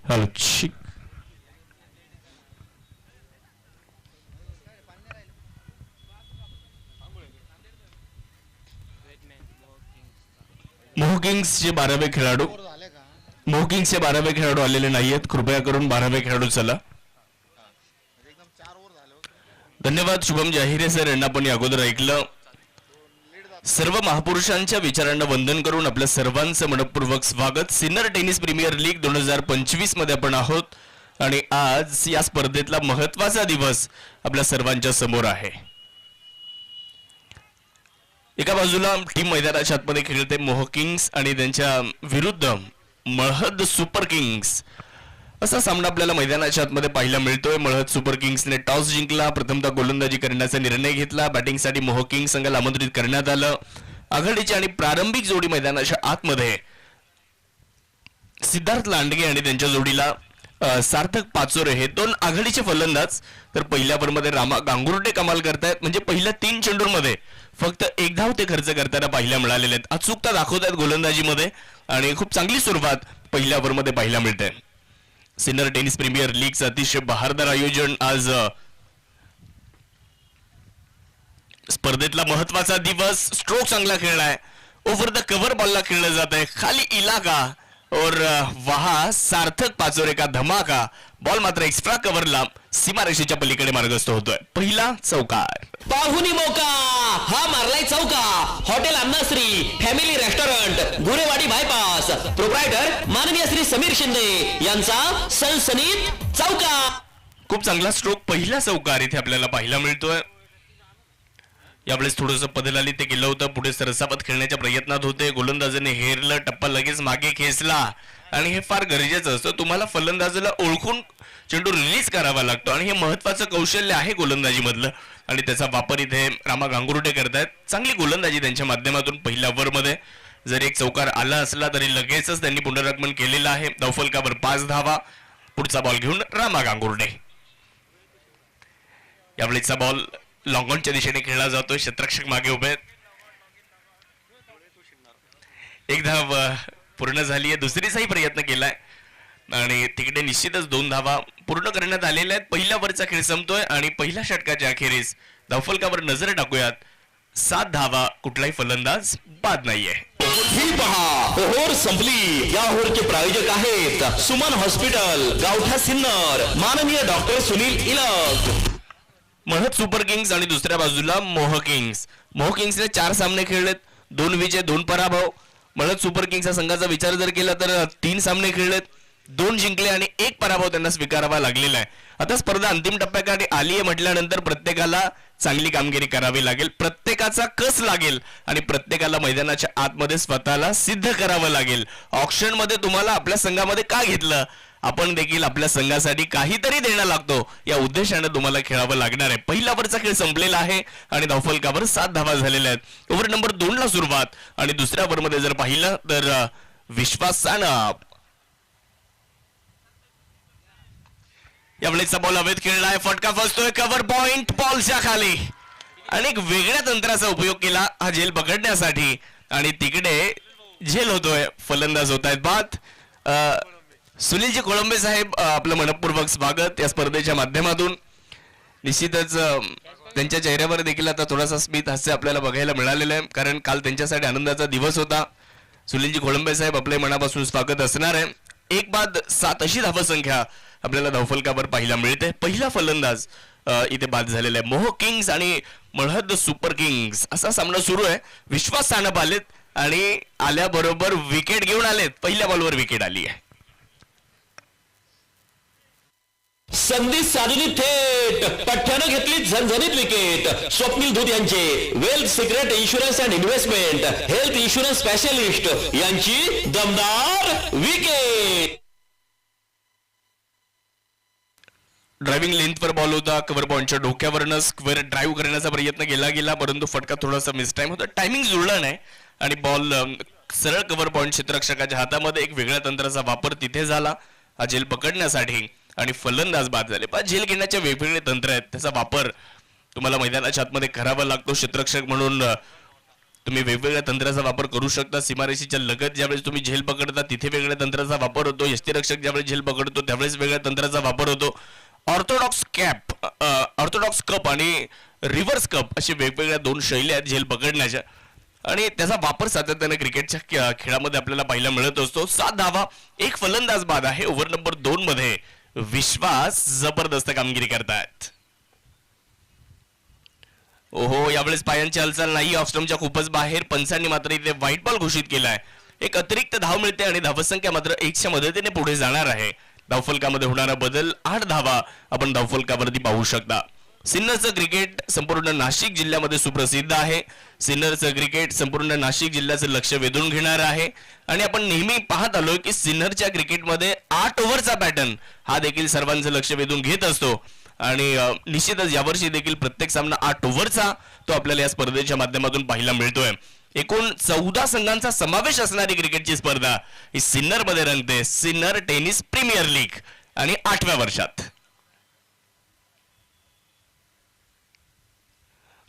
Hello ची मोह किंग्सचे 12वे खेळाडू मोह किंग्सचे 12वे खेळाडू आलेले नाहीयेत. कृपया करून 12वे खेळाडू चला. धन्यवाद शुभम जाहिरे सर यांना पण अगोदर ऐकलं. सर्व महापुरुषांच्या विचारांना वंदन करून आपल्या सर्वांचं मनपूर्वक स्वागत. सिनियर टेनिस प्रीमियर लीग 2025 मध्ये आपण आहोत आणि आज या स्पर्धेतला महत्वाचा दिवस आपल्या सर्वांच्या समोर आहे. एका बाजूला टीम मैदानाच्या आतमध्ये खेळते मोह किंग्स आणि त्यांच्या विरुद्ध मळहद सुपर किंग्स असा सामना आपल्याला मैदानाच्या आतमध्ये पाहायला मिळतोय. मळहद सुपर किंग्सने टॉस जिंकला. प्रथमतः गोलंदाजी करण्याचा निर्णय घेतला. बॅटिंगसाठी मोह किंग्स संघाला आमंत्रित करण्यात आलं. आघाडीची आणि प्रारंभिक जोडी मैदानाच्या आतमध्ये सिद्धार्थ लांडगे आणि त्यांच्या जोडीला सार्थक पाचोरे हे दोन आघाडीचे फलंदाज. तर पहिल्या ओव्हरमध्ये रामा गांगुर्डे कमाल करतायत. म्हणजे पहिल्या 3 चेंडूंमध्ये फक्त 1 धाव ते खर्च करताना पाहायला मिळालेले आहेत. अचूकता दाखवतात गोलंदाजीमध्ये आणि खूप चांगली सुरुवात पहिल्या ओव्हरमध्ये पाहायला मिळते. सिनियर टेनिस प्रीमियर लीगचं अतिशय बहारदार आयोजन. आज स्पर्धेतला महत्वाचा दिवस. स्ट्रोक चांगला खेळलाय. ओव्हर द कव्हर बॉलला खेळलं जात आहे. खाली इलाका और वहा सार्थक पाचोरे का धमाका. बॉल मात्र एक्स्ट्रा कव्हरला सीमारेषेच्या पलीकडे मार्गस्थ होतोय. पहिला चौकार. पाहुणी मौका हा मारलाय चौका. Hotel Annashree family restaurant Gurewadi bypass proprietor माननीय श्री समीर शिंदे यांचा सनसनीत चौका. खूप चांगला स्ट्रोक पहिला चौकार इथे आपल्याला पाहायला मिळतोय. यावेळेस थोडंसं पदलाली ते गेलं होतं. पुढे सरसावत खेळण्याच्या प्रयत्नात होते. गोलंदाजाने हेरलं. टप्पा लगेच मागे खेचला आणि हे फार गरजेचं असतं. तुम्हाला फलंदाजाला ओळखून चेंडू रिलीज करावा लागतो आणि हे महत्वाचं कौशल्य आहे गोलंदाजीमधलं आणि त्याचा वापर इथे रामा गांगुर्डे करतायत. चांगली गोलंदाजी त्यांच्या माध्यमातून पहिल्या ओव्हरमध्ये. जर एक चौकार आला असला तरी लगेचच त्यांनी पुनरागमन केलेलं आहे. धावफलकावर 5 धावा. पुढचा बॉल घेऊन रामा गांगुर्डे. यावेळेचा बॉल लॉंगॉनच्या दिशेने खेळला जातोय. क्षेत्ररक्षक मागे उभे आहेत. 1 धाव पूर्ण झाली आहे. दुसरीचाही प्रयत्न केलाय आणि तिकडे निश्चितच 2 धावा पूर्ण करण्यात आलेल्या आहेत. पहिल्या ओव्हरचा खेळ संपतोय आणि पहिल्या षटकाच्या अखेरीस धावफलकावर नजर टाकूयात. 7 धावा. कुठलाही फलंदाज बाद नाहीये. ही पहा ओव्हर संपली. या ओव्हरचे प्रायोजक आहेत सुमन हॉस्पिटल गावठा सिन्नर माननीय डॉक्टर सुनील इलक. मळहद सुपर किंग्स आणि दुसऱ्या बाजूला मोह किंग्स. मोह किंग्सने 4 सामने खेळलेत. 2 विजय 2 पराभव. मळहद सुपर किंग्सच्या संघाचा विचार जर केला तर 3 सामने खेळलेत. 2 जिंकले आणि 1 पराभव त्यांना स्वीकारावा लागलेला आहे. आता स्पर्धा अंतिम टप्प्याकडे आली आहे म्हटल्यानंतर प्रत्येकाला चांगली कामगिरी करावी लागेल. प्रत्येकाचा कस लागेल आणि प्रत्येकाला मैदानाच्या आतमध्ये स्वतःला सिद्ध करावं लागेल. ऑक्शन मध्ये तुम्हाला आपल्या संघामध्ये का घेतलं, आपण देखील आपल्या संघासाठी काहीतरी देणं लागतो या उद्देशाने तुम्हाला खेळावं लागणार आहे. पहिला ओव्हरचा खेळ संपलेला आहे आणि धावफलकावर 7 धावा झालेल्या आहेत. ओव्हर नंबर 2 ला सुरुवात आणि दुसऱ्या ओव्हरमध्ये जर पाहिलं तर विश्वासानं यावेळेचा बॉल हवेत खेळलाय. फटका फसतोय. कव्हर पॉइंट बॉलच्या खाली आणि एक वेगळ्या तंत्राचा उपयोग केला हा झेल पकडण्यासाठी आणि तिकडे झेल होतोय. फलंदाज होत आहेत बाद. सुनीलजी कोळंबे साहेब आपलं मनपूर्वक स्वागत या स्पर्धेच्या माध्यमातून. निश्चितच त्यांच्या चेहऱ्यावर देखील आता थोडासा स्मित हास्य आपल्याला बघायला मिळालेलं आहे कारण काल त्यांच्यासाठी आनंदाचा दिवस होता. सुनीलजी कोळंबे साहेब आपले मनापासून स्वागत असणार आहे. 1 बाद 7 अशी धावसंख्या आपल्याला धावफलकावर पाहायला मिळते. पहिला फलंदाज इथे बाद झालेला आहे. मोह किंग्स आणि मळहद सुपर किंग्स असा सामना सुरू आहे. विश्वास सानप आलेत आणि आल्याबरोबर विकेट घेऊन आलेत. पहिल्या बॉलवर विकेट आली आहे. संधी साधली थेट पठ्ठ्यानं घेतली झणझणीत विकेट. स्वप्नील धूत यांचे wealth secret insurance and investment health insurance specialist यांची दमदार विकेट. ड्रायव्हिंग लेंथवर बॉल होता. कव्हर पॉइंटच्या डोक्यावरनं स्क्वेअर ड्राईव्ह करण्याचा प्रयत्न केला गेला परंतु फटका थोडासा मिस टाइम होता. टायमिंग जुळला नाही आणि बॉल सरळ कव्हर पॉइंट क्षेत्ररक्षकाच्या हातामध्ये. एक वेगळ्या तंत्राचा वापर तिथे झाला हा झेल पकडण्यासाठी आणि फलंदाज बाद झाले. पण झेल घेण्याचे वेगवेगळे तंत्र आहेत त्याचा वापर तुम्हाला मैदानाच्या आतमध्ये करावा लागतो. क्षेत्ररक्षक म्हणून तुम्ही वेगवेगळ्या तंत्राचा वापर करू शकता. सीमारेषेच्या लगत ज्यावेळेस तुम्ही झेल पकडता तिथे वेगळ्या तंत्राचा वापर होतो. यष्टीरक्षक ज्यावेळेस झेल पकडतो त्यावेळेस वेगळ्या तंत्राचा वापर होतो. ऑर्थोडॉक्स कप आणि रिव्हर्स कप अशी वेगवेगळ्या दोन शैली आहेत झेल पकडण्याच्या आणि त्याचा वापर सातत्याने क्रिकेटच्या खेळामध्ये आपल्याला पाहायला मिळत असतो. 7 धावा, एक फलंदाज बाद आहे. ओव्हर नंबर 2 मध्ये विश्वास जबरदस्त कामगिरी करतायत. ओहो, यावेळेस पायांची हालचाल नाही. ऑफस्टम्पच्या खूपच बाहेर. पंचांनी मात्र इथे व्हाईट बॉल घोषित केलाय. एक अतिरिक्त धाव मिळते आणि धावसंख्या मात्र 1च्या मदतीने पुढे जाणार आहे. धावफलकामध्ये होणारा बदल 8 धावा आपण धावफलकावरती पाहू शकता. सिन्नरचं क्रिकेट संपूर्ण नाशिक जिल्ह्यामध्ये सुप्रसिद्ध आहे. सिन्नरचं क्रिकेट संपूर्ण नाशिक जिल्ह्याचं लक्ष वेधून घेणार आहे आणि आपण नेहमी पाहत आलोय की सिन्नरच्या क्रिकेटमध्ये 8 ओव्हरचा पॅटर्न हा देखील सर्वांचं लक्ष वेधून घेत असतो आणि निश्चितच यावर्षी देखील प्रत्येक सामना 8 ओव्हरचा तो आपल्याला या स्पर्धेच्या माध्यमातून पाहायला मिळतोय. एकूण 14 संघांचा समावेश असणारी क्रिकेटची स्पर्धा ही सिन्नरमध्ये रंगते. सिन्नर टेनिस प्रीमियर लीग आणि 8व्या वर्षात.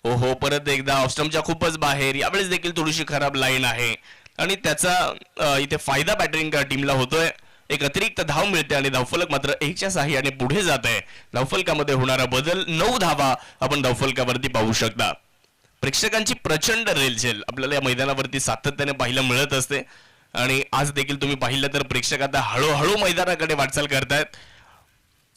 ओहो, परत एकदा ऑफस्टम्पच्या खूपच बाहेर. यावेळेस देखील थोडीशी खराब लाईन आहे आणि त्याचा इथे फायदा बॅटिंग टीमला होतोय. एक अतिरिक्त धाव मिळते आणि धावफलक मात्र 1च्या साहाय्याने पुढे जात आहे. धावफलकामध्ये होणारा बदल 9 धावा आपण धावफलकावरती पाहू शकता. प्रेक्षकांची प्रचंड रेलचेल आपल्याला या मैदानावरती सातत्याने पाहायला मिळत असते आणि आज देखील तुम्ही पाहिलं तर प्रेक्षक आता हळूहळू मैदानाकडे वाटचाल करतायत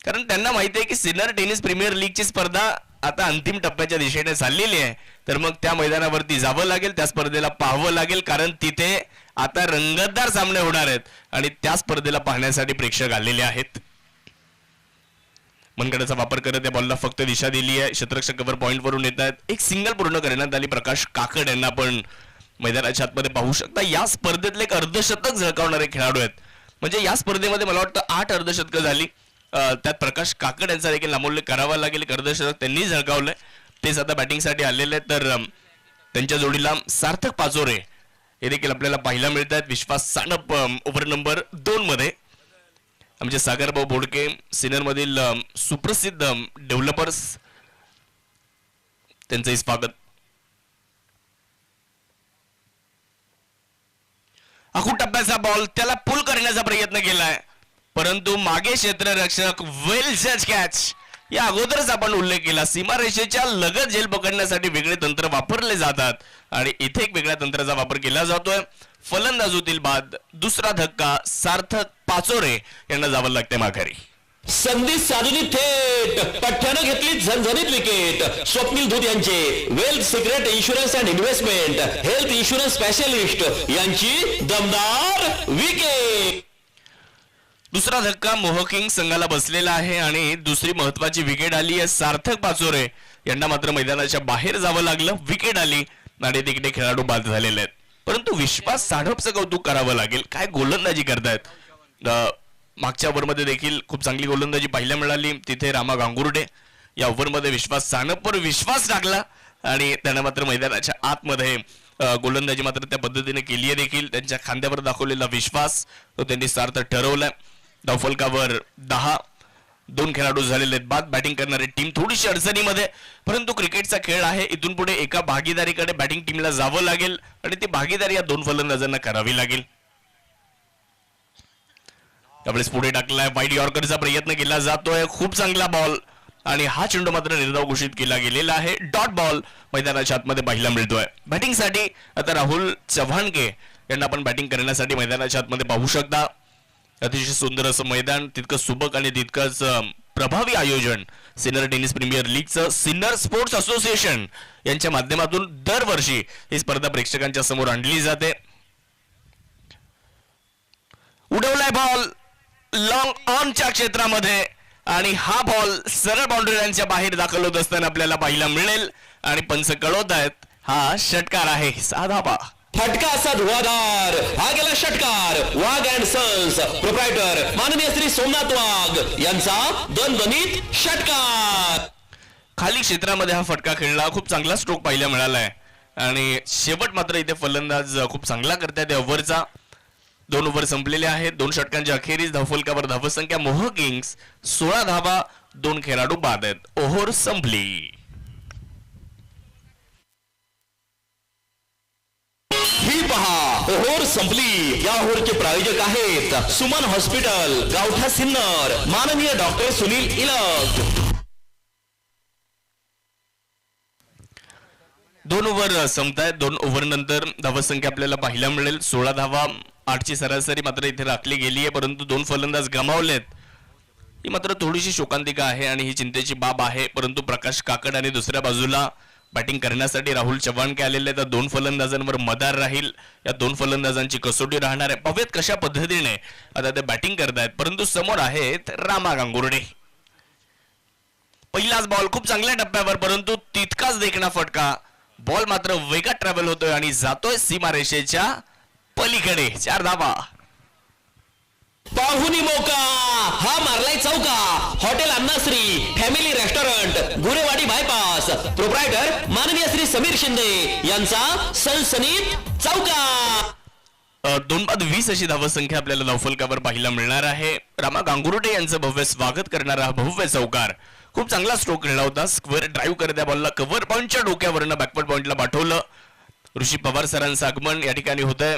कारण त्यांना माहिती आहे की सिन्नर टेनिस प्रीमियर लीगची स्पर्धा आता अंतिम टप्प्याच्या दिशेने चाललेली आहे. तर मग त्या मैदानावरती जावं लागेल, त्या स्पर्धेला पाहावं लागेल कारण तिथे आता रंगतदार सामने होणार आहेत आणि त्या स्पर्धेला पाहण्यासाठी प्रेक्षक आलेले आहेत. मनगडाचा वापर करत या बॉलला फक्त दिशा दिली आहे. क्षेत्ररक्षक कव्हर पॉइंट वरून येत आहेत. एक सिंगल पूर्ण करण्यात आली. प्रकाश काकड यांना आपण मैदानाच्या आतमध्ये पाहू शकता. या स्पर्धेतले एक अर्धशतक झळकावणारे खेळाडू आहेत. म्हणजे या स्पर्धेमध्ये मला वाटतं 8 अर्धशतकं झाली. त्यात प्रकाश काकड यांचा देखील नामोल्लेख करावा लागेल. एक अर्धशतक त्यांनी झळकावलंय. तेच आता बॅटिंगसाठी आलेले आहेत. तर त्यांच्या जोडीला सार्थक पाचोरे हे देखील आपल्याला पाहायला मिळत आहेत. विश्वास सानप ओव्हर नंबर 2 मध्ये. आमचे सागरभाऊ बोडके सिनियर मधील सुप्रसिद्ध डेव्हलपर्स त्यांचंही स्वागत. आखूड टप्प्याचा बॉल त्याला पुल करण्याचा प्रयत्न केलाय परंतु मागे क्षेत्ररक्षक वेल जज कॅच. या अगोदरच आपण उल्लेख केला सीमारेषेच्या लगत झेल पकडण्यासाठी वेगळे तंत्र वापरले जातात आणि इथे एक वेगळ्या तंत्राचा वापर केला जातोय. फलंदाज होतील बाद. दुसरा धक्का सार्थक पाचोरे यांना जावं लागते माघारी. संधी साधली थेट पठ्ठ्यानं घेतली झणझणीत विकेट. स्वप्नील धूत यांचे wealth secret insurance and investment health insurance specialist यांची दमदार विकेट. दुसरा धक्का मोहकिंग संघाला बसलेला आहे आणि दुसरी महत्वाची विकेट आली आहे. सार्थक पाचोरे यांना मात्र मैदानाच्या बाहेर जावं लागलं. विकेट आली आणि तिकडे खेळाडू बाद झालेले आहेत. परंतु विश्वास सानपचं कौतुक करावं लागेल. काय गोलंदाजी करतायत. मागच्या ओव्हरमध्ये देखील खूप चांगली गोलंदाजी पाहायला मिळाली. तिथे रामा गांगुर्डे या ओव्हरमध्ये विश्वास सानपवर विश्वास टाकला आणि त्यानं मात्र मैदानाच्या आतमध्ये गोलंदाजी मात्र त्या पद्धतीने केली आहे देखील. त्यांच्या खांद्यावर दाखवलेला विश्वास तो त्यांनी सार्थक ठरवलाय. धावफलकावर 10. 2 खेळाडू झालेले आहेत बाद. बॅटिंग करणारी टीम थोडीशी अडचणीमध्ये परंतु क्रिकेटचा खेळ आहे. इथून पुढे एका भागीदारीकडे बॅटिंग टीमला जावं लागेल आणि ती भागीदारी या 2 फलंदाजांना करावी लागेल. त्यावेळेस पुढे टाकलाय. वाईड यॉर्करचा प्रयत्न केला जातोय. खूप चांगला बॉल आणि हा चेंडू मात्र निर्धाव घोषित केला गेलेला आहे. डॉट बॉल मैदानाच्या आतमध्ये पाहायला मिळतोय. बॅटिंगसाठी आता राहुल चव्हाणके यांना आपण बॅटिंग करण्यासाठी मैदानाच्या आतमध्ये पाहू शकता. अतिशय सुंदर असं मैदान, तितकं सुबक आणि तितकंच प्रभावी आयोजन सिनियर टेनिस प्रीमियर लीगचं सिन्नर स्पोर्ट्स असोसिएशन यांच्या माध्यमातून दरवर्षी ही स्पर्धा प्रेक्षकांच्या समोर आणली जाते. उडवलाय बॉल लॉंग ऑनच्या क्षेत्रामध्ये आणि हा बॉल सरळ बाउंड्रीच्या बाहेर दाखल होत असताना आपल्याला पाहायला मिळेल आणि पंच कळवत आहेत हा षटकार आहे. साधा पा फटका असा धुवाधार. हा गेला षटकार. वाघ अँड सन्स प्रोप्रायटर माननीय श्री सोमनाथ वाघ यांचा दणदणीत षटकार. खाली क्षेत्रामध्ये हा फटका खेळला. खूप चांगला स्ट्रोक पाहायला मिळालाय आणि शेवट मात्र इथे फलंदाज खूप चांगला करतायत. ओव्हरचा 2 ओव्हर संपलेले आहेत. 2 षटकांच्या अखेरीस धावफलकावर धावसंख्या मोह किंग्स 16 धावा. 2 खेळाडू बाद आहेत. ओव्हर संपली. ही पहा ओहोर संपली. या ओहोरचे प्रायोजक आहेत सुमन हॉस्पिटल, गावठा सिन्नर, माननीय डॉक्टर सुनील इलक. 2 ओव्हर संपतायत. 2 ओव्हर नंतर धावसंख्या आपल्याला पाहायला मिळेल 16 धावा. 8ची सरासरी मात्र इथे राखली गेली आहे, परंतु 2 फलंदाज गमावलेत. ही मात्र थोडीशी शोकांतिका आहे आणि ही चिंतेची बाब आहे. परंतु प्रकाश काकड आणि दुसऱ्या बाजूला बॅटिंग करण्यासाठी राहुल चव्हाण के आलेले तर 2 फलंदाजांवर मदार राहील. या 2 फलंदाजांची कसोटी राहणार आहे. पाहूयात कशा पद्धतीने आता ते बॅटिंग करतायत. परंतु समोर आहेत रामा गांगुर्डे. पहिलाच बॉल खूप चांगल्या टप्प्यावर, परंतु तितकाच देखणा फटका. बॉल मात्र वेगात ट्रॅव्हल होतोय आणि जातोय सीमारेषेच्या पलीकडे. 4 धावा. पाहुनी मोका हा मारलाय चौका. Hotel Annashree family restaurant, Gurewadi bypass, proprietor माननीय श्री समीर शिंदे यांचा सनसनीत चौका. 2-20 अशी धावसंख्या आपल्याला धावफलकावर पाहायला मिळणार आहे. रामा गांगुर्डे यांचं भव्य स्वागत करणारा हा भव्य चौकार. खूप चांगला स्ट्रोक खेळला होता. स्क्वेअर ड्राईव्ह करत त्या बॉलला कव्हर पॉइंटच्या डोक्यावरनं बॅकवर्ड पॉइंटला पाठवलं. ऋषी पवार सरांचं आगमन या ठिकाणी होतंय.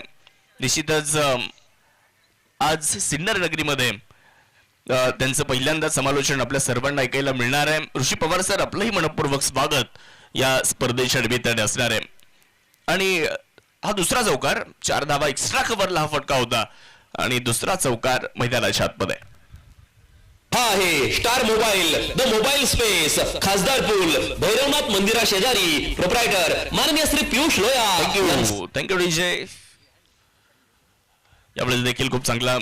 निश्चितच आज सिन्नर नगरीमध्ये त्यांचं पहिल्यांदा समालोचन आपल्या सर्वांना ऐकायला मिळणार आहे. ऋषी पवार सर आपलंही मनपूर्वक स्वागत या स्पर्धेच्या निमित्ताने असणार आहे. आणि हा दुसरा चौकार 4 धावा एक्स्ट्रा कव्हरला हा फटका होता आणि दुसरा चौकार मैदानाच्या आतमध्ये. हा आहे star mobile, the mobile space, खासदार पूल, भैरवनाथ मंदिरा शेजारी, प्रोप्रायटर माननीय श्री पियुष लोया. Thank you DJ. यावेळेस देखील खूप चांगला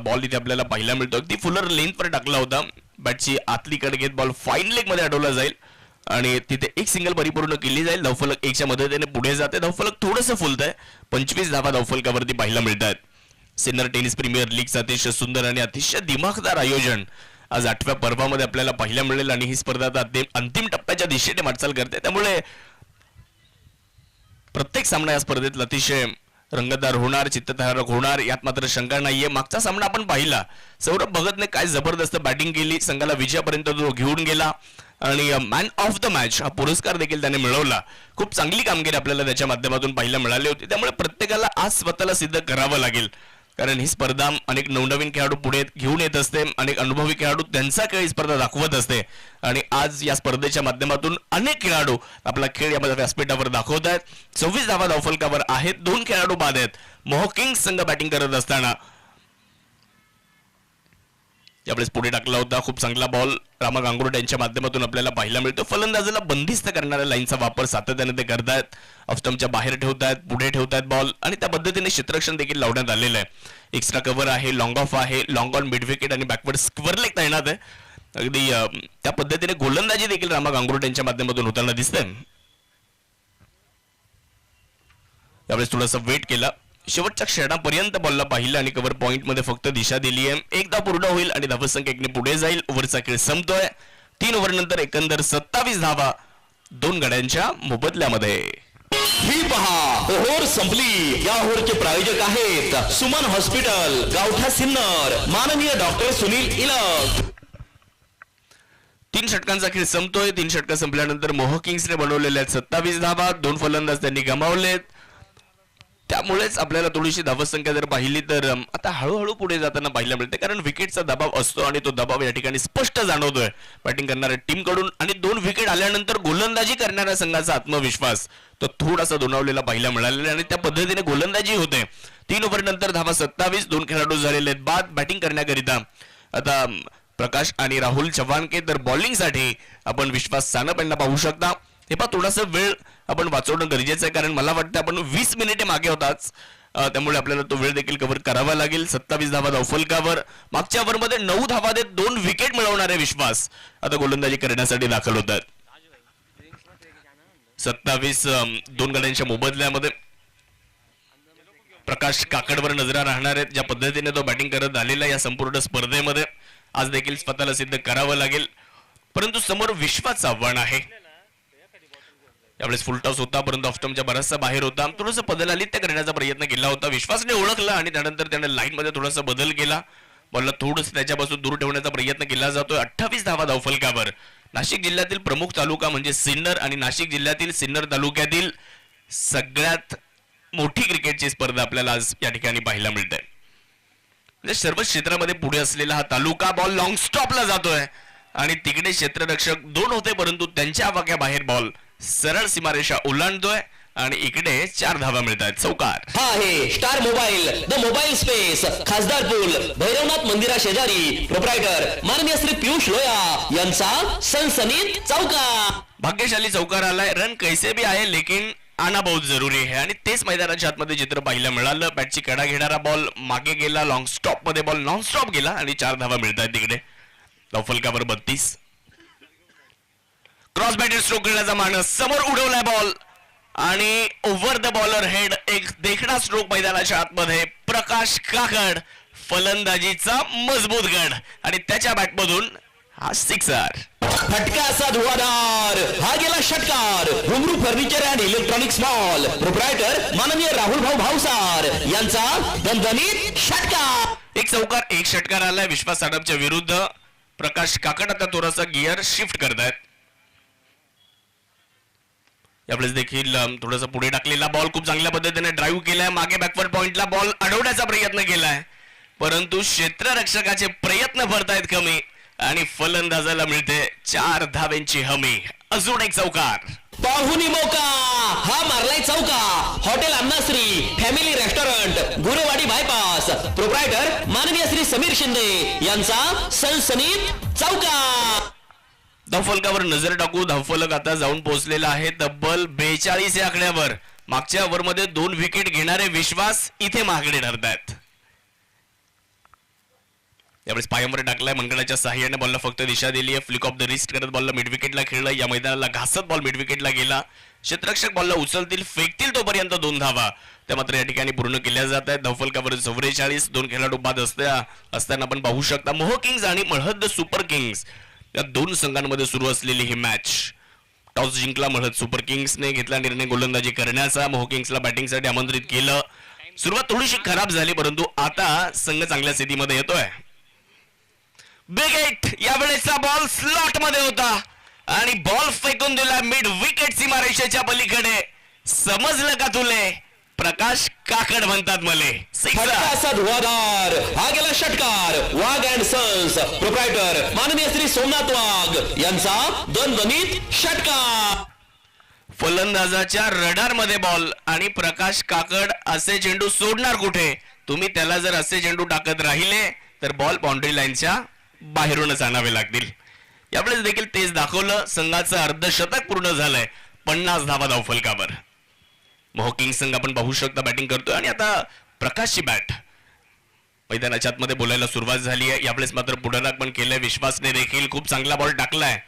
बॉल इथे आपल्याला पाहायला मिळतो. अगदी फुलर लेंथवर टाकला होता. बॅटची आतली कडे घेत बॉल फाईन लेग मध्ये अडवला जाईल आणि तिथे एक सिंगल परिपूर्ण केली जाईल. धावफलक 1च्या मदतीने पुढे जाते. धावफलक थोडंसं फुलतंय. 25 धावा धावफलकावरती पाहायला मिळतात. सिन्नर टेनिस प्रीमियर लीगचं अतिशय सुंदर आणि अतिशय दिमाखदार आयोजन आज 8व्या पर्वामध्ये आपल्याला पाहायला मिळेल आणि ही स्पर्धा आता अंतिम टप्प्याच्या दिशेने वाटचाल करते. त्यामुळे प्रत्येक सामना या स्पर्धेत अतिशय रंगतदार होणार, चित्तथरारक होणार, यात मात्र शंका नाहीये. मागचा सामना आपण पाहिला, सौरभ भगतने काय जबरदस्त बॅटिंग केली, संघाला विजयापर्यंत तो घेऊन गेला आणि मॅन ऑफ द मॅच हा पुरस्कार देखील त्याने मिळवला. खूप चांगली कामगिरी आपल्याला त्याच्या माध्यमातून पाहायला मिळाली होती. त्यामुळे प्रत्येकाला आज स्वतःला सिद्ध करावं लागेल, कारण ही स्पर्धा अनेक नवनवीन खेळाडू पुढे घेऊन येत असते. अनेक अनुभवी खेळाडू त्यांचा खेळ ही स्पर्धा दाखवत असते आणि आज या स्पर्धेच्या माध्यमातून अनेक खेळाडू आपला खेळ या व्यासपीठावर दाखवत आहेत. 26 धावा धावफलकावर आहेत. 2 खेळाडू बाद आहेत. मोहो किंग्स संघ बॅटिंग करत असताना यावेळेस पुढे टाकला होता. खूप चांगला बॉल रामा गांगुर्डे यांच्या माध्यमातून आपल्याला पाहायला मिळतो. फलंदाजाला बंदिस्त करणाऱ्या लाईनचा वापर सातत्याने ते करतायत. ऑफस्टंपच्या बाहेर ठेवतायत, पुढे ठेवतायत बॉल आणि त्या पद्धतीने क्षेत्ररक्षण देखील लावण्यात आलेलं आहे. एक्स्ट्रा कव्हर आहे, लॉंग ऑफ आहे, लॉंग ऑन मिड विकेट आणि बॅकवर्ड स्क्वेअर लेग तैनात आहे. अगदी त्या पद्धतीने गोलंदाजी देखील रामा गांगुर्डे यांच्या माध्यमातून होताना दिसतंय. यावेळेस थोडासा वेट केला, शेवटच्या क्षणापर्यंत बॉलला पाहिलं आणि कव्हर पॉइंट मध्ये फक्त दिशा दिली आहे. एकदा पूर्ण होईल आणि धावसंख्या 1ने पुढे जाईल. ओव्हरचा खेळ संपतोय. 3 ओव्हर नंतर एकंदर 27 धावा 2 गड्यांच्या मोबदल्यामध्ये. ही पहा ओहोर संपली. या ओहोरचे प्रायोजक आहेत सुमन हॉस्पिटल, गावठा सिन्नर, माननीय डॉक्टर सुनील इलक. 3 षटकांचा खेळ संपतोय. 3 षटक संपल्यानंतर मोहो किंग्सने बनवलेल्या 27 धावा. 2 फलंदाज त्यांनी गमावलेत. त्यामुळेच आपल्याला थोडीशी धावसंख्या जर पाहिली तर आता हळूहळू पुढे जाताना पाहायला मिळते, कारण विकेटचा दबाव असतो आणि तो दबाव या ठिकाणी स्पष्ट जाणवतोय बॅटिंग करणाऱ्या टीम कडून. आणि 2 विकेट आल्यानंतर गोलंदाजी करणाऱ्या संघाचा आत्मविश्वास तो थोडासा दुणावलेला पाहायला मिळालेला आणि त्या पद्धतीने गोलंदाजी होते. 3 ओव्हर नंतर धावा 27. 2 खेळाडू झालेले आहेत बाद. बॅटिंग करण्याकरिता आता प्रकाश आणि राहुल चव्हाण के तर बॉलिंगसाठी आपण विश्वास सानप यांना पाहू शकता. हे पहा थोडासा वेळ आपण वाचवणं गरजेचं आहे, कारण मला वाटतं आपण 20 मिनिटे मागे होताच, त्यामुळे आपल्याला तो वेळ देखील कव्हर करावा लागेल. 27 धावा धावफलकावर. मागच्या ओव्हरमध्ये 9 धावा देत 2 विकेट मिळवणारे विश्वास आता गोलंदाजी करण्यासाठी दाखल होतात. 27 2 गड्यांच्या मोबदल्यामध्ये प्रकाश काकडवर नजरा राहणार आहेत. ज्या पद्धतीने तो बॅटिंग करत आलेला या संपूर्ण स्पर्धेमध्ये आज देखील स्वतःला सिद्ध करावं लागेल, परंतु समोर विश्वाचं आव्हान आहे. यावेळेस फुलटॉस होता, परंतु ऑफस्टंपच्या बराचसा बाहेर होता. थोडंसं बदलालित्य करण्याचा प्रयत्न केला होता. विश्वासने ओळखला आणि त्यानंतर त्याने लाईन मध्ये थोडासा बदल केला. बॉलला थोडंसं त्याच्यापासून दूर ठेवण्याचा प्रयत्न केला जातोय. 28 धावा धावफलकावर. नाशिक जिल्ह्यातील प्रमुख तालुका म्हणजे सिन्नर आणि नाशिक जिल्ह्यातील सिन्नर तालुक्यातील सगळ्यात मोठी क्रिकेटची स्पर्धा आपल्याला आज या ठिकाणी पाहायला मिळते. म्हणजे सर्व क्षेत्रामध्ये पुढे असलेला हा तालुका बॉल लॉंग स्टॉपला जातोय आणि तिकडे क्षेत्ररक्षक 2 होते परंतु त्यांच्या आवाक्याबाहेर बॉल सरळ सीमारेषा ओलांडतोय आणि इकडे 4 धावा मिळतात. चौकार. हा आहे star mobile, the mobile space, खासदार पूल, भैरवनाथ मंदिरा शेजारी, प्रोप्रायटर माननीय श्री पियुष लोया यांचा सनसनीत चौकार. भाग्यशाली चौकार आलाय. रन कैसे भी आहे लेकिन आना बहुत जरुरी आहे आणि तेच मैदानाच्या आतमध्ये चित्र पाहायला मिळालं. बॅटची कडा घेणारा बॉल मागे गेला, लॉंग स्टॉप मध्ये बॉल नॉन स्टॉप गेला आणि 4 धावा मिळतात तिकडे. फलकावर 32. क्रॉस बॅटेड स्ट्रोक करण्याचा मानस, समोर उडवलाय बॉल आणि ओव्हर द बॉलर हेड एक देखणा स्ट्रोक मैदानाच्या आतमध्ये. प्रकाश काकड फलंदाजीचा मजबूत गड आणि त्याच्या बॅटमधून हा सिक्सर. फटका असा धुवाधार, हा गेला षटकार. घुंगरू furniture and electronics mall, proprietor माननीय राहुल भाऊ भावसार यांचा दणदणीत षटकार. एक चौकार, एक षटकार आलाय विश्वास साडपच्या विरुद्ध. प्रकाश काकड आता थोडासा गिअर शिफ्ट करतायत. यावेळेस देखील थोडासा पुढे टाकलेला बॉल खूप चांगल्या पद्धतीने ड्राईव्ह केलाय. मागे बॅकवर्ड पॉइंटला बॉल अडवण्याचा प्रयत्न केलाय परंतु क्षेत्ररक्षकाचे प्रयत्न भरतायत कमी आणि फलंदाजाला मिळते 4 धावेंची हमी. अजून एक चौकार. पाहुणी मोका, हा मारलाय चौका. Hotel Annashree family restaurant, Guruwadi bypass, proprietor माननीय श्री समीर शिंदे यांचा सनसनीत चौका. धावफलकावर नजर टाकू. धावफलक आता जाऊन पोहोचलेला आहे तब्बल 42 या आकड्यावर. मागच्या ओव्हरमध्ये 2 विकेट घेणारे विश्वास इथे महागडे ठरतायत. यावेळेस पायामध्ये टाकलाय. मंगळाच्या सहाय्याने बॉलला फक्त दिशा दिली आहे. फ्लिक ऑफ द रिस्ट करत बॉलला मिड विकेटला खेळलं. या मैदानाला घासत बॉल मिड विकेटला गेला. क्षेत्ररक्षक बॉलला उचलतील, फेकतील तोपर्यंत 2 धावा त्या मात्र या ठिकाणी पूर्ण केल्या जात आहेत. धावफलकावर 44. 2 खेळाडू बाद असताना आपण पाहू शकता मोह किंग्स आणि मळहद सुपर किंग्स या 2 संघांमध्ये सुरू असलेली ही मॅच. टॉस जिंकला मळहद सुपर किंग्सने, घेतला निर्णय गोलंदाजी करण्याचा. मोह किंग्सला बॅटिंगसाठी आमंत्रित केलं. सुरुवात थोडीशी खराब झाली परंतु आता संघ चांगल्या स्थितीमध्ये येतोय. बिग एट यावेळेचा बॉल स्लॉट मध्ये होता आणि बॉल फेकून दिला मिड विकेट सीमारेषेच्या पलीकडे. समजलं का तुले? प्रकाश काकड म्हणतात मले. फटका असा धुवाधार, हा गेला षटकार. वाघ अँड सन्स, प्रोप्रायटर माननीय श्री सोमनाथ वाघ यांचा दणदणीत षटकार. फलंदाजाच्या रडार मध्ये बॉल आणि प्रकाश काकड असे चेंडू सोडणार कुठे? तुम्ही त्याला जर असे चेंडू टाकत राहिले तर बॉल बाउंड्री लाईनच्या बाहेरूनच आणावे लागतील. यावेळेस देखील तेच दाखवलं. संघाचं अर्धशतक पूर्ण झालंय. 50 धावा धावफलकावर. मोह किंग्स संघ आपण पाहू शकता बॅटिंग करतोय आणि आता प्रकाशची बॅट मैदानाच्या आतमध्ये बोलायला सुरुवात झाली आहे. यावेळेस मात्र पुढाकार पण केलंय विश्वासने देखील. खूप चांगला बॉल टाकलाय.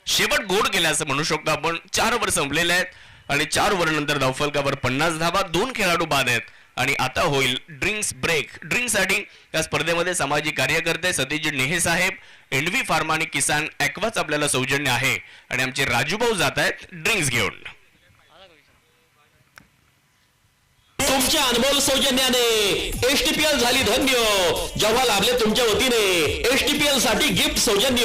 शेवट गोड केला असं म्हणू शकतो आपण. 4 ओव्हर संपलेले आहेत आणि 4 ओव्हर नंतर धावफलकावर 50 धावा. 2 खेळाडू बाद आहेत आणि आता होईल ड्रिंक्स ब्रेक. ड्रिंकसाठी या स्पर्धेमध्ये सामाजिक कार्यकर्ते सतीश नेहे साहेब, एनव्ही फार्मा आणि किसान ॲक्वाच आपल्याला सौजन्य आहे आणि आमचे राजूभाऊ जात आहेत ड्रिंक्स घेऊन. तुमच्या अनमोल सौजन्याने एसटीपीएल झाली धन्य. जेव्हा लाभले तुमच्या वतीने एसटीपीएल साठी गिफ्ट सौजन्य.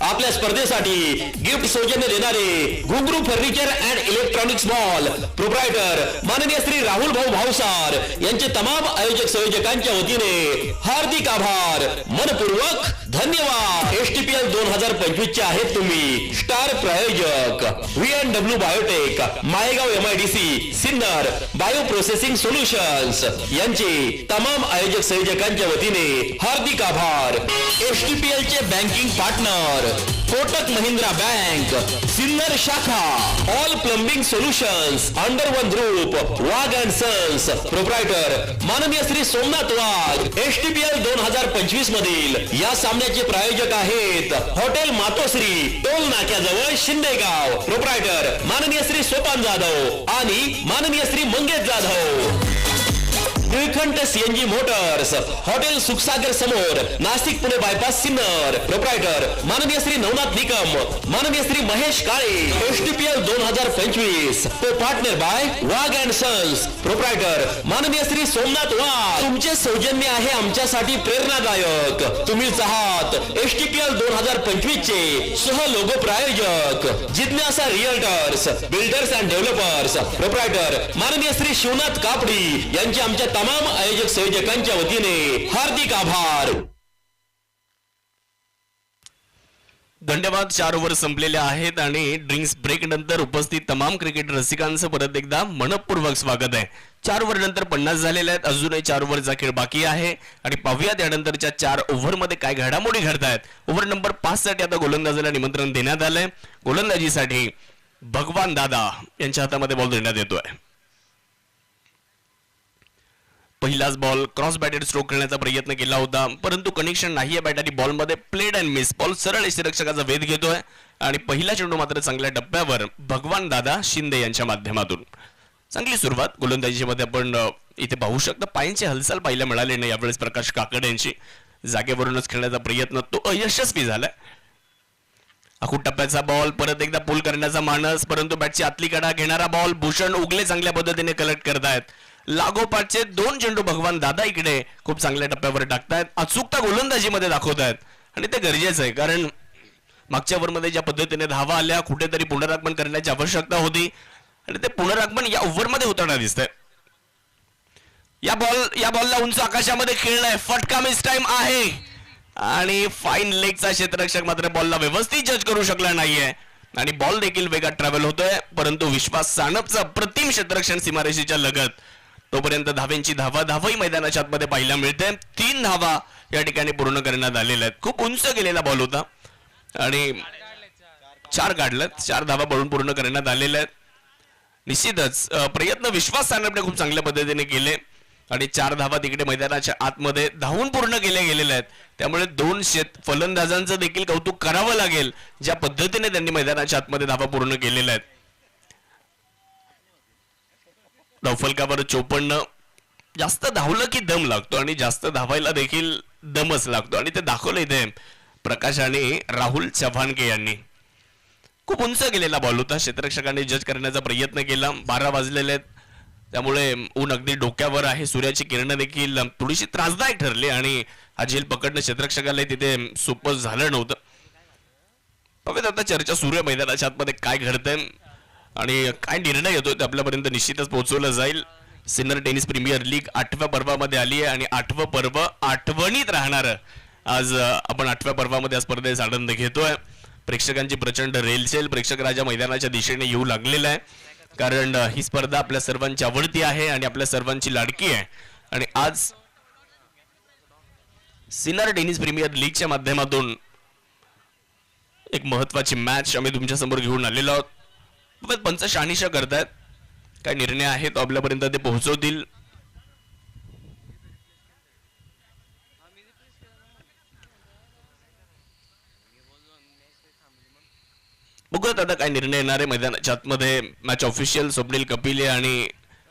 आपल्या स्पर्धेसाठी गिफ्ट सौजन्य देणारे घुंगरू furniture and electronics mall, proprietor माननीय श्री राहुल भाऊ भावसार यांचे तमाम आयोजक संयोजकांच्या वतीने हार्दिक आभार, मनपूर्वक धन्यवाद. एसटीपीएल 2025 चे आहेत तुम्ही स्टार प्रायोजक VNW biotech, Maygaon MIDC, Sinnar bio processing solutions यांचे तमाम आयोजक संयोजकांच्या वतीने हार्दिक आभार. एसटीपीएल चे banking partner Kotak Mahindra bank, Sinnar शाखा, all plumbing solutions under one group, Wagh and sons, proprietor माननीय श्री सोमनाथ वाघ. एसटीपीएल 2025 मधील या सामन्याचे प्रायोजक आहेत हॉटेल मातोश्री, टोल नाक्याजवळ शिंदेगाव, प्रोप्रायटर माननीय श्री सोपान जाधव आणि माननीय Shri Mangesh Jadhav. Nilkanth CNG Motors, hotel Sukhsagar समोर, नाशिक पुणे बायपास सिन्नर. प्रोप्रायटर माननीय श्री नवनाथ निकम, माननीय Shri Mahesh Kale. STPL 2025 co partner by Wagh and sons. Proprietor माननीय श्री सोमनाथ वाघ. तुमचे सौजन्य आहे आमच्यासाठी प्रेरणादायक. तुम्हीच आहात एसटीपीएल 2025 चे सह लोगो प्रायोजक. जिज्ञासा realtors, builders and developers. Proprietor माननीय श्री शिवनाथ कापडी यांचे आमच्या तमाम आयोजक संयोजकांच्या वतीने हार्दिक आभार. धन्यवाद. 4 ओव्हर संपलेल्या आहेत आणि ड्रिंक्स ब्रेक नंतर उपस्थित तमाम क्रिकेट रसिकांचं परत एकदा मनपूर्वक स्वागत आहे. 4 ओव्हर नंतर 50 झालेले आहेत. अजूनही 4 ओव्हरचा खेळ बाकी आहे आणि पाहूया त्यानंतरच्या 4 ओव्हर मध्ये काय घडामोडी घडतायत. ओव्हर नंबर 5 साठी आता गोलंदाजाला निमंत्रण देण्यात आलंय. गोलंदाजीसाठी भगवान दादा यांच्या हातामध्ये बॉल देण्यात येतोय. पहिलाच बॉल क्रॉस बॅटेड स्ट्रोक करण्याचा प्रयत्न केला होता, परंतु कनेक्शन नाहीये बॅटरी बॉलमध्ये. Played and miss. बॉल सरळ यष्टिरक्षकाचा वेध घेतोय आणि पहिला चेंडू मात्र चांगल्या टप्प्यावर भगवान दादा शिंदे यांच्या माध्यमातून. चांगली सुरुवात गोलंदाजीमध्ये आपण इथे पाहू शकता. पायांची हालचाल पाहायला मिळाली नाही यावेळेस प्रकाश काकड यांची. जागेवरूनच खेळण्याचा प्रयत्न तो अयशस्वी झालाय. आखूड टप्प्याचा बॉल परत एकदा पुल करण्याचा मानस, परंतु बॅटची आतली कडा घेणारा बॉल भूषण उगले चांगल्या पद्धतीने कलेक्ट करतायत. लागोपाठचे 2 चेंडू भगवान दादा इकडे खूप चांगल्या टप्प्यावर टाकतायत. अचूकता गोलंदाजीमध्ये दाखवतायत आणि ते गरजेचं आहे, कारण मागच्या ओव्हरमध्ये ज्या पद्धतीने धावा आल्या कुठेतरी पुनरागमन करण्याची आवश्यकता होती आणि ते पुनरागमन या ओव्हरमध्ये होताना दिसतंय. या बॉलला उंच आकाशामध्ये खेळणं. फटका मिस टाइम आहे आणि फाईन लेगचा क्षेत्ररक्षक मात्र बॉलला व्यवस्थित जज करू शकला नाहीये आणि बॉल देखील वेगात ट्रॅव्हल होतोय, परंतु विश्वास सानपचं अप्रतिम क्षेत्ररक्षण सीमारेषेच्या लगत. तोपर्यंत धावेंची धावाही मैदानाच्या आतमध्ये पाहायला मिळते. 3 धावा या ठिकाणी पूर्ण करण्यात आलेल्या आहेत. खूप उंच गेलेला बॉल होता आणि 4 काढलेत. 4 धावा बळून पूर्ण करण्यात आलेल्या आहेत. निश्चितच प्रयत्न विश्वास सानपने खूप चांगल्या पद्धतीने केले आणि 4 धावा तिकडे मैदानाच्या आतमध्ये धावून पूर्ण केल्या गेलेल्या आहेत. त्यामुळे 2 फलंदाजांचं देखील कौतुक करावं लागेल ज्या पद्धतीने त्यांनी मैदानाच्या आतमध्ये धावा पूर्ण केलेल्या आहेत. धावफलकावर 54. जास्त धावलं की दम लागतो आणि जास्त धावायला देखील दमच लागतो आणि ते दाखवलं इथे प्रकाश आणि राहुल चव्हाणके यांनी. खूप उंच गेलेला बॉल होता. क्षेत्ररक्षकांनी जज करण्याचा प्रयत्न केला. 12 वाजलेले आहेत त्यामुळे ऊन अगदी डोक्यावर आहे. सूर्याची किरणं देखील थोडीशी त्रासदायक ठरली आणि हा झेल पकडणं क्षेत्ररक्षकाला तिथे सोपं झालं नव्हतं. बघा आता चर्चा सुरू आहे मैदानाच्या आतमध्ये काय घडतंय आणि काय निर्णय येतोय ते आपल्यापर्यंत निश्चितच पोहोचवलं जाईल. सिन्नर टेनिस प्रीमियर लीग 8व्या पर्वामध्ये आली आहे आणि 8वं पर्व आठवणीत राहणार. आज आपण 8व्या पर्वामध्ये स्पर्धेचा आनंद घेतोय. प्रेक्षकांची प्रचंड रेलचेल प्रेक्षक राजा मैदानाच्या दिशेने येऊ लागलेला आहे, कारण ही स्पर्धा आपल्या सर्वांची आवडती आहे आणि आपल्या सर्वांची लाडकी आहे. आणि आज सिन्नर टेनिस प्रीमियर लीगच्या माध्यमातून एक महत्वाची मॅच आम्ही तुमच्या समोर घेऊन आलेलो आहोत. पंच शहानिशा करतायत. काय निर्णय आहे तो आपल्यापर्यंत ते पोहोचवतील. बघूयात आता काय निर्णय येणार आहे मैदानाच्या आतमध्ये. मॅच ऑफिशियल स्वप्नील कपिले आणि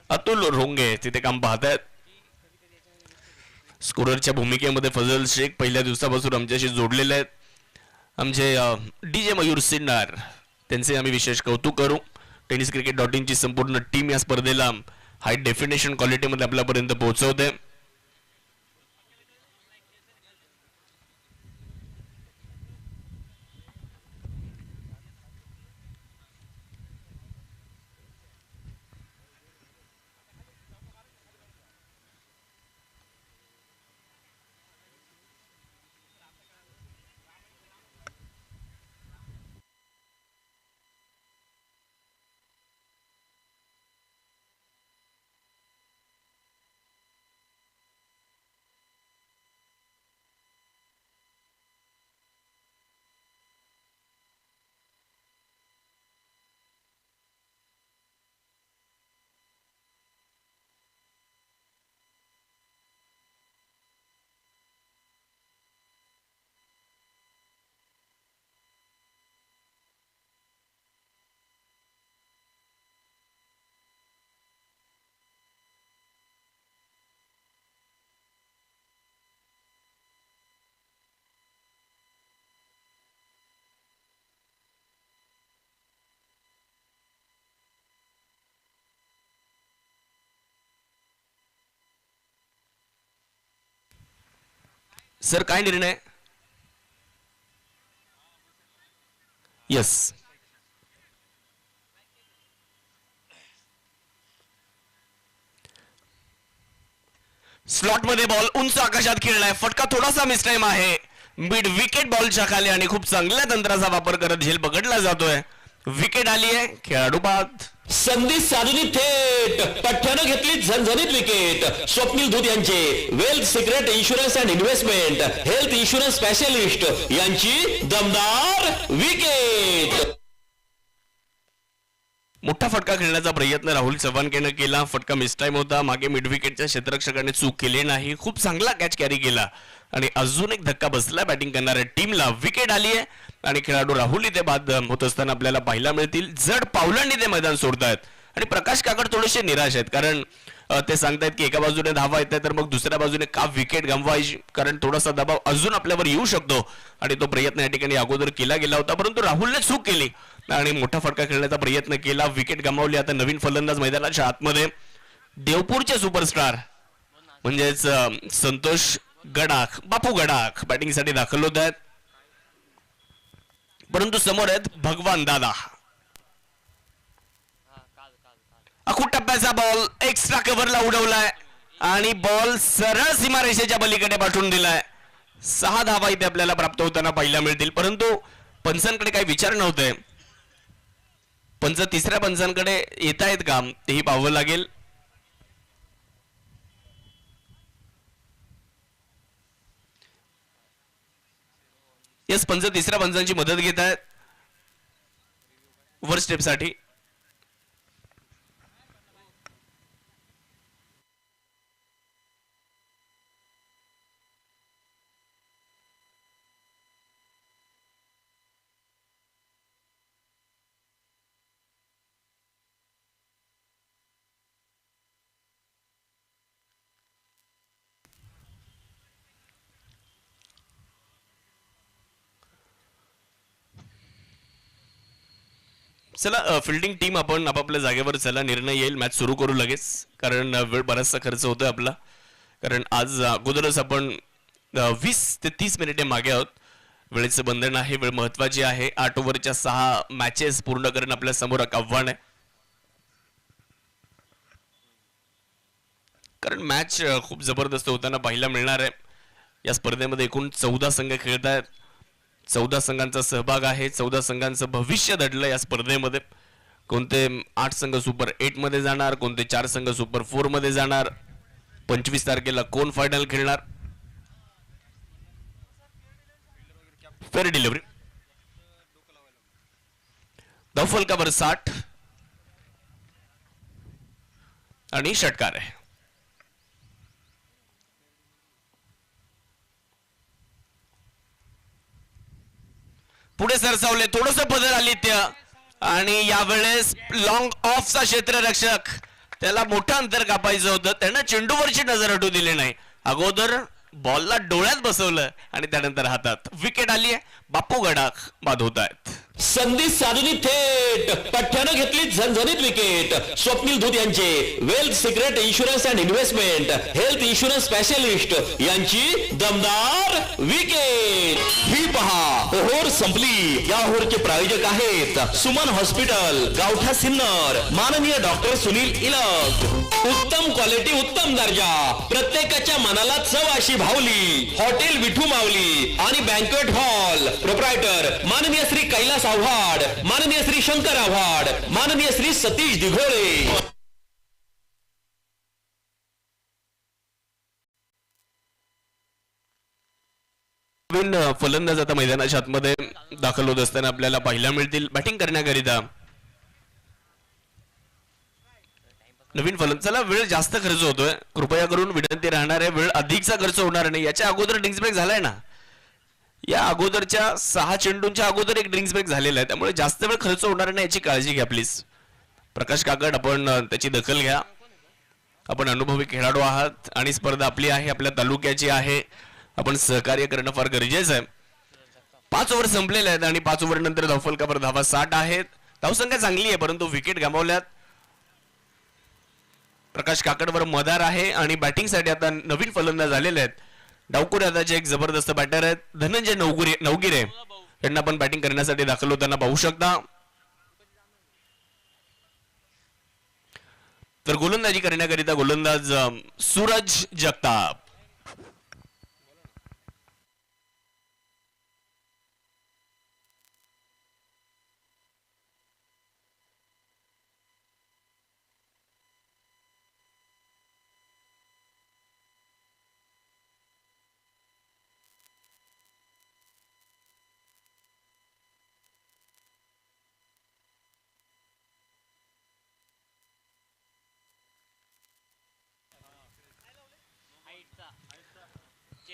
अतुल रोंगे तिथे काम पाहतायत. स्कोररच्या भूमिकेमध्ये फजल शेख पहिल्या दिवसापासून आमच्याशी जोडलेले आहेत. आमचे DJ मयूर सिन्नर त्यांचे आम्ही विशेष कौतुक करू. tenniscricket.in ची संपूर्ण टीम या स्पर्धेला हाय डेफिनेशन क्वालिटीमध्ये आपल्यापर्यंत पोहोचवते. सर काय निर्णय? यस, स्लॉट मध्ये बॉल उंच आकाशात खेळलाय. फटका थोडासा मिसटाइम आहे मिड विकेट बॉलच्या खाली आणि खूप चांगल्या तंत्राचा वापर करत झेल पकडला जातोय. विकेट आली आहे. खेळाडू बाद. संधी साधली थेट पठ्ठ्यानं घेतली झणझणीत विकेट. स्वप्नील धूत यांचे wealth secret insurance and investment health insurance specialist यांची दमदार विकेट. मोठा फटका खेळण्याचा प्रयत्न राहुल चव्हाणकेनं केला. फटका मिसटाइम होता. मागे मिड विकेटच्या क्षेत्ररक्षकाने चूक केली नाही. खूप चांगला कॅच कॅरी केला आणि अजून एक धक्का बसला बॅटिंग करणाऱ्या टीमला. विकेट आली आहे आणि खेळाडू राहुल इथे बाद होत असताना आपल्याला पाहायला मिळतील. जड पावलांनी ते मैदान सोडतायत आणि प्रकाश काकड थोडेसे निराश आहेत, कारण ते सांगतायत की एका बाजूने धावा येत आहे तर मग दुसऱ्या बाजूने का विकेट गमवायची, कारण थोडासा दबाव अजून आपल्यावर येऊ शकतो आणि तो प्रयत्न या ठिकाणी अगोदर केला गेला होता, परंतु राहुलने चूक केली आणि मोठा फटका खेळण्याचा प्रयत्न केला. विकेट गमावली. आता नवीन फलंदाज मैदानाच्या आतमध्ये देवपूरचे सुपरस्टार म्हणजेच संतोष गडाख, बापू गडाख बॅटिंगसाठी दाखल होत आहेत, परंतु समोर आहेत भगवान दादा. अखूट टप्प्याचा बॉल एक्स्ट्रा कव्हरला उडवलाय आणि बॉल सरळ सीमारेषेच्या पलीकडे पाठवून दिलाय. 6 धावा इथे आपल्याला प्राप्त होताना पाहायला मिळतील, परंतु पंचांकडे काही विचार नव्हते. पंच तिसऱ्या पंचांकडे येत आहेत का तेही पाहावं लागेल. यस, पंच तिसऱ्या पंचांची मदत घेत आहेत वर स्टेपसाठी. चला फिल्डिंग टीम आपण आपापल्या जागेवर चला. निर्णय येईल. मॅच सुरू करू लगेच, कारण वेळ बराचसा खर्च होतोय आपला, कारण आज अगोदरच आपण 20 ते 30 मिनिटे मागे आहोत. वेळेचं बंधन आहे. वेळ महत्वाची आहे. 8 ओव्हरच्या 6 मॅचेस पूर्ण करणं आपल्या समोर एक आव्हान आहे, कारण मॅच खूप जबरदस्त होताना पाहायला मिळणार आहे. या स्पर्धेमध्ये एकूण 14 संघ खेळत आहेत. 14 संघांचा सहभाग आहे. 14 संघांचं भविष्य दडलं या स्पर्धेमध्ये. कोणते 8 संघ सुपर 8 मध्ये जाणार, कोणते 4 संघ सुपर 4 मध्ये जाणार, 25 तारखेला कोण फायनल खेळणार. Fair delivery. धावफलकावर 60 आणि षटकार आहे. पुढे सरसावले थोडस पदर आदित्य आणि यावेळेस लॉंग ऑफचा क्षेत्ररक्षक, त्याला मोठं अंतर कापायचं होतं, त्यानं चेंडूवरची नजर हटू दिली नाही. अगोदर बॉलला डोळ्यात बसवलं आणि त्यानंतर हातात. विकेट आली आहे. बापू गडाख बाद होत आहेत. संधी साधली थेट पठ्ठ्यानं घेतली झणझणीत विकेट. स्वप्नील धूत यांचे wealth secret insurance and investment health insurance specialist यांची दमदार विकेट. ही पहा ओव्हर संपली. या ओव्हरचे प्रायोजक आहेत सुमन हॉस्पिटल, गावठा सिन्नर, माननीय डॉक्टर सुनील इलक. उत्तम क्वालिटी, उत्तम दर्जा, प्रत्येकाच्या मनाला चव अशी भावली. हॉटेल विठू माऊली आणि बँक्वेट हॉल. प्रोप्रायटर माननीय श्री कैलास आव्हाड, माननीय श्री शंकर आव्हाड, माननीय श्री सतीश दिघोळे. नवीन फलंदाज आता मैदानाच्या आतमध्ये दाखल होत असताना आपल्याला पाहायला मिळतील. बॅटिंग करण्याकरिता नवीन फलंदाजाला वेळ जास्त खर्च होतोय. कृपया करून विनंती राहणार आहे, वेळ अधिकचा खर्च होणार नाही. याच्या अगोदर ड्रिंक्स ब्रेक झालाय ना, या अगोदरच्या 6 चेंडूंच्या अगोदर एक ड्रिंक्स ब्रेक झालेला आहे, त्यामुळे जास्त वेळ खर्च होणार नाही याची काळजी घ्या प्लीज. प्रकाश काकड, आपण त्याची दखल घ्या. आपण अनुभवी खेळाडू आहात आणि स्पर्धा आपली आहे, आपल्या तालुक्याची आहे. आपण सहकार्य करणं फार गरजेचं आहे. 5 ओव्हर संपलेले आहेत आणि 5 ओव्हर नंतर धावफलकावर धावा 60 आहेत. धावसंख्या चांगली आहे, परंतु विकेट गमावल्यात. प्रकाश काकडवर मदार आहे आणि बॅटिंगसाठी आता नवीन फलंदाज आलेले आहेत. डावकुरे आताचे एक जबरदस्त बॅटर आहेत धनंजय नवगिरे यांना पण बॅटिंग करण्यासाठी दाखल होताना पाहू शकता. तर गोलंदाजी करण्याकरिता गोलंदाज सूरज जगताप.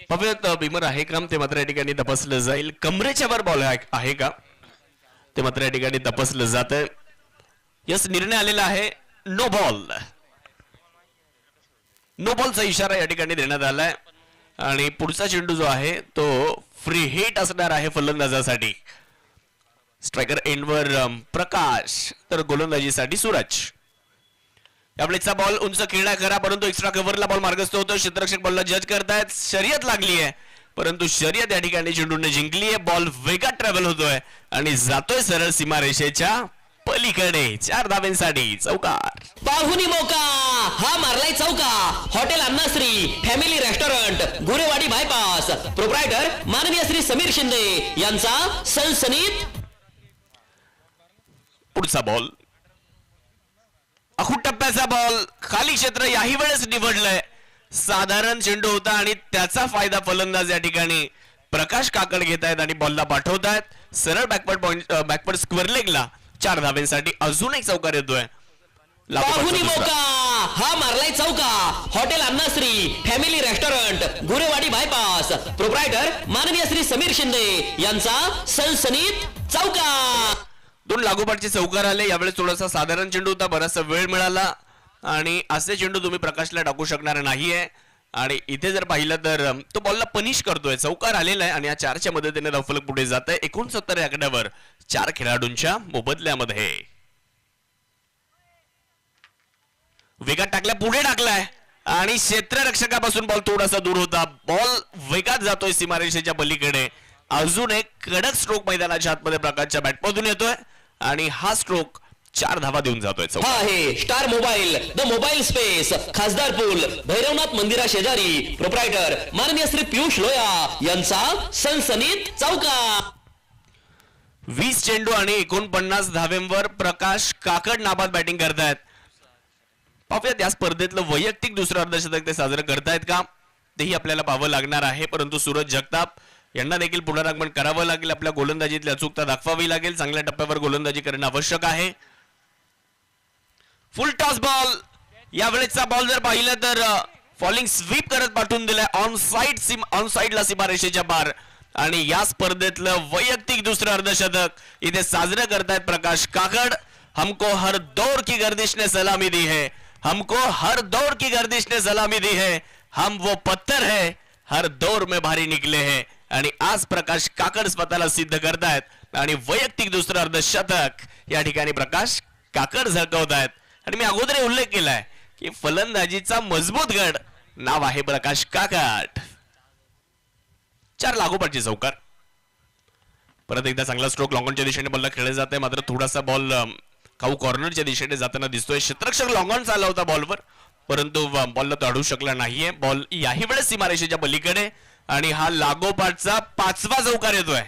पाहूयात भीमर आहे का ते मात्र या ठिकाणी तपासलं जाईल. कमरेच्या वर बॉल आहे का ते मात्र या ठिकाणी तपासलं जात आहे. यस, निर्णय आलेला आहे नो बॉल. नो बॉलचा इशारा या ठिकाणी देण्यात आलाय आणि पुढचा चेंडू जो आहे तो फ्री हिट असणार आहे फलंदाजासाठी. स्ट्रायकर एंडवर प्रकाश तर गोलंदाजीसाठी सूरज. यावेळेचा बॉल उंच खेळला करा परंतु एक्स्ट्रा कव्हरला बॉल मार्गस्थ होतो. क्षेत्ररक्षक बॉलला जज करतायत. शर्यत लागली आहे परंतु शर्यत या ठिकाणी चेंडूने जिंकली आहे. बॉल वेगात ट्रॅव्हल होतोय आणि जातोय सरळ सीमारेषेच्या पलीकडे. 4 धाब्यांसाठी चौकार. पाहुणी मौका हा मारलाय चौका. Hotel Annashree family restaurant Gurewadi bypass proprietor माननीय श्री समीर शिंदे यांचा सनसनीत. पुढचा बॉल अखूट टप्प्याचा बॉल. खाली क्षेत्र याही वेळेस निवडलंय. साधारण चेंडू होता आणि त्याचा फायदा फलंदाज या ठिकाणी प्रकाश काकड घेत आहेत आणि बॉलला पाठवतायत सरळ बॅकवर्ड स्क्वेअर लेगला. 4 धाब्यांसाठी अजून एक चौकार येतोय. पाहुणी मौका हा मारलाय चौका. Hotel Annashree family restaurant Gurewadi bypass proprietor माननीय श्री समीर शिंदे यांचा सनसनीत चौका. 2 लागोपाठचे चौकार आले. यावेळेस थोडासा साधारण चेंडू होता. बराचसा वेळ मिळाला आणि असे चेंडू तुम्ही प्रकाशला टाकू शकणार नाहीये. आणि इथे जर पाहिलं तर तो बॉलला पनिश करतोय. चौकार आलेला आहे आणि या 4च्या मदतीने धावफलक पुढे जात आहे. 69 या आकड्यावर 4 खेळाडूंच्या मोबदल्यामध्ये. वेगात टाकलाय, पुढे टाकलाय आणि क्षेत्ररक्षकापासून बॉल थोडासा दूर होता. बॉल वेगात जातोय सीमारेषेच्या पलीकडे. अजून एक कडक स्ट्रोक मैदानाच्या आतमध्ये प्रकाशच्या बॅटमधून येतोय आणि हा स्ट्रोक 4 धावा देऊन जातोय. हा आहे star mobile the mobile space खासदार पूल भैरवनाथ मंदिरा शेजारी प्रोप्रायटर माननीय श्री पियुष लोया यांचा सनसनीत चौका. 20 चेंडू आणि 49 धाव्यांवर प्रकाश काकड नाबाद बॅटिंग करतायत. पाहूयात या स्पर्धेतलं वैयक्तिक दुसरं अर्धशतक ते साजरं करतायत का तेही आपल्याला पाहावं लागणार आहे. परंतु सूरज जगताप यांना देखील पुनरागमन करावं लागेल. आपल्या गोलंदाजीतली अचूकता दाखवावी लागेल. चांगल्या टप्प्यावर गोलंदाजी करणं आवश्यक आहे. Full toss ball. यावेळेचा बॉल जर पाहिलं तर फॉलिंग स्वीप करत पाठवून दिलाय ऑन साइडला सीमारेषेच्या पार. आणि या स्पर्धेतलं वैयक्तिक दुसरं अर्धशतक इथे साजरं करतायत प्रकाश काकड. हमको हर दौर की गर्दिश ने सलामी दी है. हमको हर दौर की गर्दिश ने सलामी दी है. हम वो पत्थर है हर दौर में भारी निकले हैं. आणि आज प्रकाश काकड स्वतःला सिद्ध करतायत आणि वैयक्तिक दुसरं अर्धशतक या ठिकाणी प्रकाश काकड झळकवत आहेत. आणि मी अगोदर उल्लेख केलाय की फलंदाजीचा मजबूत गड नाव आहे प्रकाश काकड. 4 लागोपाठचे चौकार. परत एकदा चांगला स्ट्रोक लॉंगॉनच्या दिशेने बॉलला खेळले जाते. मात्र थोडासा बॉल काऊ कॉर्नरच्या दिशेने जाताना दिसतोय. क्षेत्ररक्षक लॉंगॉन चालला होता बॉलवर परंतु बॉलला तो अडवू शकला नाहीये. बॉल याही वेळेस सीमारेषेच्या पलीकडे आणि हा लागोपाठचा 5वा चौकार येतोय.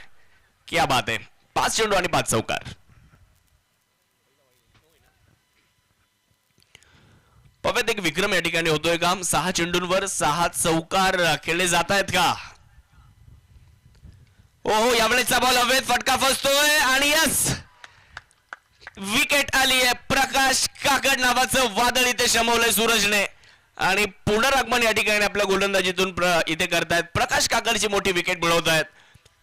क्या बात आहे. 5 चेंडू आणि 5 चौकार. पवेत एक विक्रम या ठिकाणी होतोय का. 6 चेंडूंवर 6 चौकार खेळले जात आहेत का. ओहो, यावेळेचा बॉल हवेत फटका फसतोय आणि यस विकेट आली आहे. प्रकाश काकड नावाचं वादळ इथे शमवलंय सूरजने आणि पुनरागमन या ठिकाणी आपल्या गोलंदाजीतून इथे करतायत. प्रकाश काकडची मोठी विकेट मिळवतायत.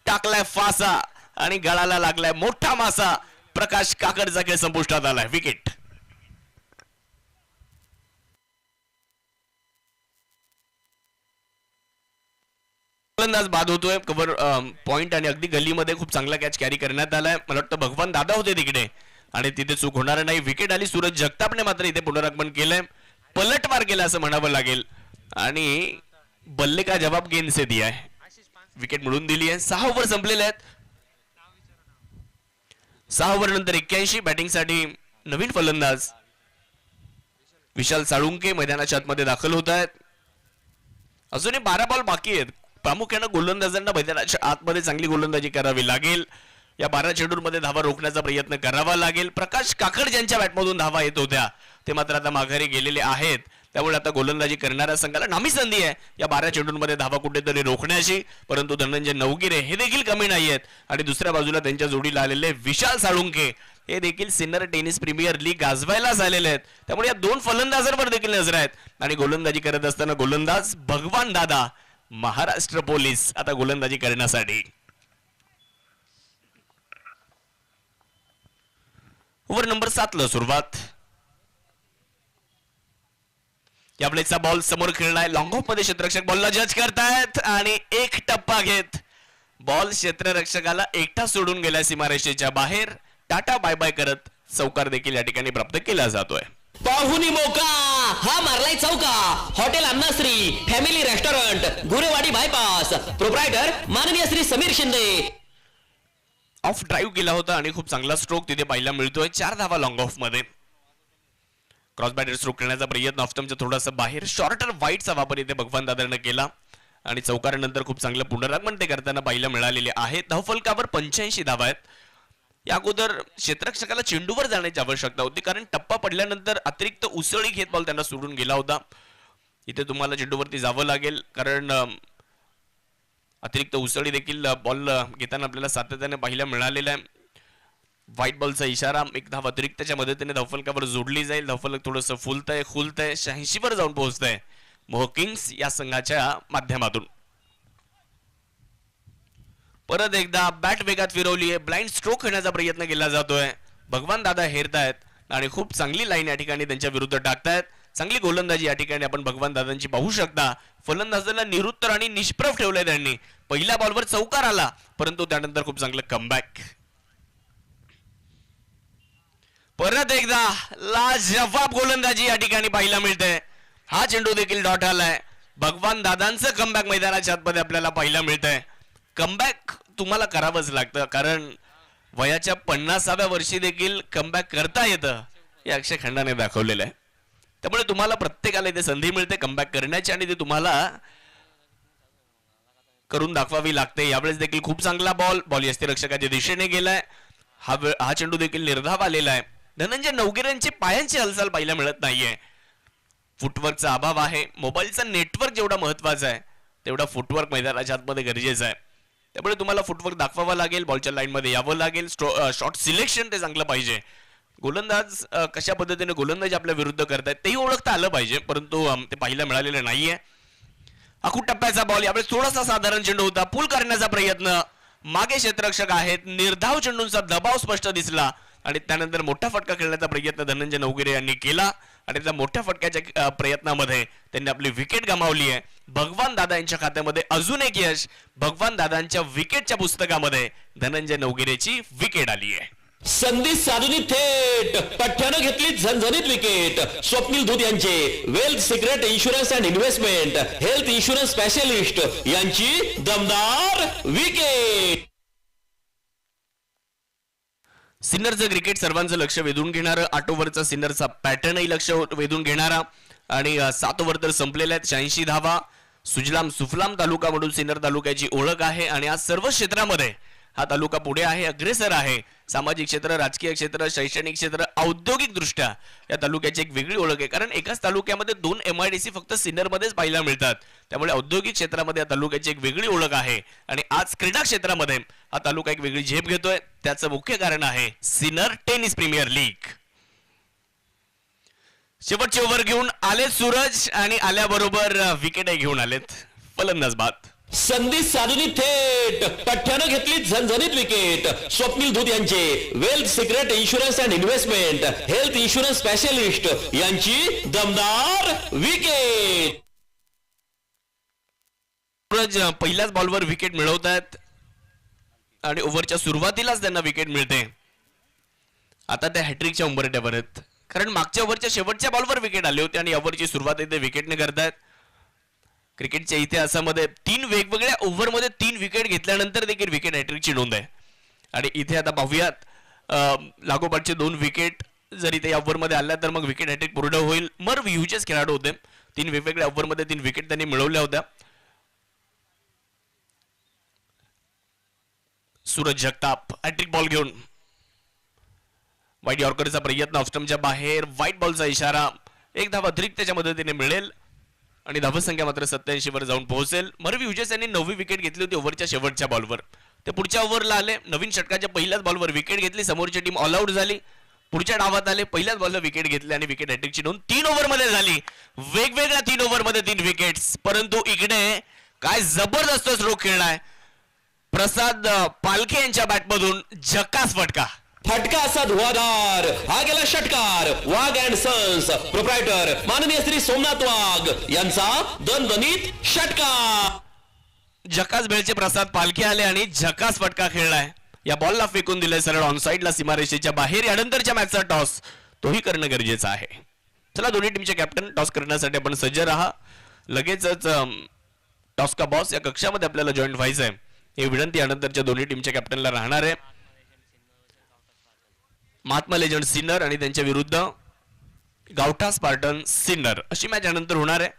टाकलाय फासा आणि गळाला लागलाय मोठा मासा. प्रकाश काकडचा खेळ संपुष्टात आलाय. विकेट. फलंदाज बाद होतोय. कव्हर पॉइंट आणि अगदी गल्लीमध्ये खूप चांगला कॅच कॅरी करण्यात आलाय. मला वाटतं भगवान दादा होते तिकडे आणि तिथे चूक होणार नाही. विकेट आली. सूरज जगतापने मात्र इथे पुनरागमन केलंय. पलटवार केला असं म्हणावं लागेल आणि बल्ले का जवाब गेंद से दिया है, विकेट मिळवून दिली आहे. 6 ओव्हर संपलेले आहेत. 6 ओव्हर नंतर 81 बॅटिंगसाठी नवीन फलंदाज विशाल साळुंके मैदानाच्या आतमध्ये दाखल होत आहेत. अजूनही 12 बॉल बाकी आहेत. प्रामुख्याने गोलंदाजांना मैदानाच्या आतमध्ये चांगली गोलंदाजी करावी लागेल. या 12 चेंडूंमध्ये धावा रोखण्याचा प्रयत्न करावा लागेल. प्रकाश काकड ज्यांच्या बॅटमधून धावा येत होत्या ते मात्र आता माघारी गेलेले आहेत. त्यामुळे आता गोलंदाजी करणाऱ्या संघाला नामी संधी आहे या 12 चेंडूंमध्ये धावा कुठेतरी रोखण्याची. परंतु धनंजय नवगिरे हे देखील कमी नाही आहेत आणि दुसऱ्या बाजूला त्यांच्या जोडीला आलेले विशाल साळुंके हे देखील सिनियर टेनिस प्रीमियर लीग गाजवायला झालेले आहेत. त्यामुळे या 2 फलंदाजांवर देखील नजर आहेत आणि गोलंदाजी करत असताना गोलंदाज भगवान दादा महाराष्ट्र पोलीस आता गोलंदाजी करण्यासाठी. ओव्हर नंबर 7 ला सुरुवात. या वेळेचा बॉल समोर खेळलाय. लॉंग ऑफ मध्ये क्षेत्ररक्षक बॉलला जज करतायत आणि एक टप्पा घेत बॉल क्षेत्ररक्षकाला एकटा सोडून गेल्या सीमारेषेच्या बाहेर. टाटा बाय बाय करत चौकार देखील या ठिकाणी प्राप्त केला जातोय. पाहुणी मोका हा मारलाय चौका. Hotel Annashree family restaurant Gurewadi bypass proprietor माननीय श्री समीर शिंदे. ऑफ ड्राईव्ह केला होता आणि खूप चांगला स्ट्रोक तिथे पाहायला मिळतोय. 4 धावा लॉंग ऑफ मध्ये. क्रॉस बॅटर स्ट्रोक करण्याचा प्रयत्न ऑफस्टमच्या थोडासा बाहेर शॉर्टर वाईटचा वापर इथे भगवान दादाने केला आणि चौकारानंतर खूप चांगलं पुनरागमन ते करताना पाहायला मिळालेले आहे. धावफलकावर 85 धावा आहेत. या अगोदर क्षेत्ररक्षकाला चेंडूवर जाण्याची आवश्यकता होती कारण टप्पा पडल्यानंतर अतिरिक्त उसळी घेत बॉल त्यांना सोडून गेला होता. इथे तुम्हाला चेंडूवरती जावं लागेल कारण अतिरिक्त उसळी देखील बॉल घेताना आपल्याला सातत्याने पाहायला मिळालेला आहे. व्हाईट बॉलचा इशारा एक धाव अतिरिक्तच्या मदतीने धावफलकावर जोडली जाईल. धावफलक थोडंसं फुलतंय खुलतंय 86 वर जाऊन पोहोचतंय मोह किंग्स या संघाच्या माध्यमातून. परत एकदा बॅट वेगात फिरवली आहे. ब्लाइंड स्ट्रोक करण्याचा प्रयत्न केला जातोय. भगवान दादा हेरतायत आणि खूप चांगली लाईन या ठिकाणी त्यांच्या विरुद्ध टाकतायत. चांगली गोलंदाजी या ठिकाणी आपण भगवान दादांची पाहू शकता. फलंदाजाला निरुत्तर आणि निष्प्रभ ठेवलंय त्यांनी. पहिल्या बॉलवर चौकार आला परंतु त्यानंतर खूप चांगलं कमबॅक. परत एकदा लाजवाब गोलंदाजी या ठिकाणी पाहायला मिळते. हा चेंडू देखील डॉट आलाय. भगवान दादांचं कमबॅक मैदानाच्या आतमध्ये आपल्याला पाहायला मिळतंय. कमबॅक तुम्हाला करावंच लागतं कारण वयाच्या 50व्या वर्षी देखील कमबॅक करता येतं हे अक्षय खंडाने दाखवलेलं आहे. त्यामुळे तुम्हाला प्रत्येकाला इथे संधी मिळते कमबॅक करण्याची आणि ते तुम्हाला करून दाखवावी लागते. यावेळेस देखील खूप चांगला बॉल यष्टिरक्षकाच्या दिशेने गेलाय. हा चेंडू देखील निर्धाव आलेला आहे. धनंजय नवगिरेंची पायांची हालचाल पाहायला मिळत नाहीये. फुटवर्कचा अभाव आहे. मोबाईलचा नेटवर्क जेवढा महत्वाचा आहे तेवढा फुटवर्क मैदानाच्या आतमध्ये गरजेचं आहे. त्यामुळे तुम्हाला फुटवर्क दाखवावा लागेल. बॉलच्या लाईन मध्ये यावं लागेल. शॉट सिलेक्शन ते चांगलं पाहिजे. गोलंदाज कशा पद्धतीने गोलंदाजी आपल्या विरुद्ध करतायत तेही ओळखता आलं पाहिजे परंतु ते पाहायला मिळालेलं नाहीये. आखूट टप्प्याचा बॉल यावेळेस थोडासा साधारण चेंडू होता. पूल करण्याचा प्रयत्न. मागे क्षेत्ररक्षक आहेत. निर्धाव चेंडूंचा दबाव स्पष्ट दिसला आणि त्यानंतर मोठा फटका खेळण्याचा प्रयत्न धनंजय नवगिरे यांनी केला आणि त्या मोठ्या फटक्याच्या प्रयत्नामध्ये त्यांनी आपली विकेट गमावली आहे. भगवान दादा यांच्या खात्यामध्ये अजून एक यश. भगवान दादांच्या विकेटच्या पुस्तकामध्ये धनंजय नवगिरेची विकेट आली आहे. संधी साधून थेट पठ्ठ्यानं घेतली झणझणीत विकेट. स्वप्नील धूत यांचे wealth secret insurance and investment health insurance specialist यांची दमदार विकेट. सिन्नरचं क्रिकेट सर्वांचं लक्ष वेधून घेणारं. 8 ओव्हरचा सिन्नरचा पॅटर्नही लक्ष वेधून घेणारा आणि 7 ओव्हर तर संपलेल्या आहेत. 86 धावा. सुजलाम सुफलाम तालुका म्हणून सिन्नर तालुक्याची ओळख आहे आणि आज सर्व क्षेत्रामध्ये हा तालुका पुढे आहे, अग्रेसर आहे. सामाजिक क्षेत्र, राजकीय क्षेत्र, शैक्षणिक क्षेत्र, औद्योगिक दृष्ट्या या तालुक्याची एक वेगळी ओळख आहे कारण एकाच तालुक्यामध्ये 2 MIDC फक्त सिन्नरमध्येच पाहायला मिळतात. त्यामुळे औद्योगिक क्षेत्रामध्ये या तालुक्याची एक वेगळी ओळख आहे आणि आज क्रीडा क्षेत्रामध्ये हा तालुका एक वेगळी झेप घेतोय. त्याचं मुख्य कारण आहे सिन्नर टेनिस प्रीमियर लीग. शेवटचे ओव्हर घेऊन आले सूरज आणि आल्याबरोबर विकेटही घेऊन आलेत फलंदाज बाद. संधी साधून थेट पठ्ठ्यानं घेतली झणझणीत विकेट. स्वप्नील धूत यांचे wealth secret insurance and investment health insurance specialist यांची दमदार विकेट. सूरज पहिल्याच बॉलवर विकेट मिळवत आहेत आणि ओव्हरच्या सुरुवातीलाच त्यांना विकेट मिळते. आता त्या हॅट्रिकच्या उंबरठ्यावर आहेत कारण मागच्या ओव्हरच्या शेवटच्या बॉलवर विकेट आले होते आणि ओव्हरची सुरुवात इथे विकेटने करतायत. क्रिकेटच्या इतिहासामध्ये 3 वेगवेगळ्या ओव्हरमध्ये 3 विकेट घेतल्यानंतर देखील विकेट हॅट्रिकची नोंद आहे. आणि इथे आता पाहूयात लागोपाठचे 2 विकेट जर इथे या ओव्हरमध्ये आल्या तर मग विकेट हॅट्रिक पूर्ण होईल. मर्व ह्यूजेस खेळाडू होते. 3 वेगवेगळ्या ओव्हरमध्ये 3 विकेट त्यांनी मिळवल्या होत्या. सूरज जगताप हॅट्रिक बॉल घेऊन वाईट यॉर्करचा प्रयत्न ऑफस्टमच्या बाहेर. व्हाईट बॉलचा इशारा. 1 धाव अतिरिक्त त्याच्या मदतीने मिळेल आणि धावसंख्या मात्र 87 वर जाऊन पोहोचेल. मर्वी ह्यूजेस यांनी 9वी विकेट घेतली होती ओव्हरच्या शेवटच्या बॉलवर. ते पुढच्या ओव्हरला आले. नवीन षटकाच्या पहिल्याच बॉलवर विकेट घेतली. समोरची टीम ऑल आउट झाली. पुढच्या डावात आले. पहिल्याच बॉलला विकेट घेतली आणि विकेट हॅट्रिकची नोंद 3 ओव्हरमध्ये झाली. वेगवेगळ्या 3 ओव्हरमध्ये 3 विकेट्स. परंतु इकडे काय जबरदस्त स्ट्रोक खेळलाय प्रसाद पालखे यांच्या बॅटमधून. झकास फटका. फटका असा धुवाधार. हा गेला षटकार. वाघ अँड सन्स प्रोप्रायटर माननीय श्री सोमनाथ वाघ यांचा दणदणीत षटकार. झकास बेलचे प्रसाद पालखे आले आणि झकास फटका खेळलाय. या बॉलला फेकून दिले सरळ ऑन साइडला सीमारेषेच्या बाहेर. यानंतरच्या मॅचचा टॉस तोही करणं गरजेचं आहे. चला दोन्ही टीमचे कॅप्टन टॉस करण्यासाठी आपण सज्ज राहा. लगेचच टॉस का बॉस या कक्षामध्ये आपल्याला जॉईन व्हायचंय ही विनंती यानंतरच्या दोन्ही टीमच्या कॅप्टनला राहणार आहे. महात्मा लेजंड सिन्नर आणि त्यांच्या विरुद्ध गावठा स्पार्टन सिन्नर अशी मॅच यानंतर होणार आहे.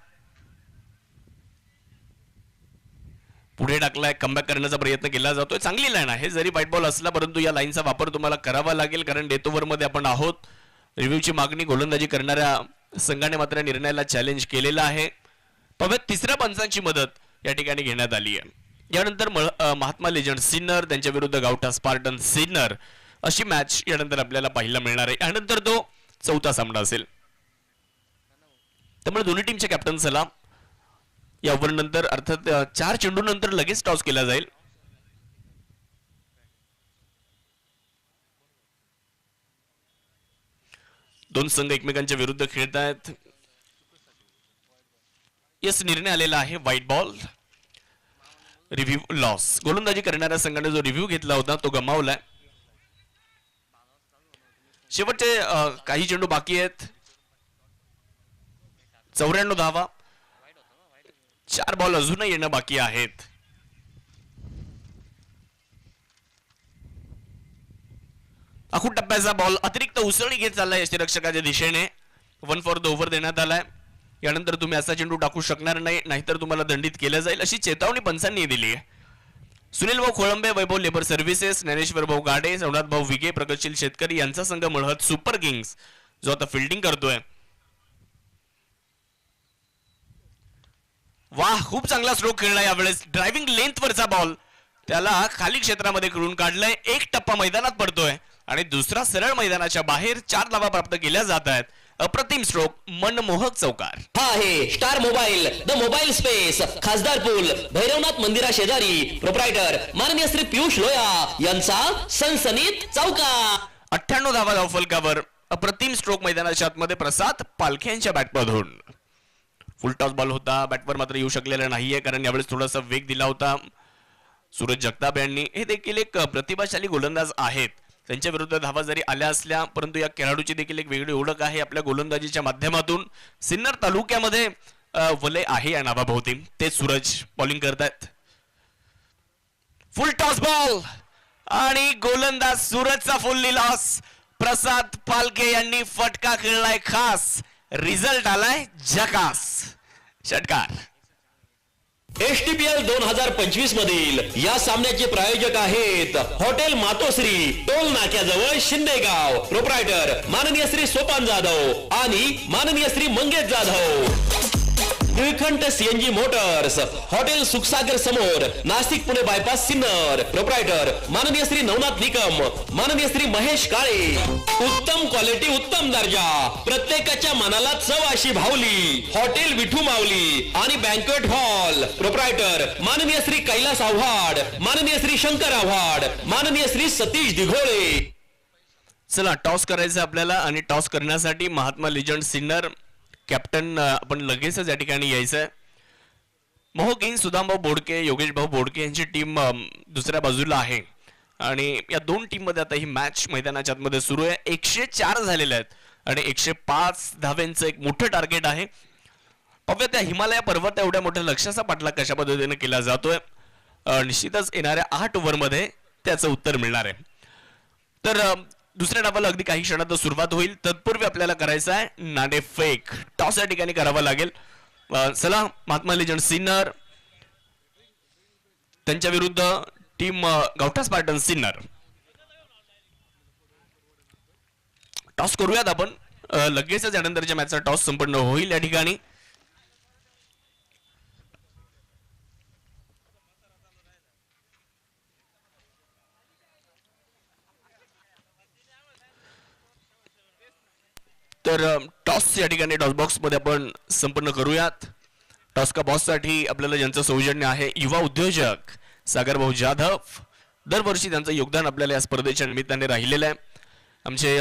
पुढे टाकलाय. कमबॅक करण्याचा प्रयत्न केला जातोय. चांगली लाईन आहे जरी व्हाईट बॉल असला परंतु या लाईनचा वापर तुम्हाला करावा लागेल कारण डेथ ओव्हर मध्ये आपण आहोत. रिव्ह्यूची मागणी गोलंदाजी करणाऱ्या संघाने मात्र निर्णयाला चॅलेंज केलेला आहे. पव्यात तिसऱ्या पंचांची मदत या ठिकाणी घेण्यात आली आहे. यानंतर महात्मा लेजंड सिन्नर त्यांच्या विरुद्ध गावठा स्पार्टन सिन्नर अशी मॅच यानंतर आपल्याला पाहायला मिळणार आहे. यानंतर तो चौथा सामना असेल. त्यामुळे दोन्ही टीमच्या कॅप्टन्सला या ओव्हर नंतर अर्थात 4 चेंडू नंतर लगेच टॉस केला जाईल. दोन संघ एकमेकांच्या विरुद्ध खेळत आहेत. यस निर्णय आलेला आहे व्हाईट बॉल. Review loss. गोलंदाजी करणाऱ्या संघाने जो रिव्ह्यू घेतला होता तो गमावलाय. शेवटचे काही चेंडू बाकी आहेत. 94 धावा. 4 बॉल अजूनही येणं बाकी आहेत. आखूड टप्प्याचा बॉल अतिरिक्त उसळी घेत चाललाय यष्टीरक्षकाच्या दिशेने. 1 फॉर द ओव्हर देण्यात आलाय. यानंतर तुम्ही असा चेंडू टाकू शकणार नाही नाहीतर तुम्हाला दंडित केलं जाईल अशी चेतावणी पंचांनी दिली आहे. सुनील भाऊ खोळंबे वैभव लेबर सर्व्हिसेस ज्ञानेश्वर भाऊ गाडे नवनाथ भाऊ विगे प्रगतशील शेतकरी यांचा संघ मळहत सुपर किंग्स जो आता फिल्डिंग करतोय. वाह खूप चांगला स्ट्रोक खेळला यावेळेस. ड्रायव्हिंग लेंथ वरचा बॉल त्याला खाली क्षेत्रामध्ये खेळून काढलाय. 1 टप्पा मैदानात पडतोय आणि दुसरा सरळ मैदानाच्या बाहेर. 4 धावा प्राप्त केल्या जात आहेत. अप्रतिम स्ट्रोक. मनमोहक चौकार. हा आहे star mobile the mobile space खासदार पूल भैरवनाथ मंदिरा शेजारी प्रोप्रायटर माननीय श्री पियुष लोया यांचा सनसनीत चौकार. 98 धावा धावफलकावर. अप्रतिम स्ट्रोक मैदानाच्या आतमध्ये प्रसाद पालखे यांच्या बॅटमधून. फुल टॉस बॉल होता. बॅटवर मात्र येऊ शकलेला नाहीये कारण यावेळेस थोडासा वेग दिला होता सूरज जगताप यांनी. हे देखील एक प्रतिभाशाली गोलंदाज आहेत. त्यांच्या विरुद्ध धावा जरी आल्या असल्या परंतु या खेळाडूची देखील एक वेगळी ओळख आहे आपल्या गोलंदाजीच्या माध्यमातून. सिन्नर तालुक्यामध्ये वलय आहे या नावाभोवती. ते सूरज बॉलिंग करतायत. फुल टॉस बॉल आणि गोलंदाज सूरजचा फुल लॉस. प्रसाद पालखे यांनी फटका खेळलाय खास. रिझल्ट आलाय झकास. षटकार. एसटीपीएल 2025 मधील या सामन्याचे प्रायोजक आहेत हॉटेल मातोश्री टोल नाक्याजवळ शिंदेगाव. प्रोप्रायटर माननीय श्री सोपान जाधव आणि माननीय Shri Mangesh Jadhav. Nilkanth CNG Motors hotel Sukhsagar समोर नाशिक पुणे बायपास सिन्नर. प्रोप्रायटर माननीय श्री नवनाथ निकम माननीय श्री महेश काळे. उत्तम क्वालिटी उत्तम दर्जा प्रत्येकाच्या मनाला चव अशी भावली. हॉटेल विठू माऊली आणि बँक्वेट हॉल. प्रोप्रायटर माननीय श्री कैलास आव्हाड माननीय श्री शंकर आव्हाड माननीय श्री सतीश दिघोळे. चला टॉस करायचं आपल्याला आणि टॉस करण्यासाठी महात्मा लेजंड सिन्नर कॅप्टन आपण लगेचच या ठिकाणी यायचंय. मोहो किंग सुदामभाऊ बोडके योगेश भाऊ बोडके यांची टीम दुसऱ्या बाजूला आहे आणि या 2 टीम मध्ये आता ही मॅच मैदानाच्या आतमध्ये सुरू आहे. 104 झालेले आहेत आणि 105 धाव्यांचं एक मोठं टार्गेट आहे. पाहूया त्या हिमालय पर्वत एवढ्या मोठ्या लक्ष्याचा पाठलाग कशा पद्धतीने केला जातोय. निश्चितच येणाऱ्या 8 ओव्हरमध्ये त्याचं उत्तर मिळणार आहे. तर दुसऱ्या डावाला अगदी काही क्षणात सुरुवात होईल. तत्पूर्वी आपल्याला करायचं आहे नाणेफेक. टॉस या ठिकाणी करावा लागेल. चला महात्मा लेजंड सिन्नर त्यांच्या विरुद्ध टीम गावठा स्पार्टन सिन्नर. टॉस करूयात आपण. लगेचच यानंतरच्या मॅचचा टॉस संपन्न होईल या ठिकाणी. तर टॉस या ठिकाणी टॉस बॉक्स मध्ये आपण संपन्न करूयात. टॉस का बॉस साठी आपल्याला ज्यांचं सौजन्य आहे युवा उद्योजक सागर भाऊ जाधव. दरवर्षी त्यांचं योगदान आपल्याला या स्पर्धेच्या निमित्ताने राहिलेलं आहे. आमचे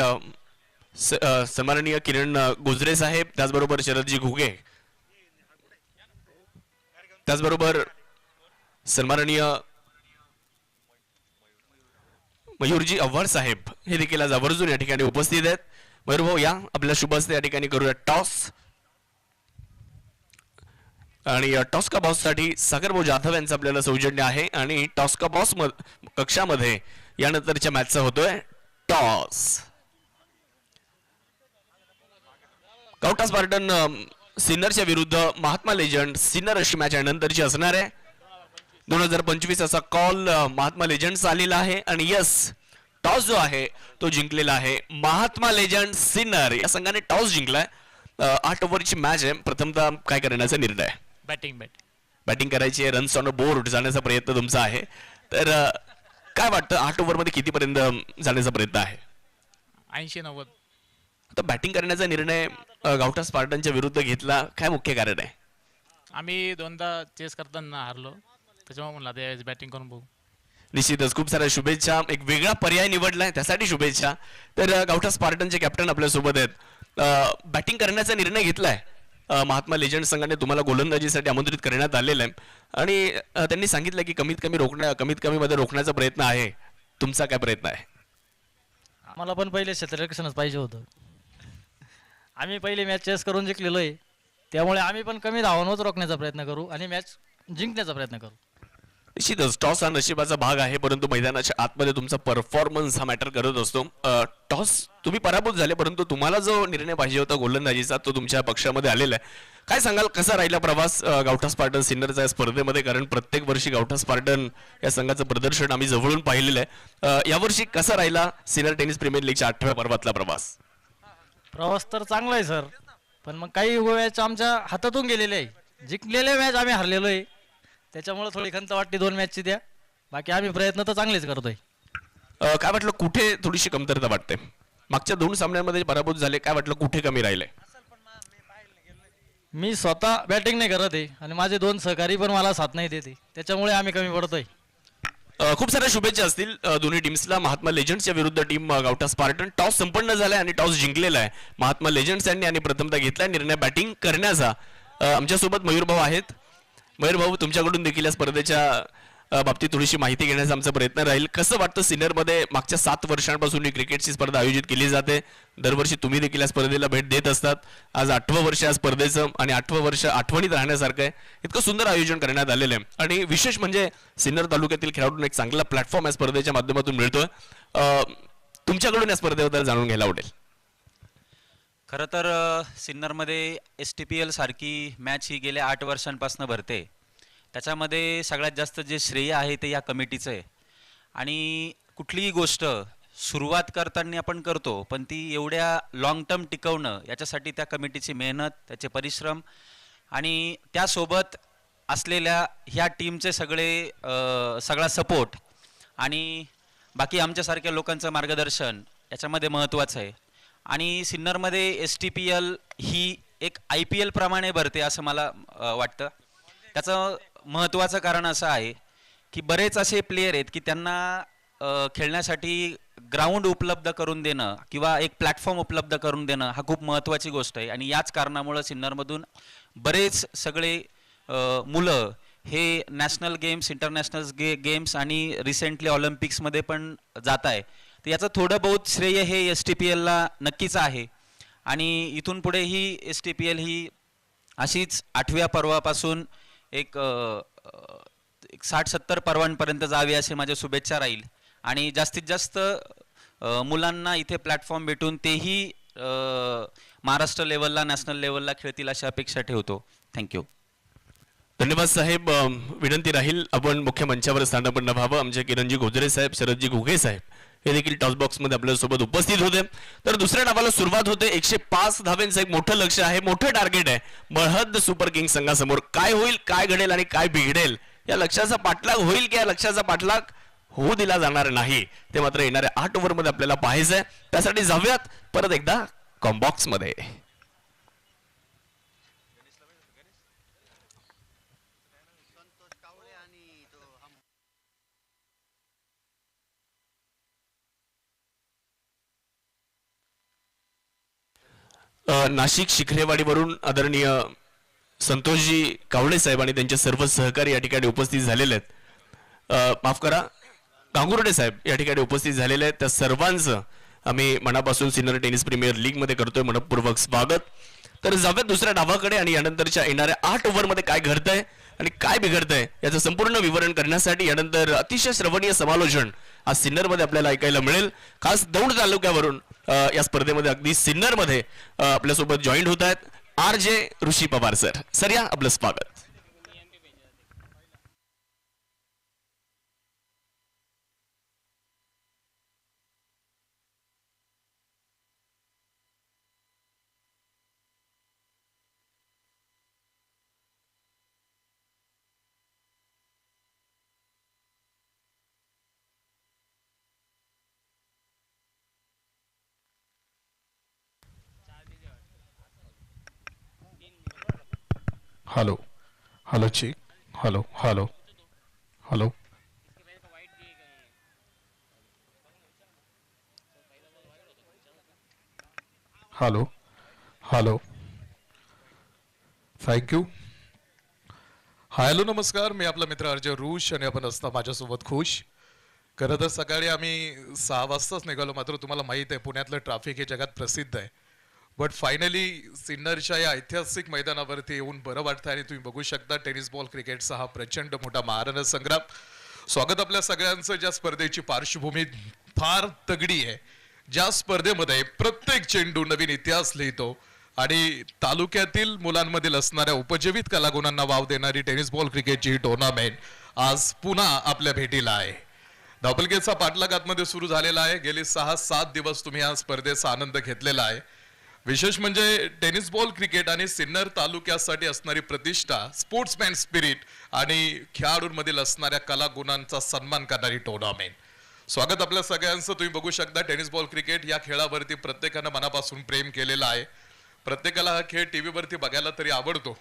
सन्माननीय किरण गुजरे साहेब, त्याचबरोबर शरदजी घुगे, त्याचबरोबर सन्माननीय मयूरजी आव्हाड साहेब हे देखील आज आवर्जून या ठिकाणी उपस्थित आहेत. मयूर भाऊ या, आपल्या शुभ हस्ते या ठिकाणी करूया टॉस. आणि टॉस का बॉस साठी सागर भाऊ जाधव यांचं आपल्याला सौजन्य आहे. आणि टॉस का बॉस कक्षामध्ये यानंतरच्या मॅचचा होतोय टॉस. गावठा स्पार्टन सिन्नरच्या विरुद्ध महात्मा लेजंड सिन्नर अशी मॅच यानंतरची असणार आहे. 2025 असा कॉल महात्मा लेजंड आलेला आहे. आणि यस, टॉस जो आहे तो जिंकलेला आहे महात्मा लेजंड सिन्नर या संघाने टॉस जिंकलाय. 8 ओव्हरची मॅच आहे. प्रथमतः काय करण्याचा निर्णय? बॅटिंग करायची आहे. रन्स ऑन बोर्ड जाण्याचा प्रयत्न तुमचा आहे. तर काय वाटतं 8 ओव्हरमध्ये कितीपर्यंत जाण्याचा प्रयत्न आहे? 80-90. आता बॅटिंग करण्याचा निर्णय गावठा स्पार्टनच्या विरुद्ध घेतला, काय मुख्य कारण आहे? आम्ही 2दा चेस करताना हारलो, त्याच्यामुळे म्हणलं आता बॅटिंग करून बघू. निश्चितच खूप साऱ्या शुभेच्छा. एक वेगळा पर्याय निवडलाय त्यासाठी शुभेच्छा. तर गावठा स्पार्टनचे कॅप्टन आपल्या सोबत आहेत. बॅटिंग करण्याचा निर्णय घेतलाय. महात्मा लेजंड संघाने तुम्हाला गोलंदाजीसाठी आमंत्रित करण्यात आलेलं आहे आणि त्यांनी सांगितलं की कमीत कमी मध्ये रोखण्याचा प्रयत्न आहे. तुमचा काय प्रयत्न आहे? आम्हाला पण पहिले क्षेत्ररक्षणच पाहिजे होतं. आम्ही पहिले मॅच चेस करून जिंकलेलो आहे, त्यामुळे आम्ही पण कमी धावांवरच रोखण्याचा प्रयत्न करू आणि मॅच जिंकण्याचा प्रयत्न करू. निश्चितच टॉस हा नशिबाचा भाग आहे, परंतु मैदानाच्या आतमध्ये तुमचा परफॉर्मन्स हा मॅटर करत असतो. टॉस तुम्ही पराभूत झाले, परंतु तुम्हाला जो निर्णय पाहिजे होता गोलंदाजीचा तो तुमच्या पक्षामध्ये आलेला आहे. काय सांगाल, कसा राहिला प्रवास गावठा स्पार्टन सिन्नरचा स्पर्धेमध्ये? कारण प्रत्येक वर्षी गावठा स्पार्टन या संघाचं प्रदर्शन आम्ही जवळून पाहिलेलं आहे. यावर्षी कसा राहिला सिन्नर टेनिस प्रीमियर लीगच्या 8व्या पर्वातला प्रवास? प्रवास तर चांगला आहे सर, पण मग काही मॅच आमच्या हातातून गेलेले आहे. जिंकलेले मॅच आम्ही हरलेलो आहे, त्याच्यामुळे थोडी खंत वाटते 2 मॅचची. त्या बाकी आम्ही प्रयत्न तर चांगलेच करतोय. काय वाटलं, कुठे थोडीशी कमतरता वाटते? मागच्या 2 सामन्यांमध्ये पराभूत झाले, काय वाटलं कुठे कमी राहिले? मी स्वतः बॅटिंग नाही करत आहे आणि माझे 2 सहकारी पण मला साथ नाही देते, त्याच्यामुळे आम्ही कमी पडतोय. खूप साऱ्या शुभेच्छा असतील दोन्ही टीम्सला. महात्मा लेजंड्सच्या विरुद्ध टीम गावठा स्पार्टन. टॉस संपन्न झालाय आणि टॉस जिंकलेला आहे महात्मा लेजंड्स यांनी आणि प्रथमतः घेतलाय निर्णय बॅटिंग करण्याचा. आमच्यासोबत मयूर भाऊ आहेत. मयूर भाऊ, तुमच्याकडून देखील या स्पर्धेच्या बाबतीत थोडीशी माहिती घेण्याचा आमचा प्रयत्न राहील. कसं वाटतं, सिन्नरमध्ये मागच्या 7 वर्षांपासून ही क्रिकेटची स्पर्धा आयोजित केली जाते. दरवर्षी तुम्ही देखील या स्पर्धेला भेट देत असतात. आज 8वं वर्ष या स्पर्धेचं आणि 8वं वर्ष आठवणीत राहण्यासारखं आहे. इतकं सुंदर आयोजन करण्यात आलेलं आहे आणि विशेष म्हणजे सिन्नर तालुक्यातील खेळाडूंना एक चांगला प्लॅटफॉर्म या स्पर्धेच्या माध्यमातून मिळतोय. तुमच्याकडून या स्पर्धेबद्दल जाणून घ्यायला आवडेल. खरं तर सिन्नरमध्ये STPL सारखी मॅच ही गेल्या 8 वर्षांपासून भरते. त्याच्यामध्ये सगळ्यात जास्त जे श्रेय आहे ते या कमिटीचं आहे. आणि कुठलीही गोष्ट सुरुवात करताना आपण करतो, पण ती एवढ्या लाँग टर्म टिकवणं याच्यासाठी त्या कमिटीची मेहनत, त्याचे परिश्रम आणि त्यासोबत असलेल्या ह्या टीमचे सगळा सपोर्ट आणि बाकी आमच्यासारख्या लोकांचं मार्गदर्शन याच्यामध्ये महत्त्वाचं आहे. आणि सिन्नरमध्ये STPL ही एक IPL प्रमाणे भरते असं मला वाटतं. त्याचं महत्त्वाचं कारण असं आहे की बरेच असे प्लेयर आहेत की त्यांना खेळण्यासाठी ग्राउंड उपलब्ध करून देणं किंवा एक प्लॅटफॉर्म उपलब्ध करून देणं हा खूप महत्त्वाची गोष्ट आहे. आणि याच कारणामुळं सिन्नरमधून बरेच सगळे मुलं हे नॅशनल गेम्स, इंटरनॅशनल गेम्स आणि रिसेंटली ऑलिम्पिक्समध्ये पण जात आहे. तर याचं थोडं बहुत श्रेय हे STPLला नक्कीच आहे. आणि इथून पुढे ही STPL ही अशीच 8व्या पर्वापासून एक 60-70 पर्वांपर्यंत जावी असे माझ्या शुभेच्छा राहील आणि जास्तीत जास्त मुलांना इथे प्लॅटफॉर्म भेटून तेही महाराष्ट्र लेवलला नॅशनल लेवलला खेळतील अशी अपेक्षा ठेवतो. थँक्यू. धन्यवाद साहेब. विनंती राहील आपण मुख्य मंचावर स्थानापन्न व्हावं. आमचे किरणजी गोजरे साहेब, शरदजी घुगे साहेब हे देखील टॉस बॉक्स मध्ये आपल्यासोबत उपस्थित होते. तर दुसऱ्या डावाला सुरुवात होते. 105 धावांचं एक मोठं लक्ष आहे, मोठं टार्गेट आहे बळहद सुपर किंग संघासमोर. काय होईल, काय घडेल आणि काय बिघडेल, या लक्ष्याचा पाठलाग होईल की या लक्ष्याचा पाठलाग होऊ दिला जाणार नाही, ते मात्र येणाऱ्या 8 ओव्हर मध्ये आपल्याला पाहायचंय. त्यासाठी जाऊयात परत एकदा कॉम्बॉक्स मध्ये. नाशिक शिखरेवाडीवरून आदरणीय संतोषजी कावळे साहेब आणि त्यांचे सर्व सहकारी या ठिकाणी उपस्थित झालेले आहेत. माफ करा, गांगुर्डे साहेब या ठिकाणी उपस्थित झालेले आहेत. त्या सर्वांचं आम्ही मनापासून सिनियर टेनिस प्रीमियर लीग मध्ये करतोय मनपूर्वक स्वागत. तर जाऊयात दुसऱ्या डावाकडे आणि यानंतरच्या येणाऱ्या 8 ओव्हर मध्ये काय घडतंय आणि काय बिघडतंय याचं संपूर्ण विवरण करण्यासाठी यानंतर अतिशय श्रवणीय समालोचन आज सिन्नर मध्ये आपल्याला ऐकायला मिळेल. खास दौंड तालुक्यावरून या स्पर्धेमध्ये अगदी सिन्नर मध्ये आपल्यासोबत जॉईंट होत आहेत RJ Rishi Pawar sir. Sir या, आपलं स्वागत. Hello hello check. Hello hello hello. Hello hello. Thank you. Hi hello नमस्कार. मी आपला मित्र RJ ऋष आणि आपण असता माझ्यासोबत खुश. खरं तर सकाळी आम्ही 6 वाजताच निघालो, मात्र तुम्हाला माहीत आहे पुण्यातलं ट्रॅफिक हे जगात प्रसिद्ध आहे. बट फायनली सिन्नरच्या या ऐतिहासिक मैदानावरती येऊन बरं वाटतं आणि तुम्ही बघू शकता टेनिस बॉल क्रिकेटचा हा प्रचंड मोठा महारण संग्राम. स्वागत आपल्या सगळ्यांचं. ज्या स्पर्धेची पार्श्वभूमी फार तगडी आहे, ज्या स्पर्धेमध्ये प्रत्येक चेंडू नवीन इतिहास लिहितो आणि तालुक्यातील मुलांमधील असणाऱ्या उपजीवित कलागुणांना वाव देणारी टेनिस बॉल क्रिकेटची ही टुर्नामेंट आज पुन्हा आपल्या भेटीला आहे. धावपलकेचा पाठलाग आतमध्ये सुरू झालेला आहे. गेली 6-7 दिवस तुम्ही या स्पर्धेचा आनंद घेतलेला आहे. विशेष म्हणजे टेनिस बॉल क्रिकेट आणि सिन्नर तालुक्यासाठी असणारी प्रतिष्ठा, स्पोर्ट्समॅन स्पिरिट आणि खेळाडूंमधील असणाऱ्या कलागुणांचा सन्मान करणारी टुर्नामेंट. स्वागत आपल्या सगळ्यांचं. तुम्ही बघू शकता टेनिस बॉल क्रिकेट या खेळावरती प्रत्येकानं मनापासून प्रेम केलेलं आहे. प्रत्येकाला हा खेळ टीव्हीवरती बघायला तरी आवडतो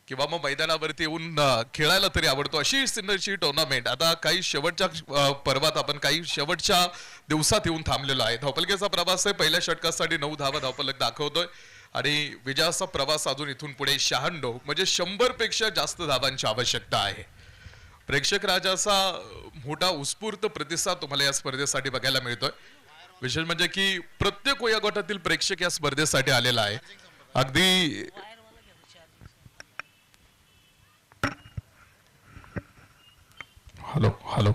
किंवा मग मैदानावरती येऊन खेळायला तरी आवडतो. अशी सिन्नरची टुर्नामेंट आता काही शेवटच्या पर्वात आपण काही शेवटच्या दिवसात येऊन थांबलेलो आहे. धावपलकेचा प्रवास आहे. पहिल्या षटकासाठी 9 धावा धावपलक दाखवतोय आणि विजयाचा प्रवास अजून इथून पुढे 96 म्हणजे 100 पेक्षा जास्त धावांची आवश्यकता आहे. प्रेक्षक राजाचा मोठा उत्स्फूर्त प्रतिसाद तुम्हाला या स्पर्धेसाठी बघायला मिळतोय. विशेष म्हणजे की प्रत्येक वयोगटातील प्रेक्षक या स्पर्धेसाठी आलेला आहे. अगदी हॅलो हॅलो.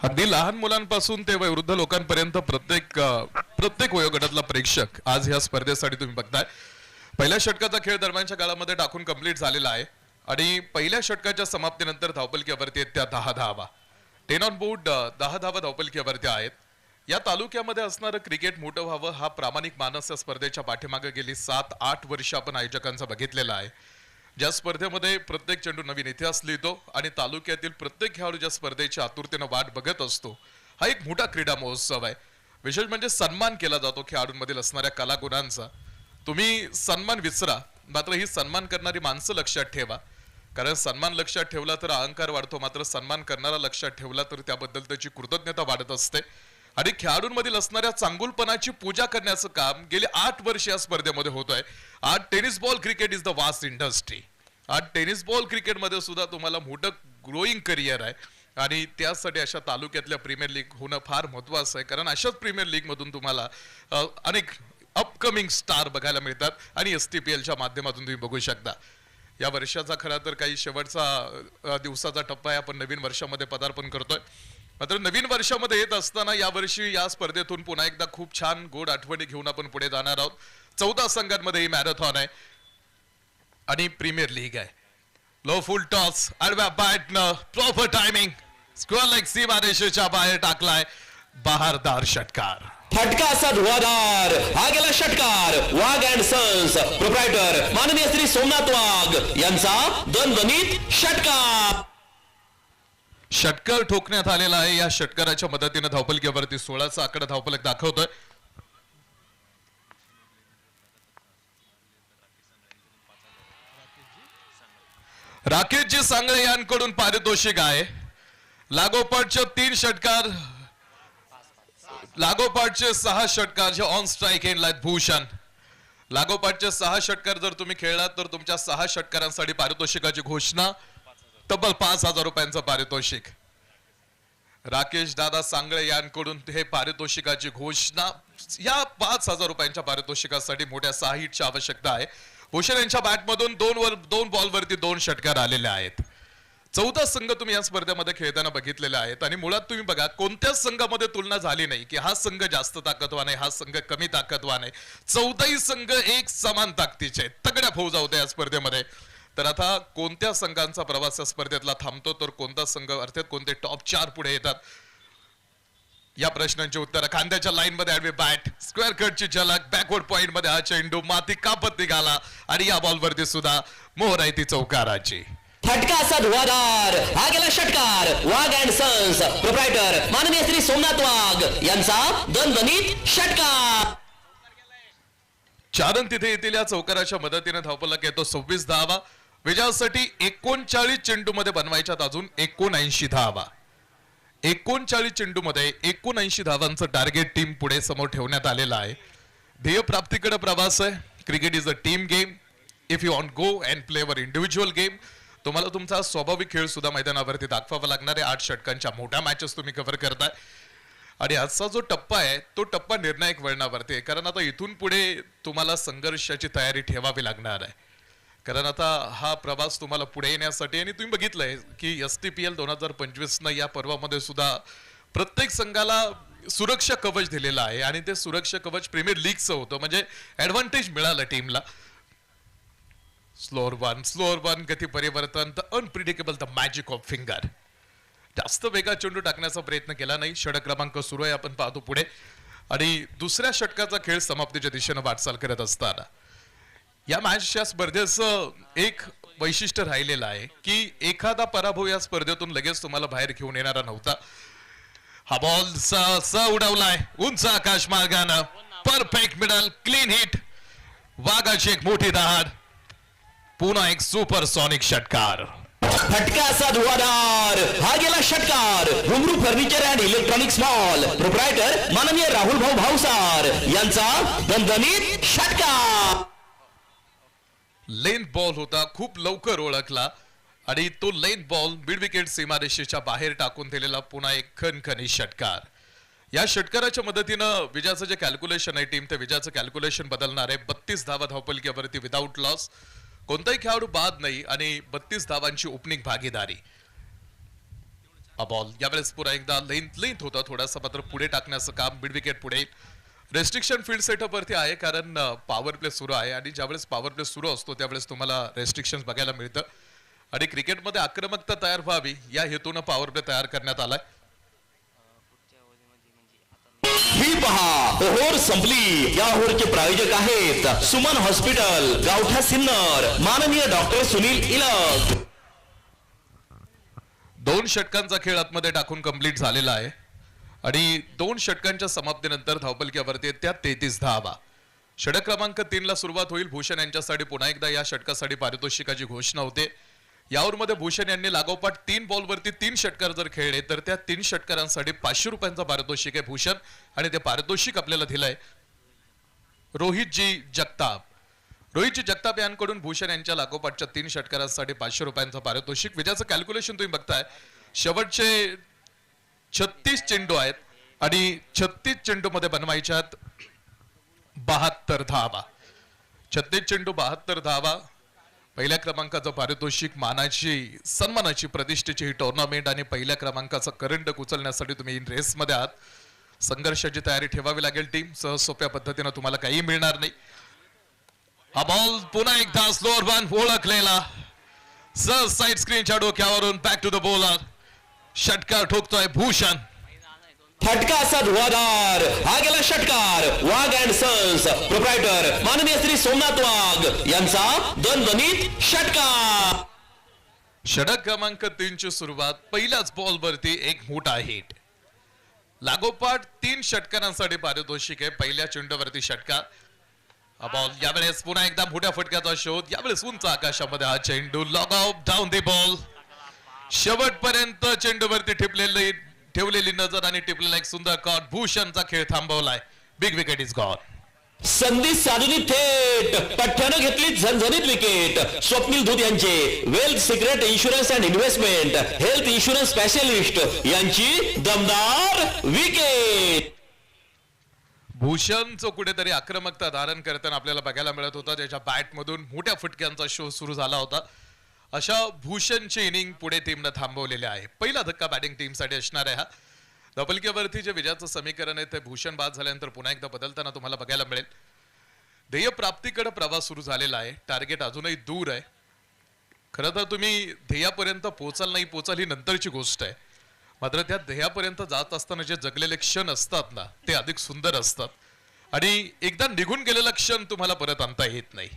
अगदी लहान मुलांपासून ते वयोवृद्ध लोकांपर्यंत प्रत्येक वयोगटातला प्रेक्षक आज ह्या स्पर्धेसाठी तुम्ही बघताय. पहिल्या षटकाचा खेळ दरम्यानच्या काळामध्ये टाकून कंप्लीट झालेला आहे आणि पहिल्या षटकाच्या समाप्तीनंतर धावपलकीवरती आहेत त्या 10 धावा. 10 ऑन बोर्ड 10 धावा धावपलकीवरती आहेत. या तालुक्यामध्ये असणारं क्रिकेट मोठं व्हावं हा प्रामाणिक मानस या स्पर्धेच्या पाठीमागे गेली 7-8 वर्ष आपण आयोजकांचा बघितलेला आहे. ज्या स्पर्धेमध्ये प्रत्येक चेंडू नवीन इतिहास लिहितो आणि तालुक्यातील प्रत्येक खेळाडू ज्या स्पर्धेच्या आतुरतेनं वाट बघत असतो, हा एक मोठा क्रीडा महोत्सव आहे. विशेष म्हणजे सन्मान केला जातो खेळाडूंमधील असणाऱ्या कलागुणांचा. तुम्ही सन्मान विसरा, मात्र ही सन्मान करणारी माणसं लक्षात ठेवा. कारण सन्मान लक्षात ठेवला तर अहंकार वाढतो, मात्र सन्मान करणारा लक्षात ठेवला तर त्याबद्दल त्याची कृतज्ञता वाढत असते. आणि खेळाडूंमधील असणाऱ्या चांगुलपणाची पूजा करण्याचं काम गेली 8 वर्ष या स्पर्धेमध्ये होत आहे. आज tennis ball cricket is the vast industry. आज टेनिस बॉल क्रिकेटमध्ये सुद्धा तुम्हाला मोठं ग्रोईंग करिअर आहे आणि त्यासाठी अशा तालुक्यातल्या प्रीमियर लीग होणं फार महत्वाचं आहे. कारण अशाच प्रीमियर लीग मधून तुम्हाला अनेक अपकमिंग स्टार बघायला मिळतात आणि STPLच्या माध्यमातून तुम्ही बघू शकता. या वर्षाचा खरा तर काही शेवटचा दिवसाचा टप्पा आहे. आपण नवीन वर्षामध्ये पदार्पण करतोय. मात्र नवीन वर्षामध्ये येत असताना यावर्षी या स्पर्धेतून पुन्हा एकदा खूप छान गोड आठवणी घेऊन आपण पुढे जाणार आहोत. 14 संघांमध्ये ही मॅरेथॉन आहे आणि प्रीमियर लीग आहे. लो फुल टॉस आडव्या बॅटनं प्रॉपर टायमिंग स्क्वेअर लेग सीमारेषेच्या बाहेर टाकलाय. बहारदार षटकार. फटका असा धुवाधार. हा गेला षटकार. वाघ अँड सन्स प्रोप्रायटर माननीय श्री सोमनाथ वाघ यांचा दणदणीत षटकार. षटकार ठोकण्यात आलेला आहे. या षटकाराच्या मदतीने धावफलकीवरती 16चा आकडा धावफलक दाखवतोय. राकेशजी सांगळे यांकडून पारितोषिक आहे. लागोपाठचे 3 षटकार, लागोपाठचे 6 षटकार जे ऑन स्ट्राईक एंडला आहेत. भूषण लागोपाठचे 6 षटकार जर तुम्ही खेळलात तर तुमच्या 6 षटकारांसाठी पारितोषिकाची घोषणा. तब्बल 5,000 रुपयांचं पारितोषिक. राकेश दादा सांगळे यांकडून हे पारितोषिकाची घोषणा. या 5,000 रुपयांच्या पारितोषिकासाठी मोठ्या 6 हिटची आवश्यकता आहे. भूषण यांच्या बॅटमधून 2 बॉलवरती 2 षटकार आलेले आहेत. 14 संघ तुम्ही या स्पर्धेमध्ये खेळताना बघितलेले आहेत आणि मुळात तुम्ही बघा कोणत्याच संघामध्ये तुलना झाली नाही की हा संघ जास्त ताकदवान आहे, हा संघ कमी ताकदवान आहे. 14ही संघ एक समान ताकदीचे तगड्या फौजा होत्या या स्पर्धेमध्ये. तर आता कोणत्या संघांचा प्रवास या स्पर्धेतला थांबतो तर कोणता संघ अर्थात कोणते टॉप 4 पुढे येतात या प्रश्नांची उत्तर. खांद्याच्या लाईन मध्ये आडवी बॅट, स्क्वेअर कटची झलक, बॅकवर्ड पॉइंट मध्ये हा चेंडू माती कापत निघाला आणि या बॉलवरती सुद्धा मोहर आहे ती चौकाराची. फटका असा धुवाधार. हा गेला षटकार. वाघ अँड सन्स प्रोप्रायटर माननीय श्री सोमनाथ वाघ यांचा दणदणीत षटकार. 4 रन तिथे येतील. या चौकाराच्या मदतीने धावफलक येतो 26 धावा. विजयासाठी 39 चेंडू मध्ये बनवायच्यात अजून 79 धावा. 39 चेंडू मध्ये 79 धावांचं टार्गेट टीम पुढे समोर ठेवण्यात आलेलं आहे. ध्येय प्राप्तीकडे प्रवास आहे. Cricket is a team game. If you want go and play our individual game, तुम्हाला तुमचा स्वाभाविक खेळ सुद्धा मैदानावरती दाखवावा लागणार आहे. 8 षटकांच्या मोठ्या मॅचेस तुम्ही कव्हर करताय आणि आजचा जो टप्पा आहे तो टप्पा निर्णायक वळणावरती आहे. कारण आता इथून पुढे तुम्हाला संघर्षाची तयारी ठेवावी लागणार आहे. कारण आता हा प्रवास तुम्हाला पुढे येण्यासाठी आणि तुम्ही बघितलंय की STPL 2025 न या पर्वामध्ये सुद्धा प्रत्येक संघाला सुरक्षा कवच दिलेलं आहे आणि ते सुरक्षा कवच प्रीमियर लीगचं होतं. म्हणजे ऍडव्हान्टेज मिळालं टीमला. स्लोअर वन गती परिवर्तन, the unpredictable, the magic of finger. जास्त वेगात चेंडू टाकण्याचा प्रयत्न केला नाही. षटक क्रमांक सुरू आहे. आपण पाहतो पुढे आणि दुसऱ्या षटकाचा खेळ समाप्तीच्या दिशेने वाटचाल करत असताना या मॅचच्या स्पर्धेचं एक वैशिष्ट्य राहिलेलं आहे की एखादा पराभव या स्पर्धेतून लगेच तुम्हाला बाहेर घेऊन येणारा नव्हता. हा बॉल स उडवलाय उंच आकाश मार्गानं. Perfect middle, clean hit. वाघाची एक मोठी दहाड. पुन्हा एक सुपरसॉनिक षटकार. फटका असा धुवाधार. हा गेला षटकार. घुंगरू furniture and electronics mall proprietor माननीय राहुल भाऊ भावसार यांचा दणदणीत षटकार. लेंथ बॉल होता, खूप लवकर ओळखला आणि तो लेंथ बॉल मिड विकेट सीमारेषेच्या बाहेर टाकून दिलेला पुन्हा एक खणखणी षटकार. या षटकाराच्या मदतीनं विजयाचं जे कॅल्क्युलेशन आहे टीम ते विजयाचं कॅल्क्युलेशन बदलणार आहे. 32 धावा धावफलकीवरती विदाऊट लॉस. कोणताही खेळाडू बाद नाही आणि 32 धावांची ओपनिंग भागीदारी. हा बॉल यावेळेस पुन्हा एकदा लेंथ होता थोडासा, मात्र पुढे टाकण्याचं काम मिड विकेट पुढे. रेस्ट्रिक्शन फील्ड सेटअप वरती आहे कारण पॉवर प्ले सुरू आहे आणि ज्यावेळेस पॉवर प्ले सुरू असतो त्यावेळेस तुम्हाला रेस्ट्रिक्शन बघायला मिळतं आणि क्रिकेटमध्ये आक्रमकता तयार व्हावी या हेतून पॉवर प्ले तयार करण्यात आलाय. ही पहा ओव्हर संपली. या ओव्हरचे प्रायोजक आहेत सुमन हॉस्पिटल, गावठा सिन्नर, माननीय डॉक्टर सुनील इलक. 2 षटकांचा खेळ आतमध्ये टाकून कंप्लीट झालेला आहे आणि 2 षटकांच्या समाप्तीनंतर धावफलकीवरती त्या 33 धावा. षटक क्रमांक 3 ला सुरुवात होईल. भूषण यांच्यासाठी पुन्हा एकदा या षटकासाठी पारितोषिकाची घोषणा होते. यावर मध्ये भूषण यांनी लागोपाठ 3 बॉलवरती 3 षटकार जर खेळले तर त्या 3 षटकारांसाठी 500 रुपयांचा पारितोषिक आहे भूषण आणि ते पारितोषिक आपल्याला दिलंय रोहितजी जगताप. रोहितजी जगताप यांकडून भूषण यांच्या लागोपाठच्या 3 षटकारांसाठी 500 रुपयांचं पारितोषिक. विजयाचं कॅल्क्युलेशन तुम्ही बघताय. शेवटचे 36 चेंडू आहेत आणि 36 चेंडू मध्ये बनवायच्यात 72 धावा. 36 चेंडू 72 धावा. पहिल्या क्रमांकाचं पारितोषिक, मानाची, सन्मानाची, प्रतिष्ठेची ही टुर्नामेंट आणि पहिल्या क्रमांकाचा करंडक उचलण्यासाठी तुम्ही इन रेसमध्ये आहात. संघर्षाची तयारी ठेवावी लागेल टीम. सहज सोप्या पद्धतीनं तुम्हाला काही मिळणार नाही. हा बॉल पुन्हा एकदा स्लोअर वन ओळखलेला सहज साईड स्क्रीनच्या डोक्यावरून बॅक टू द बॉलर. षटकार ठोकतोय भूषण. फटका असा धुवाधार. हा गेला षटकार. वाघ अँड सन्स प्रोप्रायटर माननीय श्री सोमनाथ वाघ यांचा दणदणीत षटकार. षटक क्रमांक 3 ची सुरुवात. पहिल्याच बॉल वरती एक मोठा हिट. लागोपाठ 3 षटकारांसाठी पारितोषिक आहे. पहिल्या चेंडूवरती षटकार. हा बॉल यावेळेस पुन्हा एकदा मोठ्या फटक्याचा शोध. यावेळेस उंच आकाशामध्ये हा चेंडू. Log out down the ball. शेवटपर्यंत चेंडूवरती ठेवलेली नजर आणि टिपलेला एक सुंदर कॉट. भूषणचा खेळ थांबवलाय. Big wicket is gone. संधी साधूनी थेट पठ्ठ्यानं घेतली झणझणीत विकेट. स्वप्नील धूत यांचे wealth secret insurance and investment health insurance specialist यांची दमदार विकेट. भूषणचं कुठेतरी आक्रमकता धारण करताना आपल्याला बघायला मिळत होता. त्याच्या बॅटमधून मोठ्या फटक्यांचा शो सुरू झाला होता. अशा भूषणची इनिंग पुढे टीमनं थांबवलेली आहे. पहिला धक्का बॅटिंग टीमसाठी असणार आहे. हा धपलक्यावरती जे विजयाचं समीकरण आहे ते भूषण बाद झाल्यानंतर पुन्हा एकदा बदलताना तुम्हाला बघायला मिळेल. ध्येय प्राप्तीकडे प्रवास सुरू झालेला आहे. टार्गेट अजूनही दूर आहे. खरं तर तुम्ही ध्येयापर्यंत पोहोचाल नाही पोहोचाल ही नंतरची गोष्ट आहे. मात्र त्या ध्येयापर्यंत जात असताना जे जगलेले क्षण असतात ना ते अधिक सुंदर असतात. आणि एकदा निघून गेलेला क्षण तुम्हाला परत आणता येत नाही.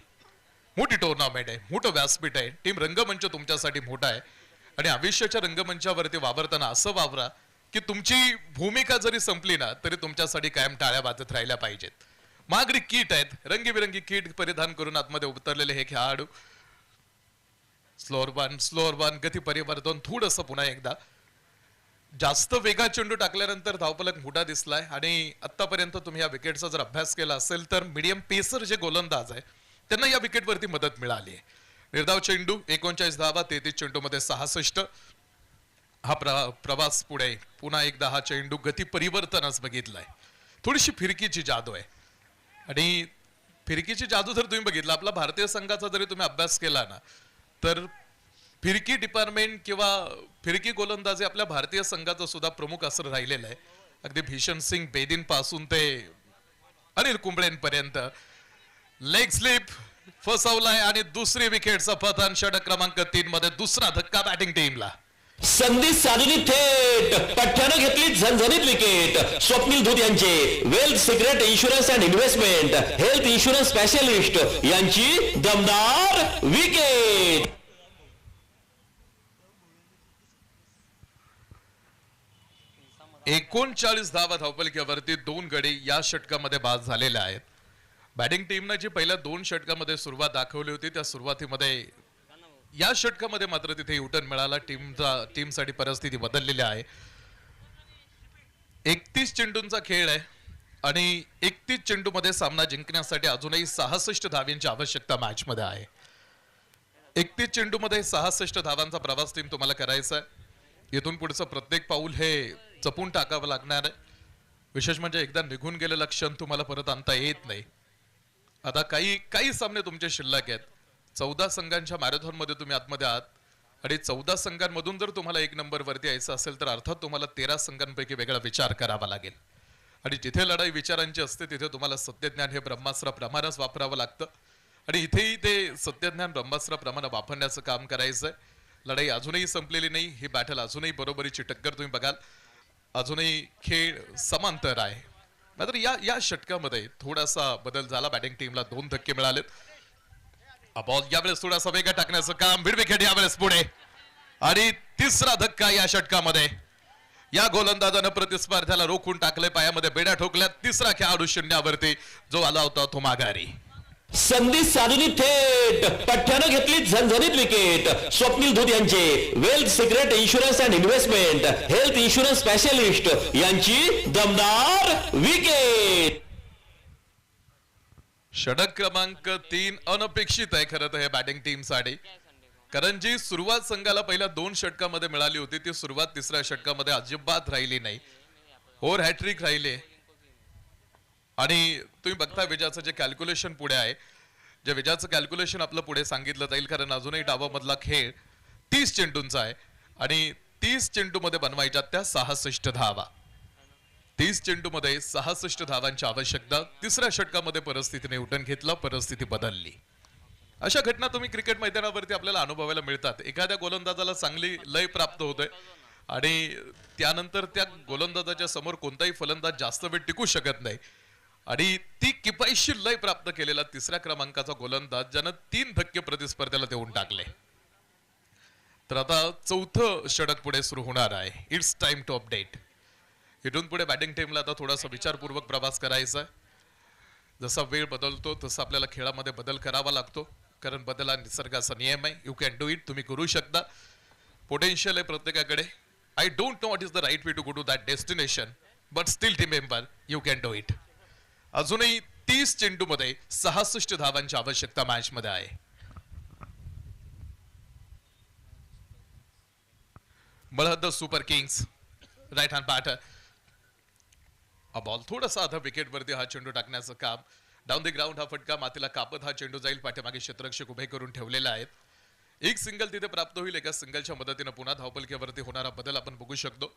मोठी टुर्नामेंट आहे. मोठं व्यासपीठ आहे. टीम रंगमंच तुमच्यासाठी मोठा आहे. आणि आयुष्याच्या रंगमंचावरती वावरताना असं वावरा की तुमची भूमिका जरी संपली ना तरी तुमच्यासाठी कायम टाळ्या वाजत राहिल्या पाहिजेत. महागडी किट आहेत. रंगीबिरंगी किट परिधान करून आतमध्ये उतरलेले हे खेळाडू. स्लोअर वन गती परिवर्तन थोडंसं पुन्हा एकदा. जास्त वेगात चेंडू टाकल्यानंतर धावफलक मोठा दिसलाय. आणि आतापर्यंत तुम्ही या विकेटचा जर अभ्यास केला असेल तर मीडियम पेसर जे गोलंदाज आहे त्यांना या विकेटवरती मदत मिळाली आहे. निर्धाव चेंडू 39 धावा. 33 चेंडूमध्ये 66. हा प्रवास पुढे पुन्हा एकदा हा चेंडू गती परिवर्तनच बघितलाय. थोडीशी फिरकीची जादू आहे. आणि फिरकीची जादू जर तुम्ही बघितला आपला भारतीय संघाचा जरी तुम्ही अभ्यास केला ना तर फिरकी डिपार्टमेंट किंवा फिरकी गोलंदाजी आपल्या भारतीय संघाचं सुद्धा प्रमुख असर राहिलेलं आहे. अगदी भीषण सिंग बेदीन पासून ते अनिल कुंबळेंपर्यंत. लेग स्लिप फसवलाय आणि दुसरी विकेटचा पतन. षटक क्रमांक 3 मध्ये दुसरा धक्का बॅटिंग टीमला. संधी साधूनी थेट पठ्ठ्यानं घेतली झणझणीत विकेट. स्वप्नील धूत यांचे wealth secret insurance and investment health insurance specialist यांची दमदार विकेट. एकोणचाळीस धावा धावपलक्यावरती 2 गडी या षटकामध्ये बाद झालेल्या आहेत. बॅटिंग टीमनं जी पहिल्या 2 षटकामध्ये सुरुवात दाखवली होती त्या सुरुवातीमध्ये या षटकामध्ये मात्र तिथे युटर्न मिळाला. टीमसाठी परिस्थिती बदललेली आहे. 31 चेंडूंचा खेळ आहे आणि 31 चेंडूमध्ये सामना जिंकण्यासाठी अजूनही 66 धावांची आवश्यकता मॅच मध्ये आहे. 31 चेंडूमध्ये 66 धावांचा प्रवास टीम तुम्हाला करायचा आहे. इथून पुढचं प्रत्येक पाऊल हे जपून टाकावं लागणार आहे. विशेष म्हणजे एकदा निघून गेलेला क्षण तुम्हाला परत आणता येत नाही. आता काही सामने तुमचे शिल्लक आहेत. 14 संघांच्या मॅरेथॉन मध्ये तुम्ही आतमध्ये आहात आणि 14 संघांमधून जर तुम्हाला 1 नंबर वरती यायचं असेल तर अर्थात तुम्हाला 13 संघांपैकी वेगळा विचार करावा लागेल. आणि जिथे लढाई विचारांची असते तिथे तुम्हाला सत्यज्ञान हे ब्रह्मास्त्राप्रमाणेच वापरावं लागतं. आणि इथेही ते सत्यज्ञान ब्रह्मास्त्राप्रमाणे वापरण्याचं काम करायचंय. लढाई अजूनही संपलेली नाही. ही बॅटल अजूनही बरोबरीची टक्कर तुम्ही बघाल. अजूनही खेळ समांतर आहे. मात्र या षटकामध्ये थोडासा बदल झाला. बॅटिंग टीमला 2 धक्के मिळालेत. बॉल यावेळेस थोडासा वेगा टाकण्याचं काम. मिड विकेट यावेळेस पुढे आणि तिसरा धक्का या षटकामध्ये. या गोलंदाजानं प्रतिस्पर्ध्याला रोखून टाकले. पायामध्ये बेड्या ठोकल्या. तिसरा खेळाडू शून्यावरती जो आला होता तो माघारी. संधी साधूनी थेट पठ्ठ्यानं घेतली झणझणीत विकेट. स्वप्नील धूत यांचे wealth secret insurance and investment health insurance specialist यांची दमदार विकेट. षटक क्रमांक 3 अनपेक्षित आहे खरं तर हे बॅटिंग टीमसाठी. कारण जी सुरुवात संघाला पहिल्या 2 षटकामध्ये मिळाली होती ती सुरुवात तिसऱ्या षटकामध्ये अजिबात राहिली नाही. ओव्हर हॅट्रिक राहिले. आणि तुम्ही बघता विजयाचं जे कॅल्क्युलेशन पुढे आहे, जे विजयाचं कॅल्क्युलेशन आपलं पुढे सांगितलं जाईल, कारण अजूनही डावामधला खेळ 30 चेंडूंचा आहे आणि 30 चेंडूमध्ये बनवायच्या त्या 66 धावा. 30 चेंडूमध्ये 66 धावांची आवश्यकता. तिसऱ्या षटकामध्ये परिस्थितीने उठण घेतलं, परिस्थिती बदलली. अशा घटना तुम्ही क्रिकेट मैदानावरती आपल्याला अनुभवायला मिळतात. एखाद्या गोलंदाजाला चांगली लय प्राप्त होते आणि त्यानंतर त्या गोलंदाजाच्या समोर कोणताही फलंदाज जास्त वेळ टिकू शकत नाही आणि ती किफायतशीर लय प्राप्त केलेला तिसऱ्या क्रमांकाचा गोलंदाज ज्यानं 3 धक्के प्रतिस्पर्ध्याला देऊन टाकले. तर आता चौथं षटक पुढे सुरू होणार आहे. It's time to update. इथून पुढे बॅटिंग टीमला आता थोडासा विचारपूर्वक प्रवास करायचा आहे. जसा वेळ बदलतो तसा आपल्याला खेळामध्ये बदल करावा लागतो, कारण बदल हा निसर्गाचा नियम आहे. You can do it. तुम्ही करू शकता. पोटेन्शियल आहे प्रत्येकाकडे. I don't know what is the right way to go to that destination, but still team member you can do it. अजूनही 30 चेंडूमध्ये 66 धावांची आवश्यकता मॅच मध्ये आहे. Malhad super kings right hand batter. हा बॉल थोडासा आधा विकेट वरती हा चेंडू टाकण्याचं काम. डाऊन द ग्राउंड हा फटका मातीला कापत हा चेंडू जाईल. पाठीमागे क्षेत्ररक्षक उभे करून ठेवलेले आहेत. एक सिंगल तिथे प्राप्त होईल. एका सिंगलच्या मदतीने पुन्हा धावपलकेवरती होणारा बदल आपण बघू शकतो.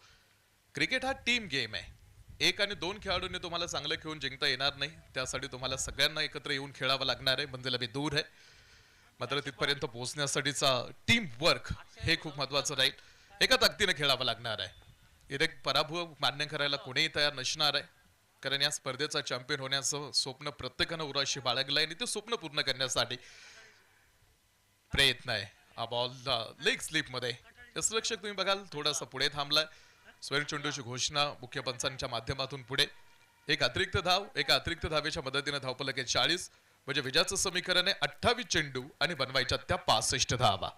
क्रिकेट हा टीम गेम आहे. 1 आणि 2 खेळाडूंनी तुम्हाला चांगलं खेळून जिंकता येणार नाही. त्यासाठी तुम्हाला सगळ्यांना एकत्र येऊन खेळावं लागणार आहे. मंजिल अभी दूर आहे, मात्र तिथपर्यंत पोहोचण्यासाठीचा टीम वर्क हे खूप महत्वाचं राहील. एका ताकदीने खेळावं लागणार आहे. इथे पराभव मान्य करायला कोणीही तयार नसणार आहे, कारण या स्पर्धेचा चॅम्पियन होण्याचं स्वप्न प्रत्येकानं उराशी बाळगलंय आणि ते स्वप्न पूर्ण करण्यासाठी प्रयत्न आहे. हा बॉल लेग स्लिप मध्ये. यष्टिरक्षक तुम्ही बघाल थोडासा पुढे थांबलाय. स्वैर चेंडूची घोषणा मुख्य पंचांच्या माध्यमातून पुढे. एक अतिरिक्त धाव, एका अतिरिक्त धावेच्या मदतीने धावपलक 40, म्हणजे विजयाचं समीकरण आहे 28 चेंडू आणि बनवायच्या त्या 65 धावा.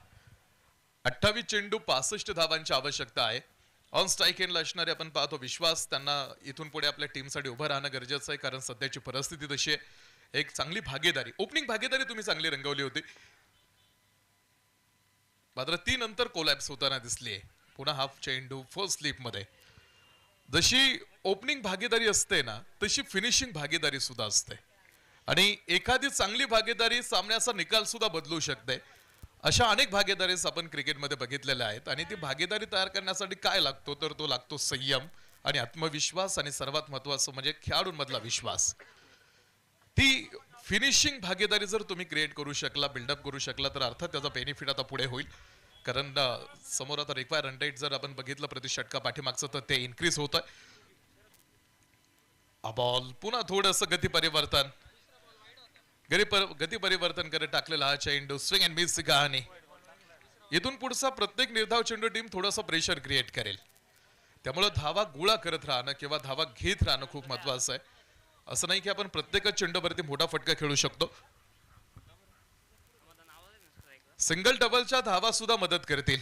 28 चेंडू 65 धावांची आवश्यकता आहे. ऑन स्ट्राईक एंडला असणारे आपण पाहतो विश्वास. त्यांना इथून पुढे आपल्या टीमसाठी उभं राहणं गरजेचं आहे, कारण सध्याची परिस्थिती तशी आहे. एक चांगली भागीदारी, ओपनिंग भागीदारी तुम्ही चांगली रंगवली होती, मात्र ती नंतर कोलॅप्स होताना दिसली आहे. पुन्हा हाफ चेंडू फर्स्ट स्लिप मध्ये. जशी ओपनिंग भागीदारी असते ना, तशी फिनिशिंग भागीदारी सुद्धा असते आणि एखादी चांगली भागीदारी सामन्याचा निकाल सुद्धा बदलू शकते. अशा अनेक भागीदारीस आपण क्रिकेटमध्ये बघितलेल्या आहेत आणि ती भागीदारी तयार करण्यासाठी काय लागतो, तर तो लागतो संयम आणि आत्मविश्वास आणि सर्वात महत्वाचं म्हणजे खेळाडूंमधला विश्वास. ती फिनिशिंग भागीदारी जर तुम्ही क्रिएट करू शकला, बिल्डअप करू शकला, तर अर्थात त्याचा बेनिफिट आता पुढे होईल. कारण समोर आता रिक्वायर रन रेट जर आपण बघितलं प्रति षटका पाठीमागचं, तर ते इन्क्रीज होत आहे. बॉल पुन्हा थोडंसं गती परिवर्तन करत टाकलेला हा चेंडू. स्विंग अँड मिस ची कहाणी. इथून पुढचा प्रत्येक निर्धाव चेंडू टीम थोडासा प्रेशर क्रिएट करेल. त्यामुळे धावा गोळा करत राहणं किंवा धावा घेत राहणं खूप महत्वाचं आहे. असं नाही की आपण प्रत्येकच चेंडूवरती मोठा फटका खेळू शकतो. सिंगल डबलच्या धावा सुद्धा मदत करतील,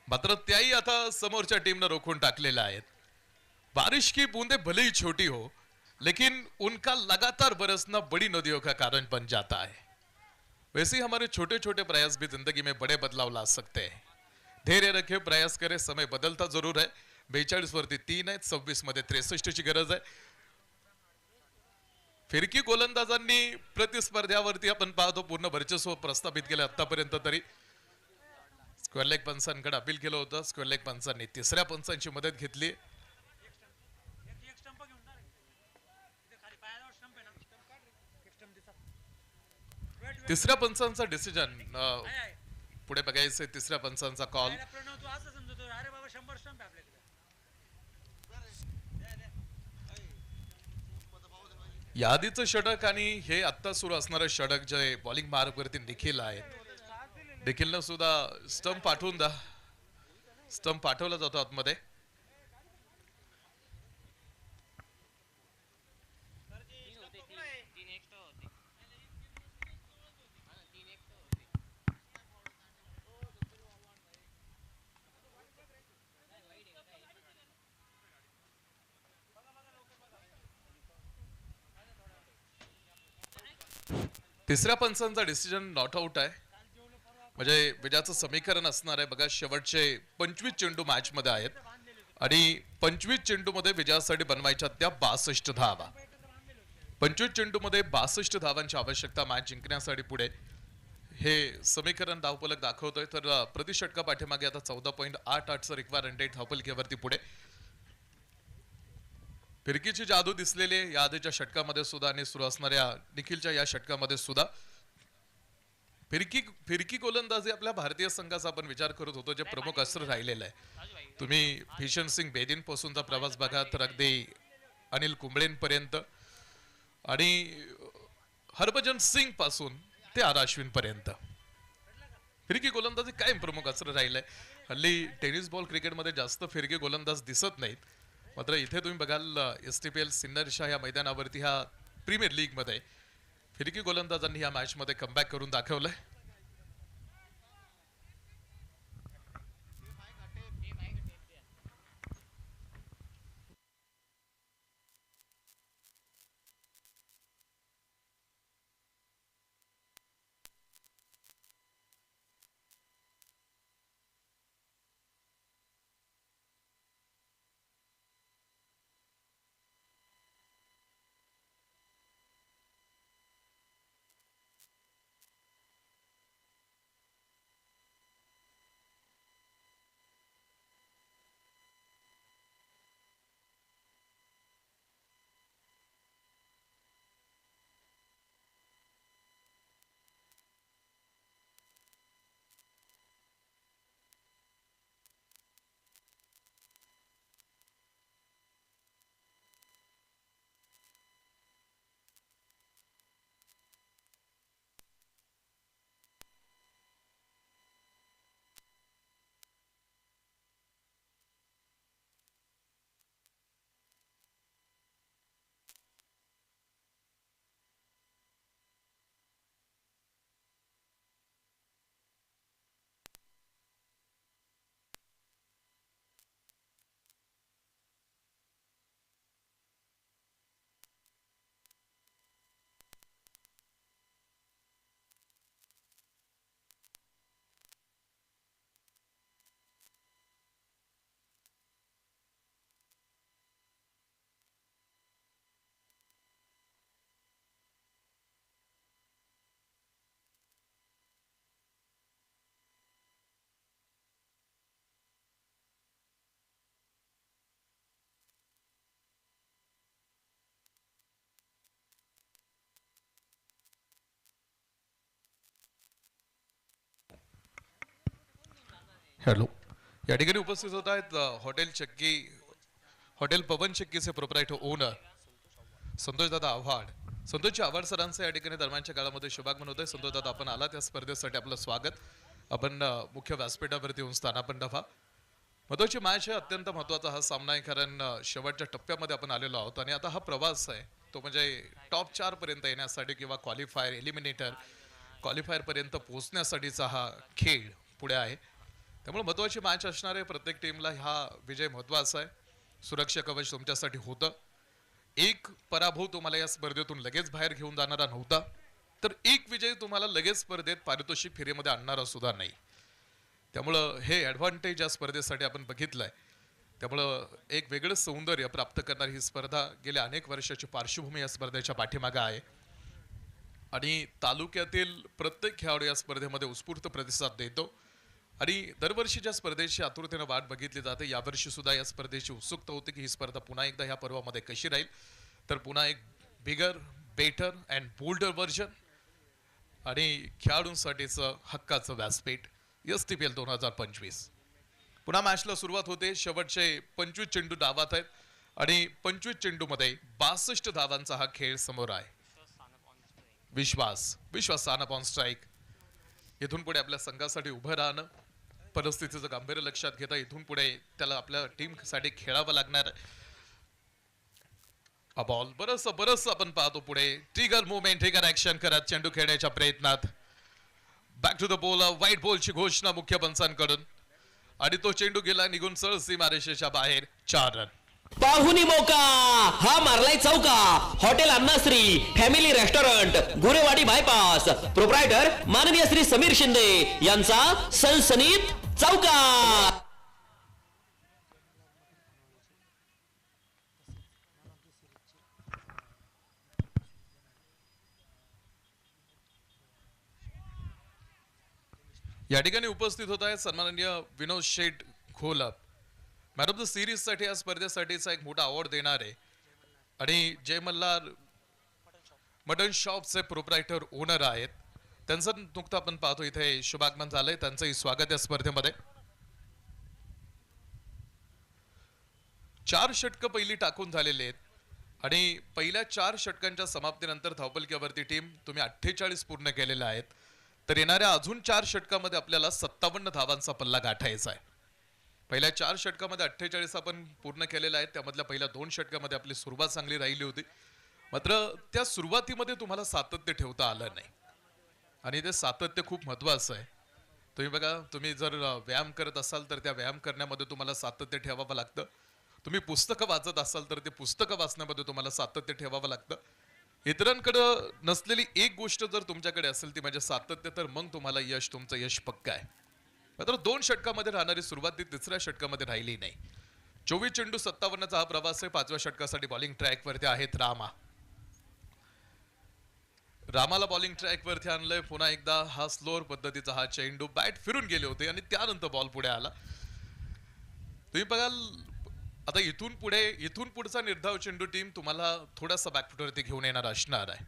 मात्र त्याही आता समोरच्या टीमनं रोखून टाकलेल्या आहेत. बारिश की बूंदे भले ही छोटी हो, लेकिन उनका लगातार बरसना बड़ी नदियों का कारण बन जाता है. वैसे ही हमारे छोटे छोटे प्रयास भी जिंदगी में बड़े बदलाव ला सकते हैं. धैर्य रखे, प्रयास करे. समय बदलता जरूर है. 42 वरती 3 आहेत, 26 मध्ये 63 ची गरज आहे. फिरकी गोलंदाजांनी प्रतिस्पर्ध्यावरती आपण पाहतो पूर्ण वर्चस्व प्रस्थापित केलं आतापर्यंत. तरी स्क्वेअर लेग पंचांकडे अपील केलं होतं. स्क्वेअर लेग पंचांनी तिसऱ्या पंचांची मदत घेतली. तिसऱ्या पंचांचा डिसिजन पुढे बघायचंय. तिसऱ्या पंचांचा कॉल. यादीचं षटक आणि हे आत्ता सुरू असणारं षटक जे बॉलिंग मार्ग वरती निखिल आहेत. निखिलनं सुद्धा स्टंप पाठवून द्या. स्टंप पाठवला जातो आतमध्ये. तिसऱ्या पंचांचा डिसिजन नॉट आउट आहे, म्हणजे विजयाचं समीकरण असणार आहे. बघा शेवटचे 25 चेंडू मॅच मध्ये आहेत आणि 25 चेंडूमध्ये विजयासाठी बनवायच्या त्या 62 धावा. 25 चेंडूमध्ये 62 धावांची आवश्यकता मॅच जिंकण्यासाठी पुढे हे समीकरण धावफलक दाखवतोय. तर प्रति षटका पाठीमागे आता 14.88चं रिक्वायर रन रेट धावफलकीवरती पुढे. फिरकीची जादू दिसलेली आहे या आधीच्या षटकामध्ये सुद्धा आणि सुरू असणाऱ्या निखिलच्या या षटकामध्ये सुद्धा. फिरकी गोलंदाजी आपल्या भारतीय संघाचा आपण विचार करत होतो जे प्रमुख अस्त्र राहिलेलं आहे. तुम्ही भीषण सिंग बेदीन पासूनचा प्रवास बघा तर अगदी अनिल कुंबळेंपर्यंत आणि हरभजन सिंग पासून ते आर अश्विन पर्यंत फिरकी गोलंदाजी काय प्रमुख अस्त्र राहिलंय. हल्ली टेनिस बॉल क्रिकेटमध्ये जास्त फिरकी गोलंदाज दिसत नाहीत. मात्र इथे तुम्ही बघाल STPL सिन्नरच्या या मैदानावरती ह्या प्रीमियर लीग मध्ये फिरकी गोलंदाजांनी या मॅच मध्ये कमबॅक करून दाखवलंय. हॅलो, या ठिकाणी उपस्थित होत आहेत हॉटेल पवन चक्कीचे प्रोप्रायटर ओनर संतोष दादा आव्हाड. संतोषजी आव्हाड सरांचं या ठिकाणी दरम्यानच्या काळामध्ये शुभागमन होतंय. संतोष दादा, आपण आला त्या स्पर्धेसाठी आपलं स्वागत. आपण मुख्य व्यासपीठावरती येऊन स्थानापन्न व्हा. महत्वाची मॅच आहे, अत्यंत महत्वाचा हा सामना आहे कारण शेवटच्या टप्प्यामध्ये आपण आलेलो आहोत आणि आता हा प्रवास आहे तो म्हणजे टॉप 4 पर्यंत येण्यासाठी किंवा क्वालिफायर एलिमिनेटर क्वालिफायर पर्यंत पोहोचण्यासाठीचा हा खेळ पुढे आहे. त्यामुळे महत्वाची मॅच असणार आहे. प्रत्येक टीमला हा विजय महत्वाचा आहे. सुरक्षा कवच तुमच्यासाठी होतं. एक पराभव तुम्हाला या स्पर्धेतून लगेच बाहेर घेऊन जाणारा नव्हता, तर एक विजय तुम्हाला लगेच स्पर्धेत पारितोषिक फेरीमध्ये आणणारा सुद्धा नाही. त्यामुळं हे ॲडव्हान्टेज या स्पर्धेसाठी आपण बघितलंय. त्यामुळं एक वेगळं सौंदर्य प्राप्त करणारी ही स्पर्धा गेल्या अनेक वर्षाची पार्श्वभूमी या स्पर्धेच्या पाठीमागे आहे आणि तालुक्यातील प्रत्येक खेळाडू या स्पर्धेमध्ये उत्स्फूर्त प्रतिसाद देतो आणि दरवर्षी ज्या स्पर्धेची आतुरतेने वाट बघितली जाते, यावर्षी सुद्धा या स्पर्धेची उत्सुकता होती की ही स्पर्धा पुन्हा एकदा ह्या पर्वामध्ये कशी राहील. तर पुन्हा एक bigger better and boulder version आणि खेळाडूंसाठीचं हक्काचं व्यासपीठ STPL 2025. पुन्हा मॅचला सुरुवात होते. शेवटचे 25 चेंडू डावात आहेत आणि 25 चेंडूमध्ये 62 धावांचा हा खेळ समोर आहे. विश्वास सानप ऑन स्ट्राईक. इथून पुढे आपल्या संघासाठी उभं राहणं, परिस्थितीचं गांभीर्य लक्षात घेता इथून पुढे त्याला आपल्या टीमसाठी खेळावं लागणार. बॉल बरस आपण पाहतो पुढे ट्रिगर मुवमेंट, ट्रिगर ऍक्शन करत चेंडू खेळण्याच्या प्रयत्नात back to the ball. Wide बॉलची घोषणा मुख्य पंचांकडून आणि तो चेंडू गेला निघून सरळ सीमारेषेच्या बाहेर. 4 रन. पाहुणी मोका हा मारलाय चौका. Hotel Annashree family restaurant Gurewadi bypass proprietor माननीय श्री समीर शिंदे यांचा सनसनीत चौका. या ठिकाणी उपस्थित होत आहे सन्माननीय Vinod Sheth Gholap. Man of the series साठी या स्पर्धेसाठीचा एक मोठा अवॉर्ड देणार आहे आणि जय मल्हार मटन शॉपचे प्रोप्रायटर ओनर आहेत. त्यांचं नुकतं आपण पाहतो इथे शुभागमन झालंय. त्यांचंही स्वागत या स्पर्धेमध्ये. 4 षटकं पहिली टाकून झालेले आहेत आणि पहिल्या 4 षटकांच्या समाप्तीनंतर धावपलक्यावरती टीम तुम्ही 48 पूर्ण केलेल्या आहेत. तर येणाऱ्या अजून 4 षटकामध्ये आपल्याला 57 धावांचा पल्ला गाठायचा आहे. पहिल्या 4 षटकामध्ये 48 आपण पूर्ण केलेला आहे. त्यामधल्या पहिल्या 2 षटकामध्ये आपली सुरुवात चांगली राहिली होती. मात्र त्या सुरुवातीमध्ये तुम्हाला सातत्य ठेवता आलं नाही आणि ते सातत्य खूप महत्वाचं आहे. तुम्ही बघा, तुम्ही जर व्यायाम करत असाल तर त्या व्यायाम करण्यामध्ये तुम्हाला सातत्य ठेवावं लागतं. तुम्ही पुस्तकं वाचत असाल तर ते पुस्तकं वाचण्यामध्ये तुम्हाला सातत्य ठेवावं लागतं. इतरांकडं नसलेली एक गोष्ट जर तुमच्याकडे असेल ती म्हणजे सातत्य, तर मग तुम्हाला तुमचं यश पक्का आहे. मात्र 2 षटकामध्ये राहणारी सुरुवात ती 3ऱ्या षटकामध्ये राहिली नाही. 24 चेंडू 57चा हा प्रवास आहे. 5व्या षटकासाठी बॉलिंग ट्रॅकवरती आहेत रामाला बॉलिंग ट्रॅकवरती आणलंय. पुन्हा एकदा हा स्लोअर पद्धतीचा हा चेंडू, बॅट फिरून गेले होते आणि त्यानंतर बॉल पुढे आला. तुम्ही बघाल आता इथून पुढचा निर्धाव चेंडू टीम तुम्हाला थोडासा बॅकफुटवरती घेऊन येणार असणार आहे.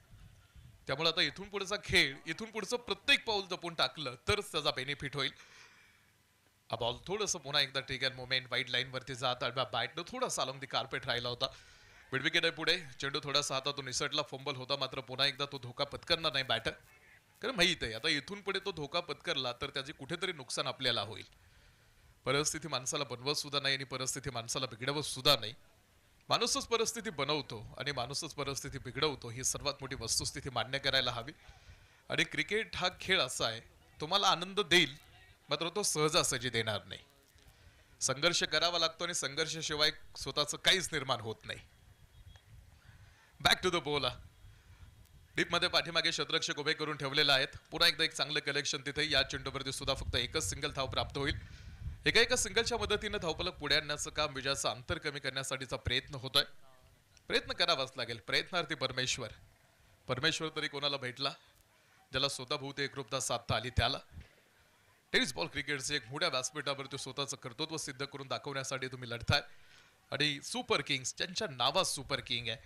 त्यामुळे आता इथून पुढचा खेळ, इथून पुढचं प्रत्येक पाऊल जपून टाकलं तरच त्याचा बेनिफिट होईल. हा बॉल थोडंसं पुन्हा एकदा ट्रिगर मोमेंट वाईड लाईन वरती जात बॅटनं थोडासा अलॉंग दी कार्पेट राहिला होता. मिड विकेट आहे पुढे. चेंडू थोडासा हातातून निसटला, फंबल होता. मात्र पुन्हा एकदा तो धोका पत्करणार नाही बॅटर, कारण माहित आहे आता इथून पुढे तो धोका पत्करला तर त्याची कुठेतरी नुकसान आपल्याला होईल. परिस्थिती माणसाला बनवत सुद्धा नाही आणि परिस्थिती माणसाला बिघडवत सुद्धा नाही. माणूसच परिस्थिती बनवतो आणि माणूसच परिस्थिती बिघडवतो, ही सर्वात मोठी वस्तुस्थिती मान्य करायला हवी. आणि क्रिकेट हा खेळ असा आहे, तुम्हाला आनंद देईल मात्र तो सहजासहजी देणार नाही. संघर्ष करावा लागतो आणि संघर्षाशिवाय स्वतःचं काहीच निर्माण होत नाही. Back to the ball. Deep मध्ये पाठीमागे शतरक्षक उभे करून ठेवलेले आहेत. पुन्हा एकदा एक चांगलं कलेक्शन तिथे. या चेंडूवरती सुद्धा फक्त एकच सिंगल धाव प्राप्त होईल. एका सिंगलच्या मदतीने धावफलक पुढे आणण्याचं काम, विजयाचं अंतर कमी करण्यासाठीचा प्रयत्न होतोय. प्रयत्न करावाच लागेल. प्रयत्नार्थी परमेश्वर तरी कोणाला भेटला ज्याला स्वतःभोवती एकरूपता साधता आली त्याला. टेनिस बॉल क्रिकेटचे एक मोठ्या व्यासपीठावरती स्वतःचं कर्तृत्व सिद्ध करून दाखवण्यासाठी तुम्ही लढताय आणि सुपर किंग्स, ज्यांच्या नावात सुपर किंग आहे,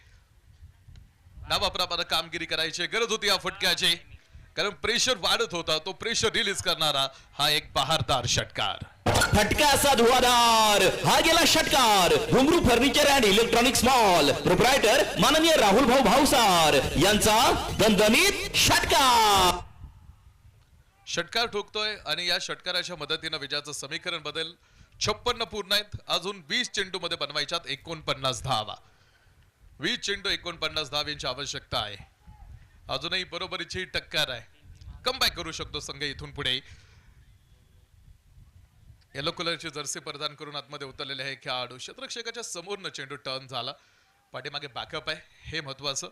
नावाप्रमाणे कामगिरी करायची गरज होती या फटक्याची, कारण प्रेशर वाढत होता. तो प्रेशर रिलीज करणारा हा एक बहारदार षटकार. फटका असा धुवाधार, हा गेला षटकार. घुंगरू furniture and electronics mall proprietor माननीय राहुल भाऊ भावसार यांचा दणदणीत षटकार. षटकार ठोकतोय आणि या षटकाराच्या मदतीनं विजयाचं समीकरण बदल. 56 पूर्ण आहेत. अजून 20 चेंडू मध्ये बनवायच्यात 49 धावा. 20 चेंडू 49 धावांची आवश्यकता आहे. अजूनही बरोबरीची टक्कर आहे. कमबॅक करू शकतो संघ इथून पुढे. येलो कलरची जर्सी परिधान करून आतमध्ये उतरलेले आहे खेळाडू. क्षेत्ररक्षकाच्या समोरनं चेंडू टर्न झाला. पाठीमागे बॅकअप आहे, हे महत्वाचं.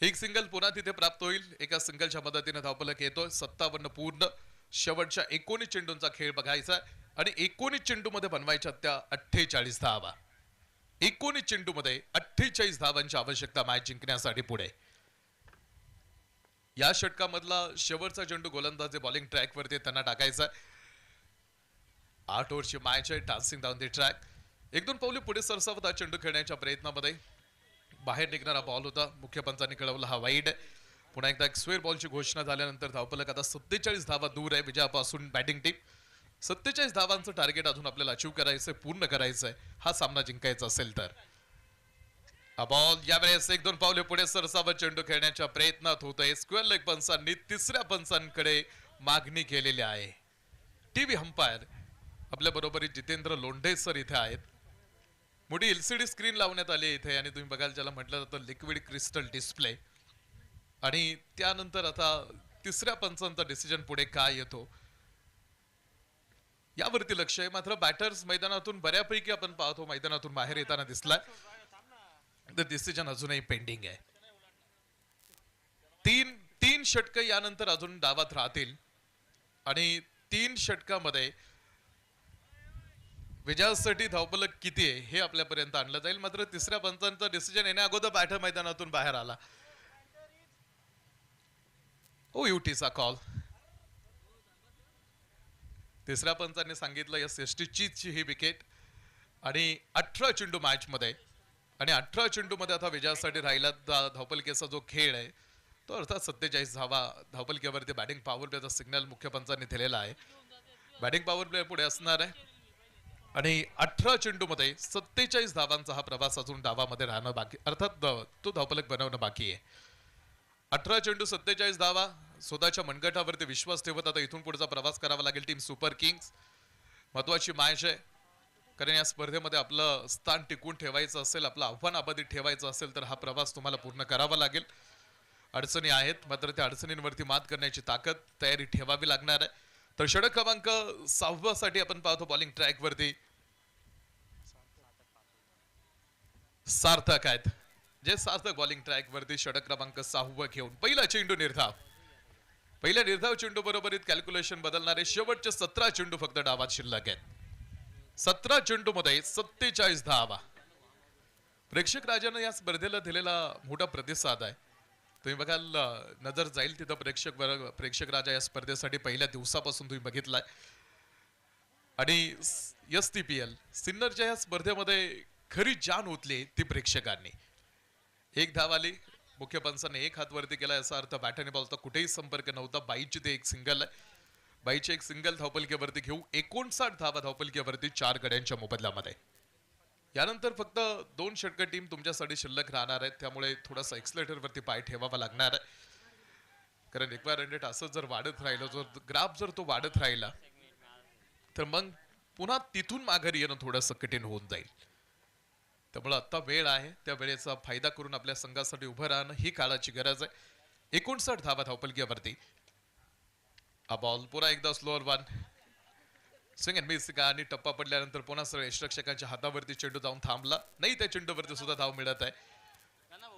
एक सिंगल पुन्हा तिथे प्राप्त होईल. एका सिंगलच्या मदतीने धावफलक येतोय. 57 पूर्ण. शेवटच्या 19 चेंडूंचा खेळ बघायचा आहे आणि 19 चेंडू मध्ये बनवायच्या त्या 48 धावा. 19 चेंडू मध्ये 48 धावांची आवश्यकता मॅच जिंकण्यासाठी पुढे. या षटकामधला शेवटचा चेंडू गोलंदाज बॉलिंग ट्रॅकवरती त्यांना टाकायचा आहे. 8 ओव्हरची मॅच आहे. Dancing down the track. 1-2 पावले पुढे सरसावत हा चेंडू खेळण्याच्या प्रयत्नामध्ये बाहेर निघणारा बॉल होता. मुख्य पंचांनी कळवला हा वाईड. पुन्हा एकदा एक स्क्वेअर बॉलची घोषणा झाल्यानंतर धावफलक आता 47 धावा दूर आहे विजयापासून बॅटिंग टीम. 47 धावांचं टार्गेट अजून आपल्याला अचीव करायचंय, पूर्ण करायचंय हा सामना जिंकायचा असेल तर. हा बॉल यावेळेस 1-2 पावले पुढे सरसावत चेंडू खेळण्याच्या प्रयत्नात होतोय. स्क्वेअर लेग पंचांनी 3ऱ्या पंचांकडे मागणी केलेली आहे. टीव्ही अंपायर आपल्या बरोबरीत जितेंद्र लोंढे सर इथे आहेत. मोठी LCD स्क्रीन लावण्यात आली इथे आणि तुम्ही बघाल ज्याला म्हटलं जातं लिक्विड क्रिस्टल डिस्प्ले. आणि त्यानंतर आता 3ऱ्या पंचांचा डिसिजन पुढे काय येतो यावरती लक्ष आहे. मात्र बॅटर्स मैदानातून बऱ्यापैकी आपण पाहतो मैदानातून बाहेर येताना दिसलाय. तर डिसिजन अजूनही पेंडिंग आहे. 3 षटक यानंतर अजून डावात राहतील आणि 3 षटकामध्ये विजयासाठी धावफलक किती आहे हे आपल्यापर्यंत आणलं जाईल. मात्र 3ऱ्या पंचांचा डिसिजन येण्या अगोदर बॅटर मैदानातून बाहेर आला. युटीचा कॉल. तिसऱ्या पंचांनी सांगितलं एस.टी.ची ही विकेट आणि 18 चेंडू मॅच मध्ये आणि 18 चेंडू मध्ये आता विजयासाठी राहिला धावपलकेचा जो खेळ आहे तो अर्थात 47 धावा धावपलकेवरती बॅटिंग पॉवर प्लेचा सिग्नल मुख्य पंचांनी दिलेला आहे. बॅटिंग पॉवर प्ले पुढे असणार आहे आणि 18 चेंडू मध्ये 47 धावांचा हा प्रवास अजून डावामध्ये राहणं बाकी, अर्थात तो धावपलक बनवणं बाकी आहे. 18 चेंडू 47 धावा, स्वतःच्या मनगटावरती विश्वास ठेवत आता इथून पुढचा प्रवास करावा लागेल टीम सुपर किंग्स. महत्वाची मॅच आहे कारण या स्पर्धेमध्ये आपलं स्थान टिकून ठेवायचं असेल, आपलं आव्हान अबाधित ठेवायचं असेल तर हा प्रवास तुम्हाला पूर्ण करावा लागेल. अडचणी आहेत मात्र त्या अडचणींवरती मात करण्याची ताकद तयारी ठेवावी लागणार आहे. तर षटक क्रमांक 6 साठी आपण पाहतो बॉलिंग ट्रॅक वरती सार्थक आहेत, जे सार्थक बॉलिंग ट्रॅक वरती षटक क्रमांक 6 घेऊन पहिला चेंडू निर्धाव. पहिल्या निर्धाव चेंडू बरोबरीत कॅल्क्युलेशन बदलणारे शेवटचे 17 चेंडू फक्त डावात शिल्लक आहेत. 17 चेंडू मध्ये 47 धावा. प्रेक्षक राजानं या स्पर्धेला दिलेला मोठा प्रतिसाद आहे. तुम्ही बघाल नजर जाईल तिथं प्रेक्षक राजा या स्पर्धेसाठी पहिल्या दिवसापासून तुम्ही बघितलाय आणि STPL सिन्नरच्या या स्पर्धेमध्ये खरी जान ओतली ती प्रेक्षकांनी. एक धाव आली, मुख्य पंचाने एक हात वरती केला याचा अर्थ बॅट आणि बॉलचा कुठेही संपर्क नव्हता. बाईची ते एक सिंगल आहे, बाईचे एक सिंगल धावपलकेवरती घेऊ 59 धावा धावपलकेवरती 4 गड्यांच्या मोबदल्यामध्ये. यानंतर फक्त 2 षटक टीम तुमच्यासाठी शिल्लक राहणार आहेत, त्यामुळे थोडासा एक्सलेटर वरती पाय ठेवावा लागणार आहे कारण रिक्वायर्ड रेट असं जर वाढत राहिलं, जर ग्राफ जर तो वाढत राहिला तर मग पुन्हा तिथून माघारी येणं थोडंसं कठीण होऊन जाईल. त्यामुळे आता वेळ आहे, त्या वेळेचा फायदा करून आपल्या संघासाठी उभं राहणं ही काळाची गरज आहे. 59 धावा धावपलकेवरती. हा बॉल पुन्हा एकदा slower one swing and miss आणि टप्पा पडल्यानंतर पुन्हा सरळ यष्टरक्षकांच्या हातावरती चेंडू जाऊन थांबला नाही. त्या चेंडूवरती सुद्धा धाव मिळत आहे.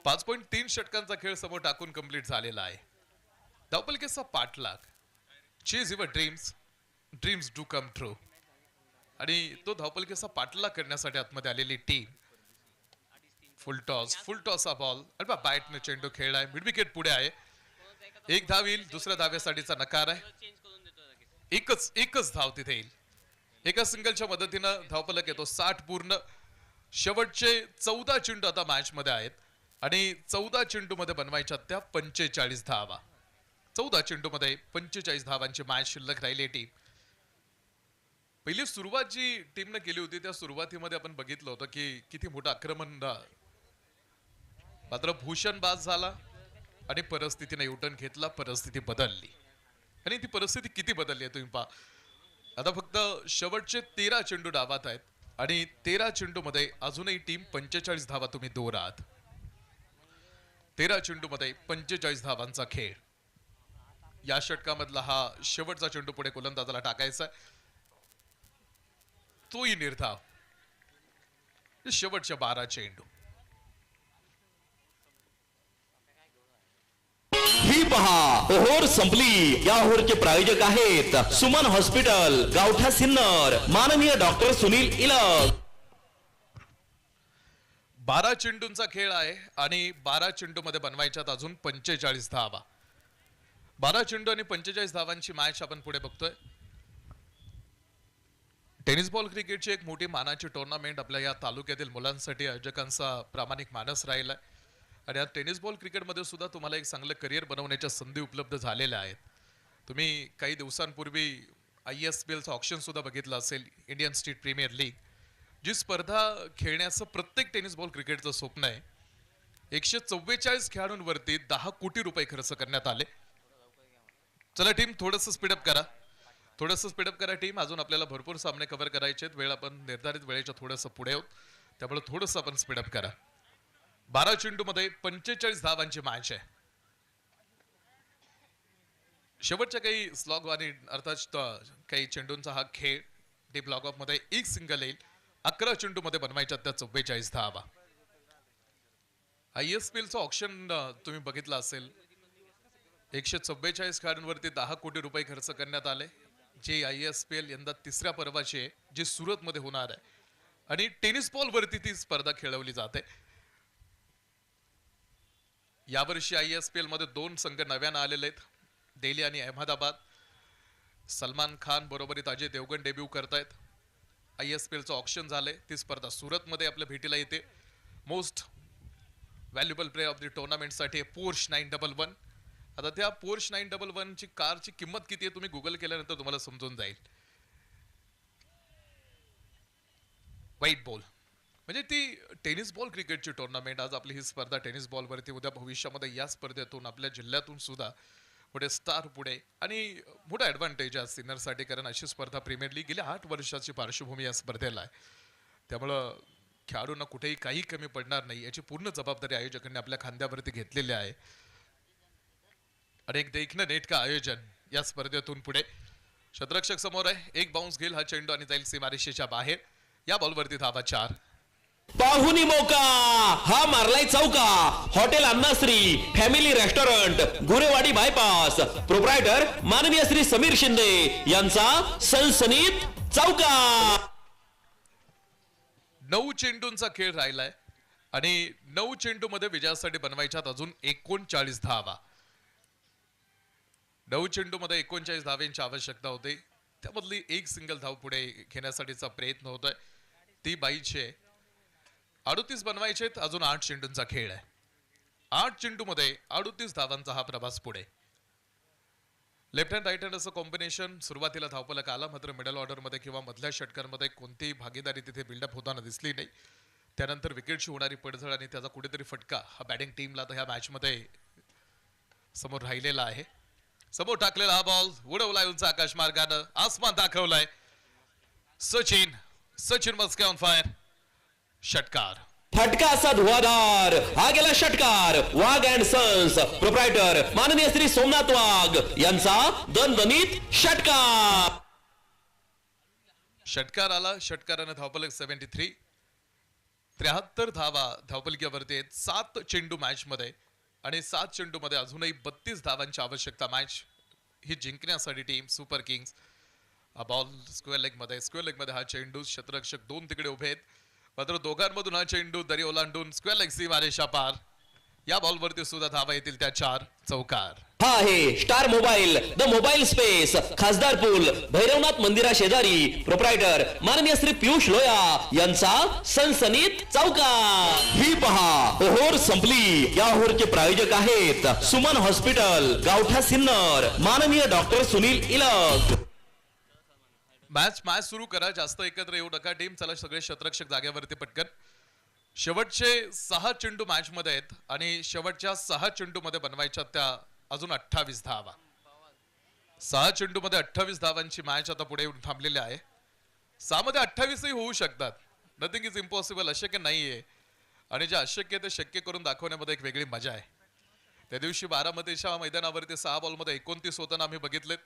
5.3 षटकांचा खेळ समोर टाकून कंप्लीट झालेला आहे. धावपलकेचा पाठलाग, chase your dreams, dreams do come true. आणि तो धावपलकेचा पाठलाग करण्यासाठी आतमध्ये आलेली टीम. फुल टॉस हा बॉल आणि बॅटने चेंडू खेळलाय. मिड विकेट पुढे आहे. एक धाव येईल, दुसऱ्या धाव्यासाठीचा नकार आहे. एकच धाव तिथे येईल. एका सिंगलच्या मदतीनं धावपलक येतो 60 पूर्ण. शेवटचे 14 चेंडू आता मॅच मध्ये आहेत आणि 14 चेंडू मध्ये बनवायच्या त्या 45 धावा. 14 चेंडू मध्ये 45 धावांची मॅच शिल्लक राहिली टीम. पहिली सुरुवात जी टीमने केली होती त्या सुरुवातीमध्ये आपण बघितलं होतं की किती मोठं आक्रमण, मात्र भूषण बाद झाला आणि परिस्थितीने युटर्न घेतला. परिस्थिती बदलली आणि ती परिस्थिती किती बदलली आहे तुम्ही पहा. आता फक्त शेवटचे 13 चेंडू डावात आहेत आणि 13 चेंडू मध्ये अजूनही टीम 45 धावा तुम्ही दूर आहात. 13 चेंडू मध्ये 45 धावांचा खेळ. या षटकामधला हा शेवटचा चेंडू पुढे गोलंदाजाला टाकायचा. तोही निर्धाव. शेवटच्या 12 चेंडू. ही पहा ओहोर संपली. या ओहोरचे प्रायोजक आहेत सुमन हॉस्पिटल, गावठा सिन्नर, माननीय डॉक्टर सुनील इलग. 12 चेंडूंचा खेळ आहे आणि 12 चेंडू मध्ये बनवायच्यात अजून 45 धावा. 12 चेंडू आणि 45 धावांची मॅच आपण पुढे बघतोय. टेनिस बॉल क्रिकेटची एक मोठी मानाची टुर्नामेंट आपल्या या तालुक्यातील मुलांसाठी आयोजकांचा प्रामाणिक मानस राहिलाय आणि या टेनिस बॉल क्रिकेटमध्ये सुद्धा तुम्हाला एक चांगलं करिअर बनवण्याच्या संधी उपलब्ध झालेल्या आहेत. तुम्ही काही दिवसांपूर्वी ISPLचं ऑप्शन सुद्धा बघितलं असेल, इंडियन स्टेट प्रीमियर लीग, जी स्पर्धा खेळण्याचं प्रत्येक टेनिस बॉल क्रिकेटचं स्वप्न आहे. 144 खेळाडूंवरती 10 कोटी रुपये खर्च करण्यात आले. चला टीम थोडंसं स्पीडअप करा टीम. अजून आपल्याला भरपूर सामने कव्हर करायचे आहेत. वेळ आपण निर्धारित वेळेच्या थोडंसं पुढे आहोत, त्यामुळे थोडंसं आपण स्पीडअप करा. 12 चेंडू मध्ये 45 धावांची मॅच आहे. शेवटच्या काही स्लॉग आणि अर्थात काही चेंडूंचा हा खेळ. डीप लॉग ऑफ मध्ये एक सिंगल येईल. 11 चेंडू मध्ये बनवायच्या त्या 44 धावा. ISPLचं ऑप्शन तुम्ही बघितलं असेल. 144 खेळाडूंवरती 10 कोटी रुपये खर्च करण्यात आले. जे ISPL यंदा 3ऱ्या पर्वाची आहे, जी सुरत मध्ये होणार आहे आणि टेनिस बॉल वरती ती स्पर्धा खेळवली जाते. यावर्षी ISPL मध्ये 2 संघ नव्यानं आलेले आहेत, दिल्ली आणि अहमदाबाद. सलमान खान बरोबरीत अजय देवगण डेब्यू करतायत. ISPLचं ऑप्शन झालंय. ती स्पर्धा सुरतमध्ये आपल्या भेटीला येते. Most valuable player of the टुर्नामेंटसाठी पोर्श 911. आता त्या पोर्श 911 ची कारची किंमत किती आहे तुम्ही गुगल केल्यानंतर तुम्हाला समजून जाईल. व्हाईट बॉल म्हणजे ती टेनिस बॉल क्रिकेटची टुर्नामेंट. आज आपली ही स्पर्धा टेनिस बॉलवरती. उद्या भविष्यामध्ये या स्पर्धेतून आपल्या जिल्ह्यातून सुद्धा पुढे स्टार पुढे आणि मोठा ॲडव्हान्टेज आहे सिनियरसाठी, कारण अशी स्पर्धा प्रीमियर लीग गेल्या 8 वर्षाची पार्श्वभूमी या स्पर्धेला आहे. त्यामुळं खेळाडूंना कुठेही काही कमी पडणार नाही याची पूर्ण जबाबदारी आयोजकांनी आपल्या खांद्यावरती घेतलेली आहे. आणि एक देखणं नेटकं आयोजन या स्पर्धेतून पुढे. क्षेत्ररक्षक समोर आहे. एक बाउन्स घेईल हा चेंडू आणि जाईल सीमारेषेच्या बाहेर. या बॉलवरती धावा 4. पाहुनी मौका हा मारलाय चौका. Hotel Annashree family restaurant Gurewadi bypass proprietor माननीय श्री समीर शिंदे यांचा सनसनीत चौका. 9 चेंडूंचा खेळ राहिलाय आणि 9 चेंडूमध्ये विजयासाठी बनवायच्यात अजून 39 धावा. 9 चेंडूमध्ये 39 धावांची आवश्यकता होते. त्यामधली एक सिंगल धाव पुढे घेण्यासाठीचा प्रयत्न होतोय. ती बाईचे 38 बनवायचे. अजून 8 चेंडूंचा खेळ आहे. 8 चेंडूमध्ये 38 धावांचा हा प्रवास पुढे. लेफ्ट हँड राईट हँड असं कॉम्बिनेशन सुरुवातीला धावफलक आला, मात्र मिडल ऑर्डरमध्ये किंवा मधल्या षटकांमध्ये कोणतीही भागीदारी तिथे बिल्डअप होताना दिसली नाही. त्यानंतर विकेटची होणारी पडझड आणि त्याचा कुठेतरी फटका हा बॅटिंग टीमला तर ह्या मॅचमध्ये समोर राहिलेला आहे. समोर टाकलेला हा बॉल उडवलाय उंच आकाश मार्गानं, आसमान दाखवलाय. Sachin Maske on fire. षटकार. फटका असा धुवाधार हा गेला षटकार. वाघ अँड सन्स प्रोप्रायटर माननीय श्री सोमनाथ वाघ यांचा दणदणीत षटकार. षटकार आला. षटकारानं धावफलक 73. 73 धावा धावफलकावरती आहेत 7 चेंडू मॅच मध्ये आणि 7 चेंडू मध्ये अजूनही 32 धावांची आवश्यकता. मॅच ही जिंकण्यासाठी टीम सुपर किंग्स. हा बॉल स्क्वेअर लेग मध्ये हा चेंडू. क्षेत्ररक्षक 2 तिकडे उभे आहेत, मात्र दोघांमधून हा चेंडू दरी ओलांडून स्क्वेअर लेग सीमारेषा पार. या बॉलवरती सुद्धा धावा येतील त्या 4. चौकार. हा आहे star mobile the mobile space खासदार पूल भैरवनाथ मंदिरा शेजारी प्रोप्रायटर माननीय श्री पियुष लोया यांचा सनसनीत चौका. ही पहा ओहोर संपली. या ओहोरचे प्रायोजक आहेत सुमन हॉस्पिटल गावठा सिन्नर माननीय डॉक्टर सुनील इलक. मॅच सुरू करा. जास्त एकत्र येऊ नका टीम. चला सगळे क्षेत्ररक्षक जागेवरती पटकन. शेवटचे 6 चेंडू मॅच मध्ये आहेत आणि शेवटच्या 6 चेंडू मध्ये बनवायच्या त्या अजून 28 धावा. 6 चेंडू मध्ये 28 धावांची मॅच आता पुढे येऊन थांबलेली आहे. 6 मध्ये 28 ही होऊ शकतात. Nothing is impossible. अशक्य नाहीये आणि जे अशक्य ते शक्य करून दाखवण्यामध्ये एक वेगळी मजा आहे. त्या दिवशी बारामतीच्या मैदानावरती 6 बॉलमध्ये 29 होताना आम्ही बघितलेत.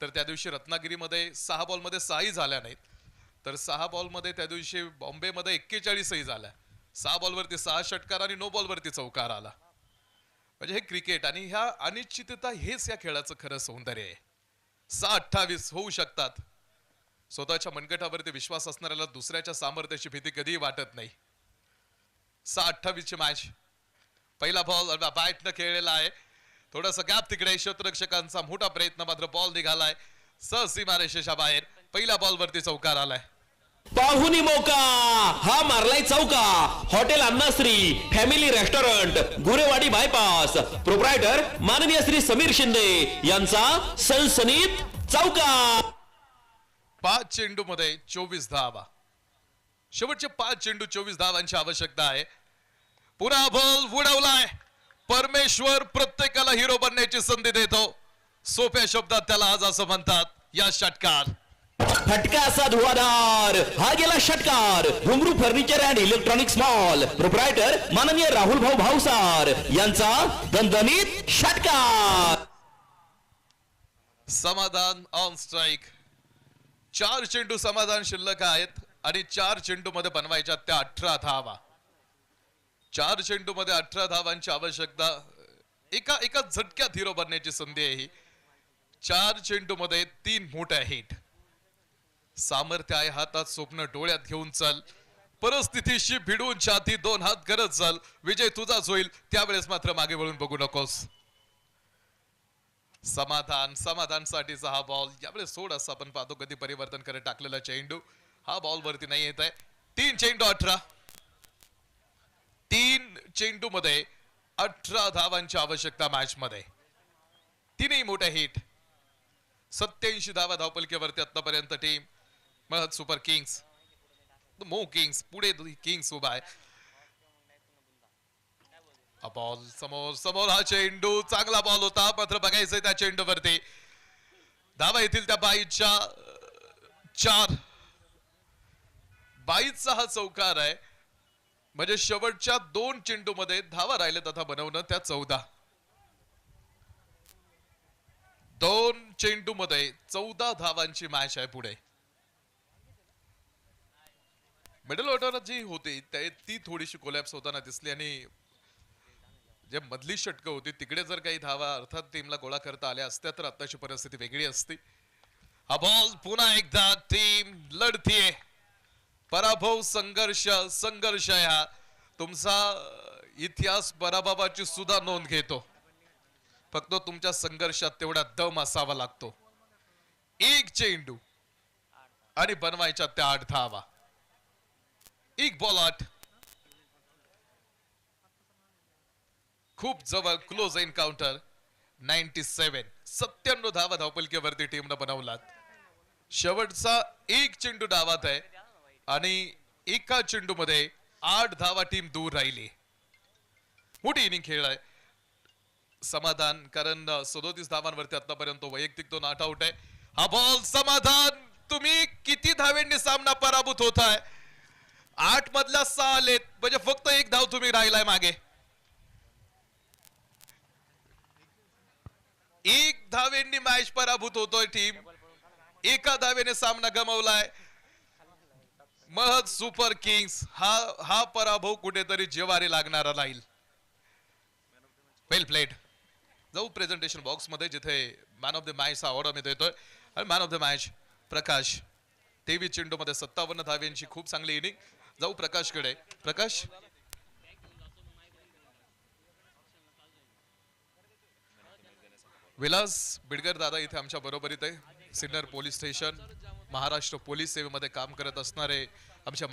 तर त्या दिवशी रत्नागिरीमध्ये 6 बॉलमध्ये 6ही झाल्या नाहीत. तर 6 बॉलमध्ये त्या दिवशी बॉम्बेमध्ये 41ही झाल्या. 6 बॉलवरती 6 षटकार आणि 9 बॉलवरती चौकार आला. म्हणजे हे क्रिकेट आणि ह्या अनिश्चितता हेच या खेळाचं खरं सौंदर्य आहे. 6-28 होऊ शकतात. स्वतःच्या मनगटावरती विश्वास असणाऱ्याला दुसऱ्याच्या सामर्थ्याची भीती कधीही वाटत नाही. 6-28 ची मॅच. पहिला बॉल बॅटनं खेळलेला आहे. थोडासा गॅप तिकडे. क्षेत्ररक्षकांचा मोठा प्रयत्न, मात्र बॉल निघालाय सीमारेषेच्या बाहेर. पहिल्या बॉलवरती चौकार आलाय. पाहुनी मौका हा मारलाय चौका. Hotel Annashree family restaurant Gurewadi bypass proprietor माननीय श्री समीर शिंदे यांचा सनसनीत चौका. 5 चेंडू मध्ये 24 धावा. शेवटचे 5 चेंडू 24 धावांची आवश्यकता आहे. पुन्हा बॉल उडवलाय. परमेश्वर प्रत्येकाला हिरो बनण्याची संधी देतो. सोप्या शब्दात त्याला आज असं म्हणतात. या षटकार. फटका असा धुवाधार हा गेला षटकार. घुंगरू furniture and electronics mall proprietor माननीय राहुल भाऊ भावसार यांचा दणदणीत षटकार. समाधान ऑन स्ट्राईक. 4 चेंडू समाधान शिल्लक आहेत आणि 4 चेंडू मध्ये बनवायच्या त्या 18 धावा. 4 चेंडू मध्ये 18 धावांची आवश्यकता. एका झटक्यात हिरो बनण्याची संधी आहे ही. 4 चेंडू मध्ये 3 मोठ्या हिट. सामर्थ्य आहे हातात, स्वप्न डोळ्यात घेऊन चल. परिस्थितीशी भिडून छाती 2 हात करत चल. विजय तुझाच होईल. त्यावेळेस मात्र मागे वळून बघू नकोस. समाधानसाठीचा हा बॉल यावेळेस सोड असं आपण पाहतो कधी परिवर्तन करत टाकलेला चेंडू हा बॉल वरती नाही येत आहे 3 चेंडू 18 3 चेंडू मध्ये 18 धावांची आवश्यकता मॅच मध्ये तीनही मोठे हिट 87 धावा धावपलकीवरती आतापर्यंत टीम महत सुपर किंग्स मो किंग्स पुढे किंग्स उभा आहे बॉल समोर समोर हा चेंडू चांगला बॉल होता मात्र बघायचंय त्या चेंडूवरती धावा येतील त्या बाईच्या 4 बाईचा हा चौकार आहे म्हणजे शेवटच्या 2 चेंडू मध्ये धावा राहिले तथा बनवणं त्या 14 2 चेंडू मध्ये 14 धावांची मॅच आहे पुढे मिडल ऑर्डर जी होती ती थोडीशी कोलॅप्स होताना दिसली आणि जे मधली षटकं होती तिकडे जर काही धावा अर्थात टीमला गोळा करता आल्या असत्या तर आताची परिस्थिती वेगळी असती हा बॉल पुन्हा एकदा टीम लढतीये पराभव संघर्ष आहे हा तुमचा इतिहास पराभवाची सुद्धा नोंद घेतो फक्त तुमच्या संघर्षात तेवढा दम असावा लागतो 1 चेंडू आणि बनवायच्या त्या 8 धावा 1 बॉल 8 खूप जवळ क्लोज एन्काउंटर 97 धावा धावपलकीवरती टीमनं बनवलात शेवटचा 1 चेंडू डावात आहे आणि एका चेंडू मध्ये 8 धावा टीम दूर राहिली मोठी इनिंग खेळ आहे समाधान कारण 37 धावांवरती आतापर्यंत वैयक्तिक तो नॉट आउट आहे हा बॉल समाधान तुम्ही किती धावेंनी सामना पराभूत होताय 8 मधल्या 6 आलेत म्हणजे फक्त 1 धाव तुम्ही राहिलाय मागे 1 धावेंनी मॅच पराभूत होतोय टीम एका धावेने सामना गमावलाय महत सुपर किंग्स हा पराभव कुठेतरी जिव्हारी लागणारा राहील वेल प्लेड जाऊ प्रेझेंटेशन बॉक्स मध्ये जिथे मॅन ऑफ द मॅच हा ऑर्डर मी देतोय आणि मॅन ऑफ द मॅच प्रकाश 23 चेंडू मध्ये 57 धाव्यांची खूप चांगली इनिंग जाऊ प्रकाशकडे प्रकाश विलास बिडकर दादा इथे आमच्या बरोबरीत आहे Sinnar police station Maharashtra police सेवेमध्ये काम करत असणारे आमच्या